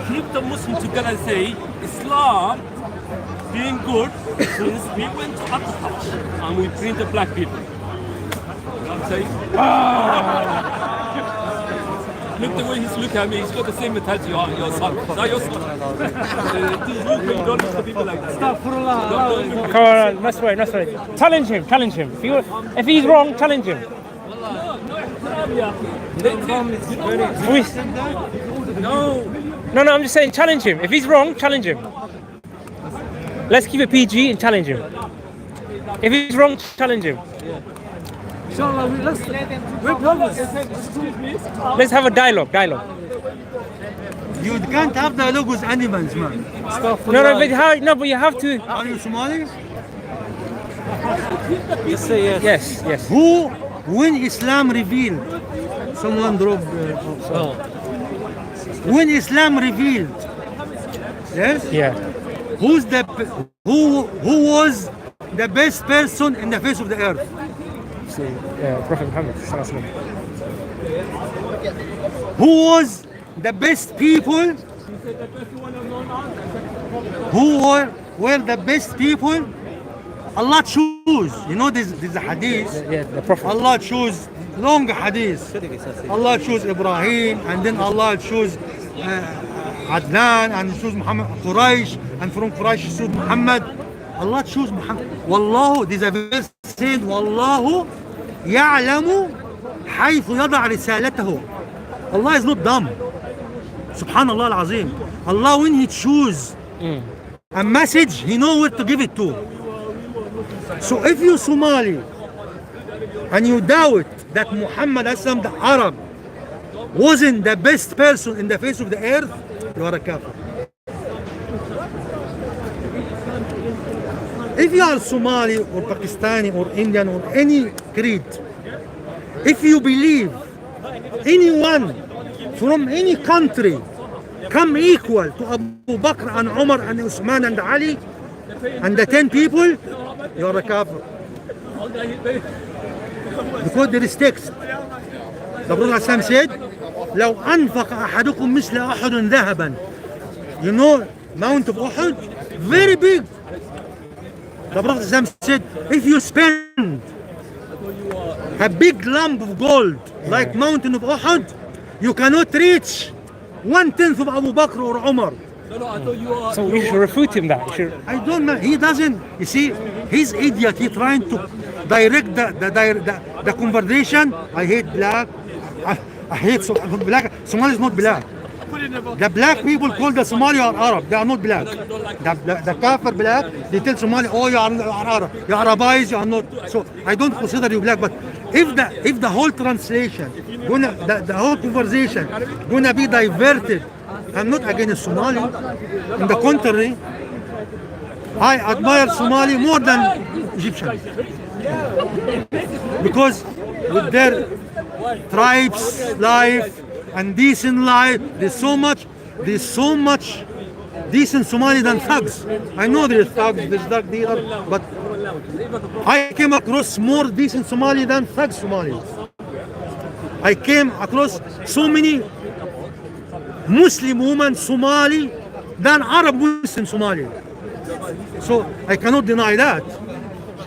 Keep the Muslims together and say Islam being good since we went to Attack and we bring the black people. You know what I'm saying? Look the way he's looking at me, he's got the same mentality your son. Not your son. You don't look at people like that. Stop for Allah. Come on, that's right. Challenge him. If he's wrong, challenge him. No, I'm just saying challenge him. If he's wrong, challenge him. Let's keep it PG and challenge him. If he's wrong, challenge him. Let's have a dialogue. You can't have dialogue with animals, man. But you have to. Are you Somali? Yes, say yes. Yes. Who, when Islam revealed, someone dropped. When Islam revealed, yes. Yeah. Who was the best person in the face of the earth? Prophet Muhammad. Who was the best people? Who were the best people? Allah chose. You know this is a hadith. Yeah, the Prophet. Allah chose long hadith. Allah chose Ibrahim, and then Allah chose Adnan, and chose Muhammad Quraysh, and from Quraysh chose Muhammad. Allah chose Muhammad. Wallahu, this is a verse saying, Wallahu ya'lamu haythu yada' risalatahu. Allah is not dumb. Subhanallah al-Azim. Allah, when He choose a message, He knows where to give it to. So if you're Somali and you doubt that Muhammad Islam, the Arab, wasn't the best person in the face of the earth, you are a kafir. If you are Somali or Pakistani or Indian or any creed, if you believe anyone from any country come equal to Abu Bakr and Umar and Usman and Ali and the 10 people, you are a kafir. Because there is text. The Prophet said, لو أنفق أحدكم مثل أحد ذهبا. You know, Mount of Uhud, very big. The Prophet said, if you spend a big lump of gold like mountain of Uhud, you cannot reach 1/10 of Abu Bakr or Umar. So you should refute him that. I don't know. He doesn't. You see, he's idiot. He's trying to direct the conversation. I hate black. I hate black. Somali is not black. The black people call the Somali are Arab. They are not black. The kafir black, they tell Somali, oh, you are Arab. You are Arabized, you are not. So I don't consider you black. But if the whole translation, the whole conversation gonna be diverted, I'm not against Somali. On the contrary, I admire Somali more than Egyptians. Because with their tribes life and decent life, there's so much decent Somali than thugs. I know there's thugs, there's drug dealers, but I came across more decent Somali than thug Somalis. I came across so many Muslim women Somali than Arab Muslim Somali. So I cannot deny that.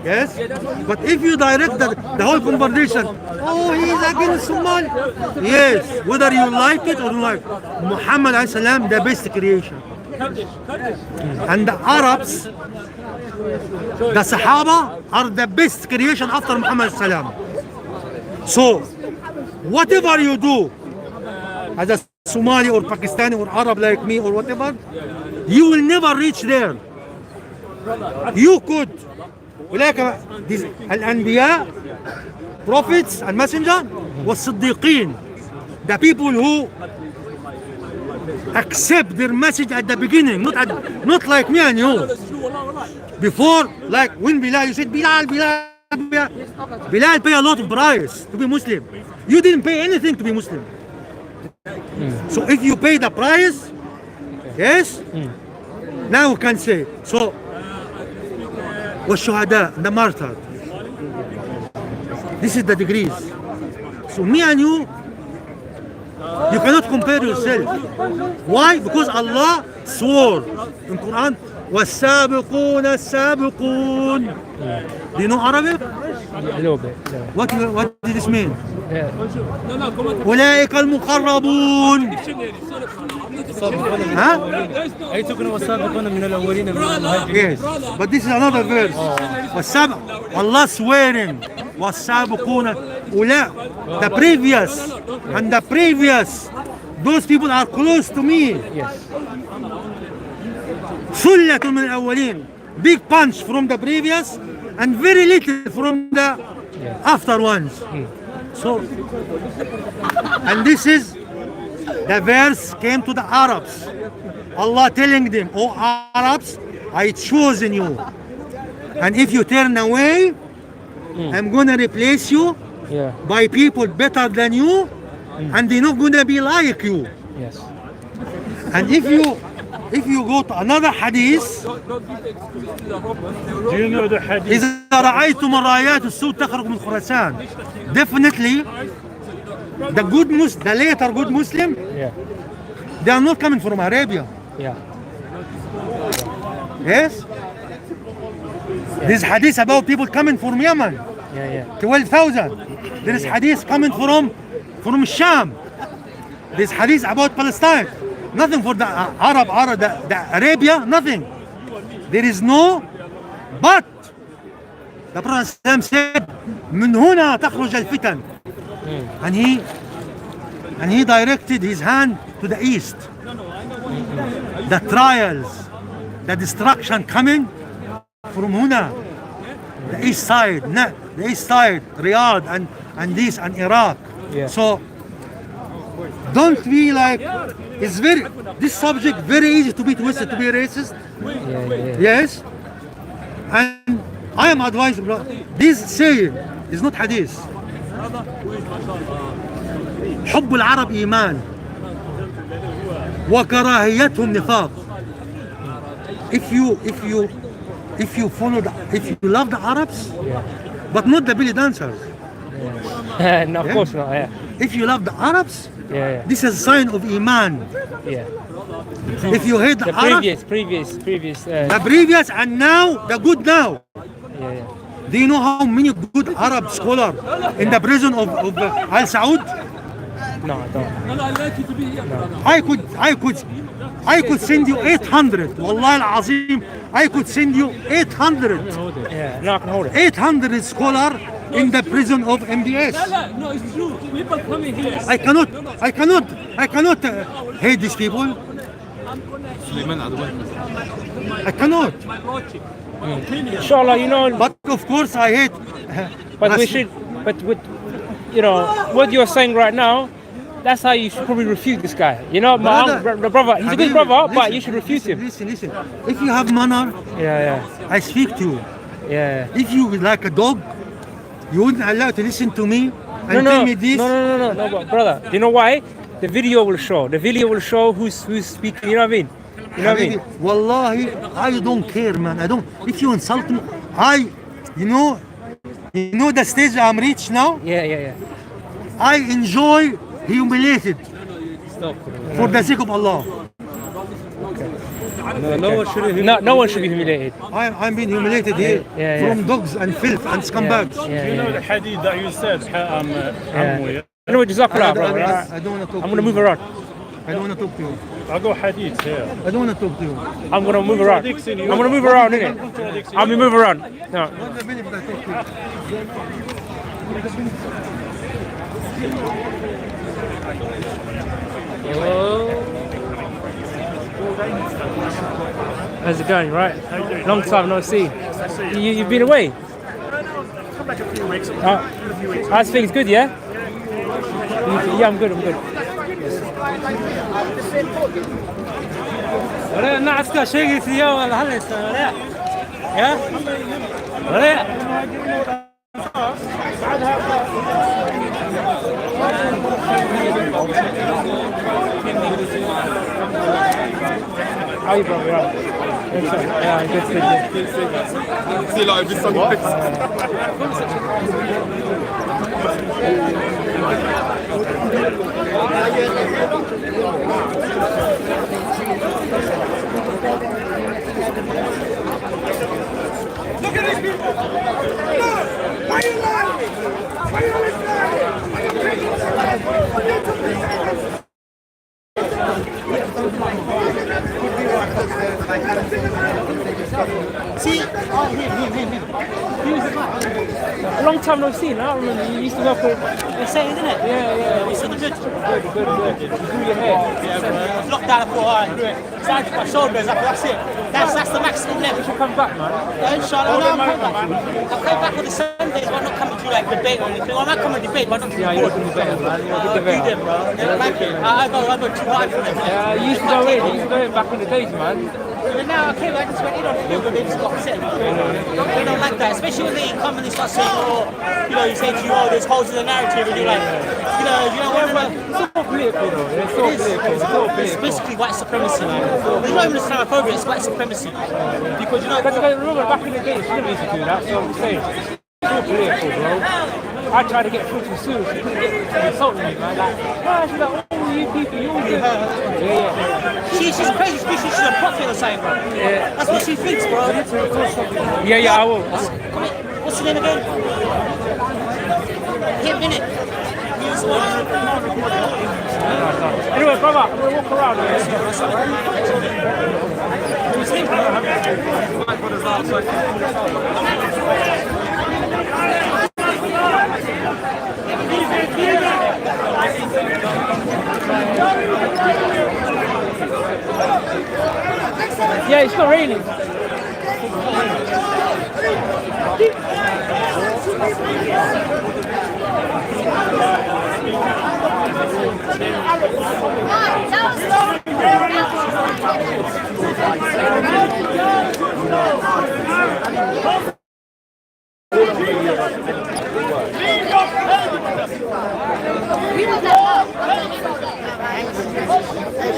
Yes? But if you direct the whole conversation, oh, he's against Somali. Yes, whether you like it or don't like it. Muhammad alayhi salam, the best creation. And the Arabs, the Sahaba, are the best creation after Muhammad alayhi salam. So, whatever you do, as a Somali or Pakistani or Arab like me or whatever, you will never reach there. You could. ولكن الأنبياء, prophets and messenger, والصديقين, the people who accept their message at the beginning, not like me and you. Before, like when Bilal, you said Bilal pay a lot of price to be Muslim. You didn't pay anything to be Muslim. So if you pay the price, yes, now we can say so. والشهداء, the martyr. This is the degrees. So me and you cannot compare yourself. Why? Because Allah swore in Quran, والسابقون السابقون. Do you know Arabic? A little bit. What does this mean? أولئك المقربون. Huh? Are you talking about السابقون من الأولين من المهاجرين? Yes, but this is another verse. Allah swearing, والسابقون أولئك, the previous and the previous, those people are close to me. Yes. ثلة من الأولين, big punch from the previous and very little from the after ones. So, and this is the verse came to the Arabs. Allah telling them, oh Arabs, I chosen you. And if you turn away, I'm gonna replace you by people better than you, and they're not gonna be like you. Yes. And if you go to another hadith, Do you know the hadith? إذا رأيتم الرايات السود تخرج من خراسان, definitely the later good Muslim, they are not coming from Arabia. Yeah. Yes? There's hadith about people coming from Yemen. 12,000. There is hadith coming from Sham. There's hadith about Palestine. Nothing for the Arab, the Arabia, nothing. There is no, but the Prophet said, من هنا تخرج الفتن. And he directed his hand to the east. The trials, the destruction coming from هنا, the east side. the east side, Riyadh and this and Iraq. Yeah. So don't be like, it's very, this subject very easy to be twisted, to be racist. Yes. And I am advising, this saying is not hadith. حب العرب إيمان وكراهيتهم نفاق. If you love the Arabs, but not the belly dancers. No, of course not. Yeah. If you love the Arabs, Yeah. this is a sign of Iman. Yeah. If you hate the Arabs, previous. the previous and now, the good now. Yeah. Do you know how many good Arab scholars in the prison of Al Saud? No, I don't. No, I'd like you to be here. I could send you 800. Wallah al-Azim, I could send you 800. Yeah, no, I can hold it. 800 scholars in the prison of MBS. No, it's true. People coming here. I cannot hate these people. I cannot. Inshallah, you know. But of course I hate. But we should. But with, you know, what you're saying right now, that's how you should probably refute this guy. You know, my brother, he's a good brother, but you should refute him. Listen. If you have manner, I speak to you. Yeah. If you like a dog, you wouldn't allow to listen to me and tell me this. No, but brother, you know why? The video will show. The video will show who's speaking. You know what I mean? You know what I mean? Wallahi, I don't care, man. I don't. If you insult me, you know the stage I'm reached now. Yeah. I enjoy humiliated for the sake of Allah. No one should be humiliated. I'm being humiliated here from dogs and filth and scumbags. You know the hadith that you said, You know what, Jazakallah, bro. I don't want to talk. I'm gonna move around. I don't want to talk to you. I got hadith here. I don't want to talk to you. I'm gonna move around. I'm gonna move around, innit? I'm gonna move around. No. Hello. How's it going, right? Long time no see. You've been away? Come back a few weeks. How's things good, yeah? Yeah, I'm good. ولا نعسكر شيء فيها ولا هلا ولا يا ولا How you, bro? Yeah, good. See, like, it's something. Look at these people! Why are you lying? Why are you See, here. A long time no see, I remember you used to work with. You're saying, isn't it? Yeah. It's looking good. Good. You grew your hair. I've locked down, I thought, alright, do it. Started my shoulders, I thought, that's it. That's the maximum level. You should come back, man. Inshallah, no, I'm coming back. I'll come back on the Sundays, but I'm not coming to like debate or anything. I might come and debate, but I'm not Yeah, you're a good debater, man. You're a good debater. bro. I go too hard for them. Yeah, you used to go in back in the days, man. But now, okay, I just went in on it, but they just got upset. They don't like that, especially when they come and they start saying, you say to you, there's holes in the narrative, and you're like, whatever. It's all political, though. It's all political. It's basically white supremacy, man. It's not even Islamophobia, it's white supremacy. Because, remember, back in the day, she didn't used to do that, so I'm saying. It's all political, bro. I tried to get through to Sue, she couldn't get insult me, man. She's like, you people, you all good. Yeah. She's crazy, she's a prophet or something, bro. Yeah. That's what she thinks, bro. Yeah, I will. What's your name again? Hit minute. Anyway, brother, I'm going to walk around. Yeah, it's not raining.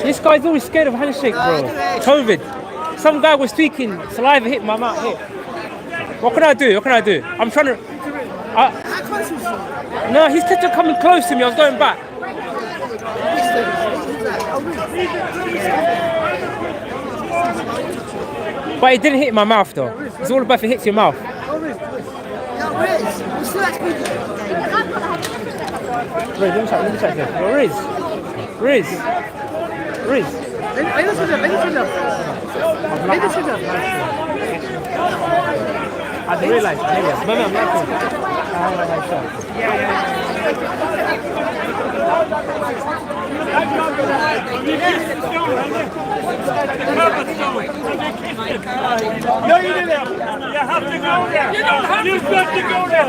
This guy's always scared of handshake, bro. COVID. Some guy was speaking, saliva hit my mouth. Hit. What can I do? What can I do? I'm trying to. No, he's kept coming close to me. I was going back. But it didn't hit my mouth though. It's all about if it hits your mouth. Riz, let me check this. Riz. I didn't realize. No, you didn't. You have to go there. You don't have You've got to go there.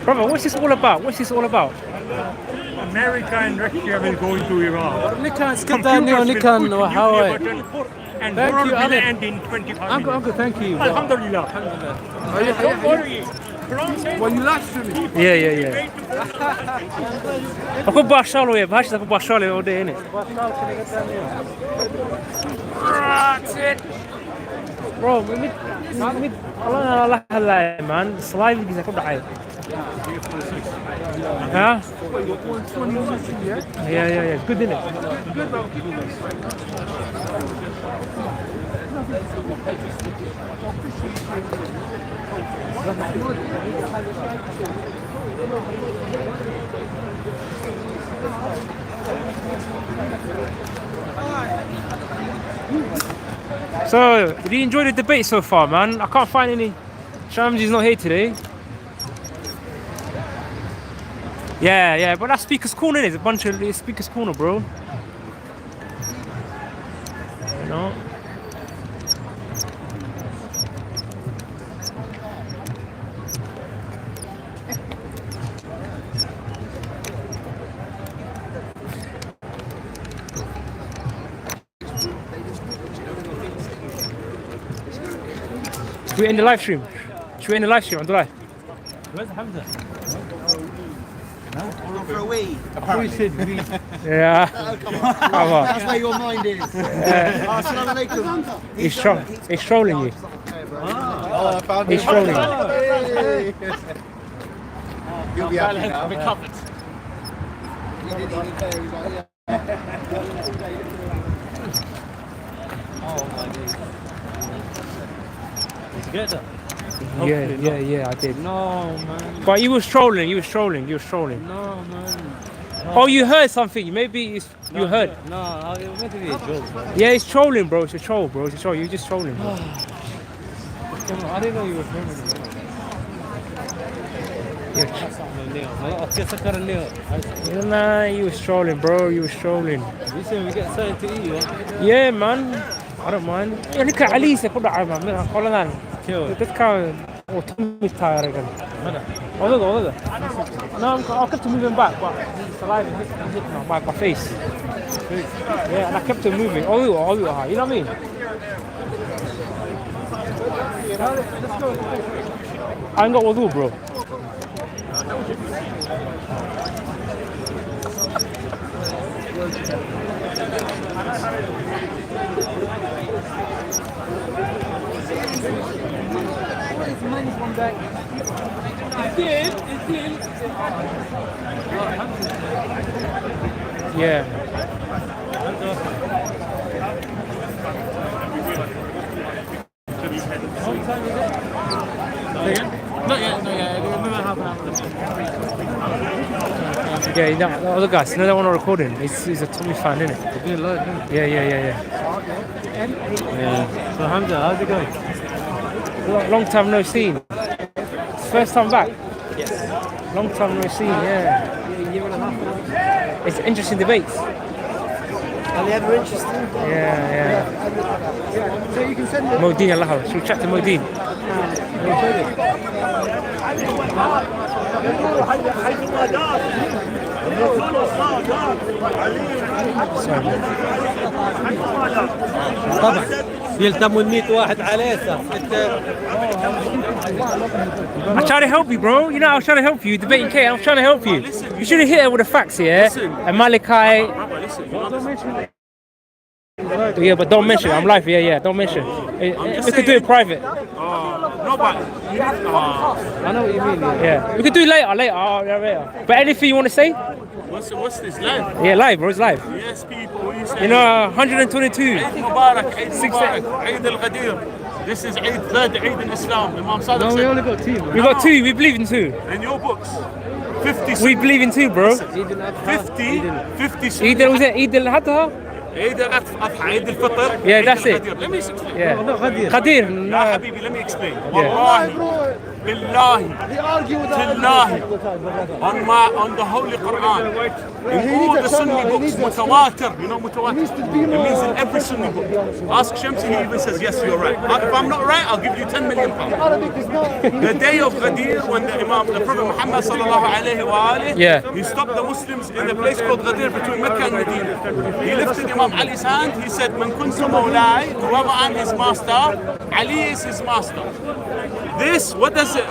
Brother, what's this all about? What's this all about? America and Russia will go into Iran. Nikan, skadani, Nikan, how are you? And Thank war you, will Ali. end in 25 minutes. Uncle, thank you. Alhamdulillah. Don't worry. Well, you laughed to me. Yeah. Ako Barshalo, yeah. Bash ako Barshalo all day, innit? That's it. Bro, Allah, man. Saliva giza ko dhacay. Huh? Yeah. Good, innit? So, did you enjoy the debate so far, man? I can't find any. Shamji's not here today. Yeah, but that's Speaker's Corner, innit? It's a bunch of Speaker's Corner, bro. You know? Should we end the live stream? Should we end the live stream on the live? Where's Hamza? For a wee. I thought you said we. Yeah. Come on. Come on. That's where your mind is. Assalamu alaikum. He's trolling you. Oh, I found He's trolling you. You'll be happy now. Recovered. He didn't even care. He was like, Oh my days. Did you get that? Yeah, I did. No, man. But you was trolling. No, man. Oh, you heard something. Maybe you heard. No, it was meant to be a joke, bro. Yeah, it's trolling, bro. It's a troll, bro. It's a troll. You're just trolling, bro. I didn't know you were filming it. Nah, you was trolling, bro. You was trolling. You said we get something to eat, right? Yeah, man. I don't mind. Yeah, look at Alice. Put that man. Hold on. This guy. Oh, Tommy tired again. Oh, look. No, I kept moving back, but his saliva hit my face. Yeah, and I kept it moving. Oh, you know what I mean? Let's go. I ain't got wudu, bro. Yeah. Not yet. Maybe half an hour. Yeah, you know, the other guys, you know that one I'm recording? He's a Tommy fan, isn't it? Yeah. Yeah. So Hamza, how's it going? Long time no seen. First time back? Yes. Long time no seen, yeah. Year and a half. It's interesting debates. Are they ever interesting? Yeah. So you can send it. Modine Allah. Should we chat to Modine? طبعا يلتموا 100 واحد عليه I'm trying to help you, bro. You know, I was trying to help you. Debating Kate, I was trying to help you. You should have hit her with the facts, yeah? And Malachi. Yeah, but don't mention it. I'm live, yeah. Don't mention it. We could do it private. No, but I know what you mean. Yeah. We could do it later. Later. But anything you want to say? what's this live? Yeah, live, bro. It's live. Yes, people. What you say? You know, 122. Eid Mubarak, Eid Mubarak, Eid al-Ghadir. This is Eid, third Eid in Islam. Imam Sadiq No, said. we only got two. We got two. We believe in two. In your books, 50. We believe in two, bro. 50. Eid al-Adha. Eid al-Adha, Eid al-Fitr. Yeah, that's it. Let me explain. Yeah. Qadir. Ya Habibi, let me explain. Wallahi, billahi, tillahi, on the Holy Quran, in all the Sunni books, mutawatir, you know mutawatir? It means in every Sunni book. Ask Shamsi, he even says, yes, you're right. If I'm not right, I'll give you 10 million pounds. The day of Ghadir, when the Prophet Muhammad sallallahu alayhi wa alihi, he stopped the Muslims in a place called Ghadir between Mecca and Medina. He lifted Imam Ali's hand, he said, Man kuntu mawlai, whoever I'm his master, Ali is his master. This, what does the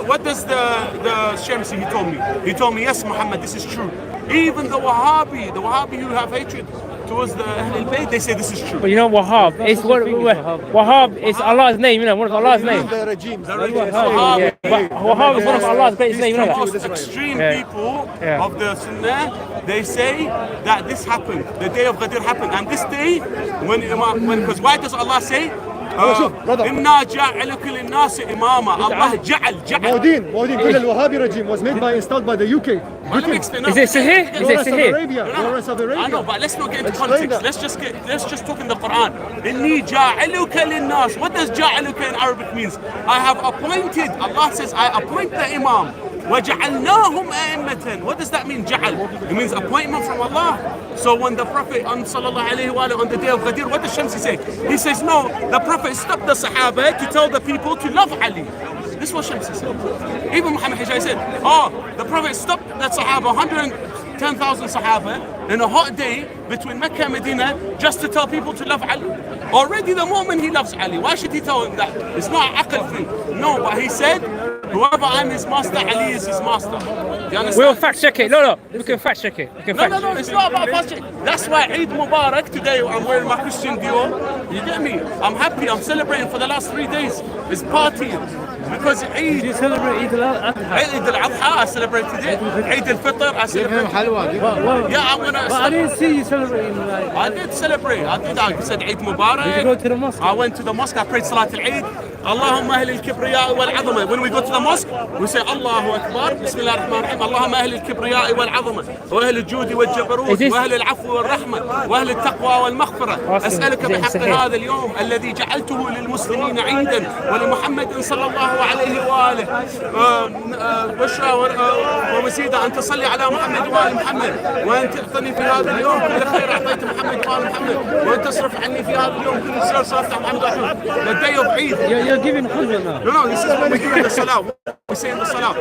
Shamsi, he told me? He told me, yes, Muhammad, this is true. Even the Wahhabi who have hatred towards the Ahlul Bayt, they say this is true. But you know Wahhab, it's Wahhab is Allah's name, you know, one of Allah's names. The regime. Yeah. But Wahhab is one of Allah's greatest names, you know Most that? extreme people of the Sunnah, they say that this happened, the day of Ghadir happened, and this day, because why does Allah say, إِنَّا جَعَلُكَ لِلنَّاسِ إِمَامًا Allah جعل Modine, كل الوهابي regime was installed by the UK. Is it Sahih? Is it Sahih? I know, but let's not get into politics. Let's just talk in the Quran. إِنِّي جَعَلُكَ لِلنَّاسِ What does جَعَلُكَ in Arabic means? I have appointed, Allah says, I appoint the Imam. وَجَعَلْنَاهُمْ أَئِمَّةً What does that mean, جَعَل? It means appointment from Allah. So when the Prophet sallallahu alayhi wa on the day of Ghadir, what does Shamsi say? He says, no, the Prophet stopped the Sahaba to tell the people to love Ali. This is what Shamsi said. Even Muhammad Hijai said, the Prophet stopped that Sahaba, 110,000 Sahaba, in a hot day between Mecca and Medina, just to tell people to love Ali. Already the moment he loves Ali, why should he tell him that? It's not an aql thing. No, but he said, whoever I'm his master, Ali is his master. You understand? We'll fact check it. No, we can fact check it. No, it's not about fact check. That's why Eid Mubarak today, I'm wearing my Christian Dior. You get me? I'm happy, I'm celebrating for the last 3 days. It's partying. Because Eid. You celebrate Eid al-Adha? Eid al-Adha, I celebrated it. Eid al-Fitr, I celebrated it. Yeah, I'm gonna. I didn't see you celebrating. I did celebrate. I said Eid Mubarak. Did you go to the mosque? I went to the mosque. I prayed Salat al-Eid. Allahumma ahli al-kibriya wal-'azama. When we go to the mosque, we say Allahu Akbar. Bismillah ar-Rahman ar-Rahim. Allahumma ahli al-kibriya wal-'azama. Wa ahli al-judi wal-jabarut. Wa ahli al-'afwi wal-rahma. Wa ahli al-taqwa wal-maghfira. أسألك بحق هذا اليوم الذي جعلته للمسلمين عيدا ولمحمد صلى الله عليه وآله بشرى ومزيدا أن تصلي على محمد وآل محمد وأن تعطني في هذا اليوم كل خير أعطيت محمد وآل محمد وأن تصرف عني في هذا اليوم كل شر صرفت عن محمد وآل محمد. The day of Eid. You're giving khutbah now. No, this is when we do the salah. We say in the salah.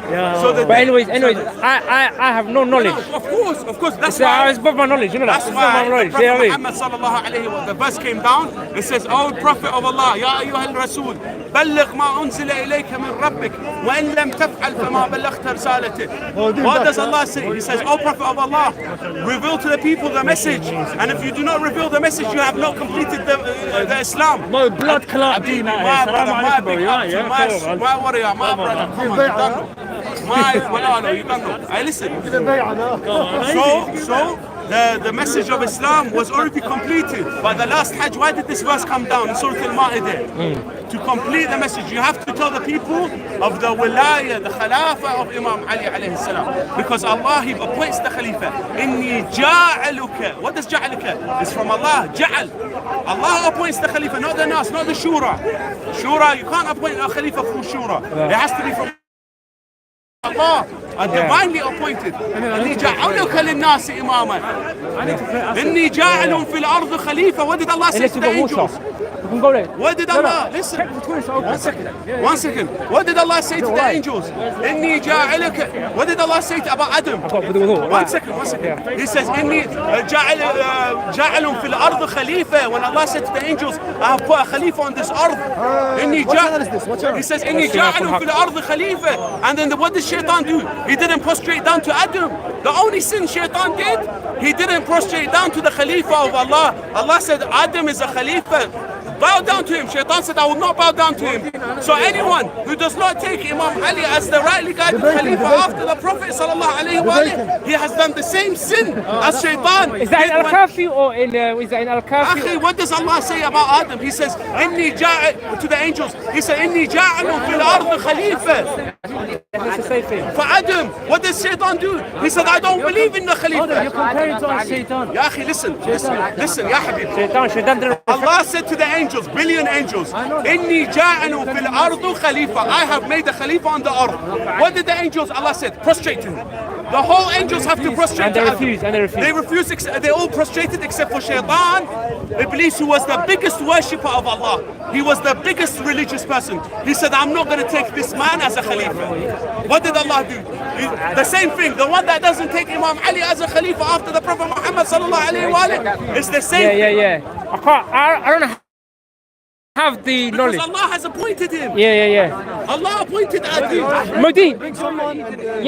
So but anyways, I have no knowledge. No, of course. That's why it's above my knowledge. You know that. That's why the Prophet Muhammad sallallahu alayhi wa the verse came down. It says, "O Prophet of Allah, Ya ayyuha al-Rasul, بلغ ما أنزل إليك جاءك من ربك وإن لم تفعل فما بلغت رسالته. What does Allah say? He says, O Prophet of Allah, reveal to the people the message, and if you do not reveal the message, you have not completed the Islam. No blood clot deen out here. Salam alaikum, bro. Yeah. My warrior, my brother, come on, you don't know. No, you don't know. I listen. So the message of Islam was already completed. But the last Hajj, why did this verse come down in Surah Al-Ma'idah? To complete the message, you have to tell the people of the wilayah, the khilafah of Imam Ali alayhi salam. Because Allah, He appoints the Khalifa. Inni ja'aluka. What does ja'aluka? It's from Allah. Ja'al. Allah appoints the Khalifa, not the Nas, not the Shura. Shura, you can't appoint a Khalifa through Shura. It has to be from Allah, divinely appointed. إني جعلك للناس إماما. إني جاعل في الأرض خليفة. What did Allah say to the angels? What did Allah? Listen. 1 second. What did Allah say to the angels? إني جاعلك. What did Allah say about Adam? 1 second. He says إني جاعل في الأرض خليفة. When Allah said to the angels, I have put a Khalifa on this earth. He says إني جاعل في الأرض خليفة. And then what did Shaitan do? He didn't prostrate down to Adam. The only sin Shaitan did, he didn't prostrate down to the Khalifa of Allah. Allah said Adam is a Khalifa. Bow down to him. Shaitan said, I will not bow down to him. So anyone who does not take Imam Ali as the rightly guided Khalifa after the Prophet sallallahu alaihi wasallam, he has done the same sin as Shaitan. Is that in Al-Kafi or is that in Al-Kafi? Akhi, what does Allah say about Adam? He says, Inni to the angels, He said, Inni ja'alun fil ard khalifa. That's the same thing. For Adam, what does Shaitan do? He said, I don't believe in the Khalifa. You're comparing to Shaitan. Ya Akhi, listen, Ya Habib. Allah said to the angels, billion angels, Inni ja'alun fil ardu khalifa. I have made a Khalifa on the earth. What did the angels, Allah said? Prostrate to him. The whole angels have to prostrate. And they refuse. They refuse. They all prostrated except for Shaitan, Iblis, who was the biggest worshipper of Allah. He was the biggest religious person. He said, I'm not going to take this man as a Khalifa. What did Allah do? The same thing. The one that doesn't take Imam Ali as a Khalifa after the Prophet Muhammad sallallahu alaihi wasallam is the same. I don't have the knowledge. Because Allah has appointed him. Allah appointed Adi. Modi.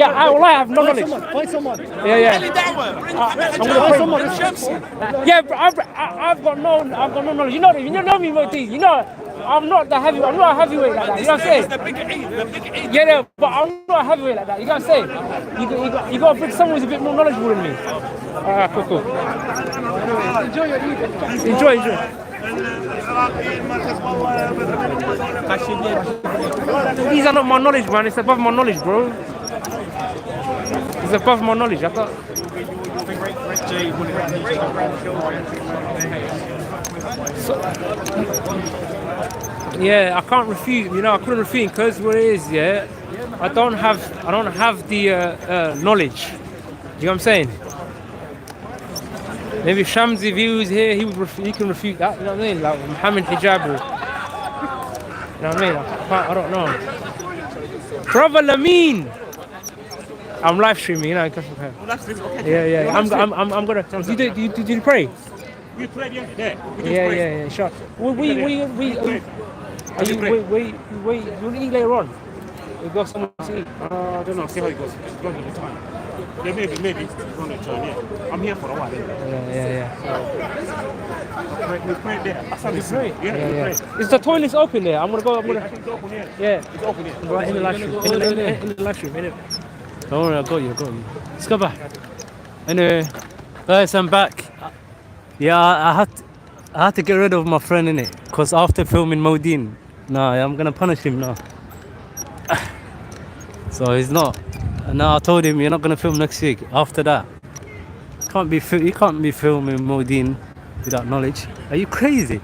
I have no knowledge. Find someone. Ali Dawah. Bring Shamsi. Yeah, but I've got no knowledge. You know me, Modi. You know, I'm not a heavyweight like that. You know what I'm saying? The big Eid. Yeah, but I'm not a heavyweight like that. You know what I'm saying? You got to bring someone who's a bit more knowledgeable than me. Alright, cool. Enjoy your Eid. Enjoy. These are not my knowledge, man. It's above my knowledge, bro. It's above my knowledge. Yeah, I can't refute. You know, I couldn't refute because what it is, yeah. I don't have the knowledge. Do you know what I'm saying? Maybe Shamsi views here, he can refute that. You know what I mean? Like Muhammad Hijab. You know what I mean? I don't know. Brother Lameen. I'm live streaming, you know. Yeah. I'm gonna. Did you pray? We prayed yesterday. Yeah. Sure. We will eat later on. We got somewhere to eat. I don't know. See how it goes. It's going to be time. Yeah, maybe it's going to turn. Yeah. I'm here for a while. Yeah. We prayed there. We prayed. Yeah, we prayed. Is the toilets open there? I'm gonna go. It's open here. Yeah. It's open here. Right in the live stream. In the live stream. Don't worry, I got you. Let's go back. Anyway, guys, I'm back. Yeah, I had to get rid of my friend in it, cause after filming Modine, I'm gonna punish him now. So he's not. Now I told him you're not gonna film next week. After that, you can't be filming Modine without knowledge. Are you crazy?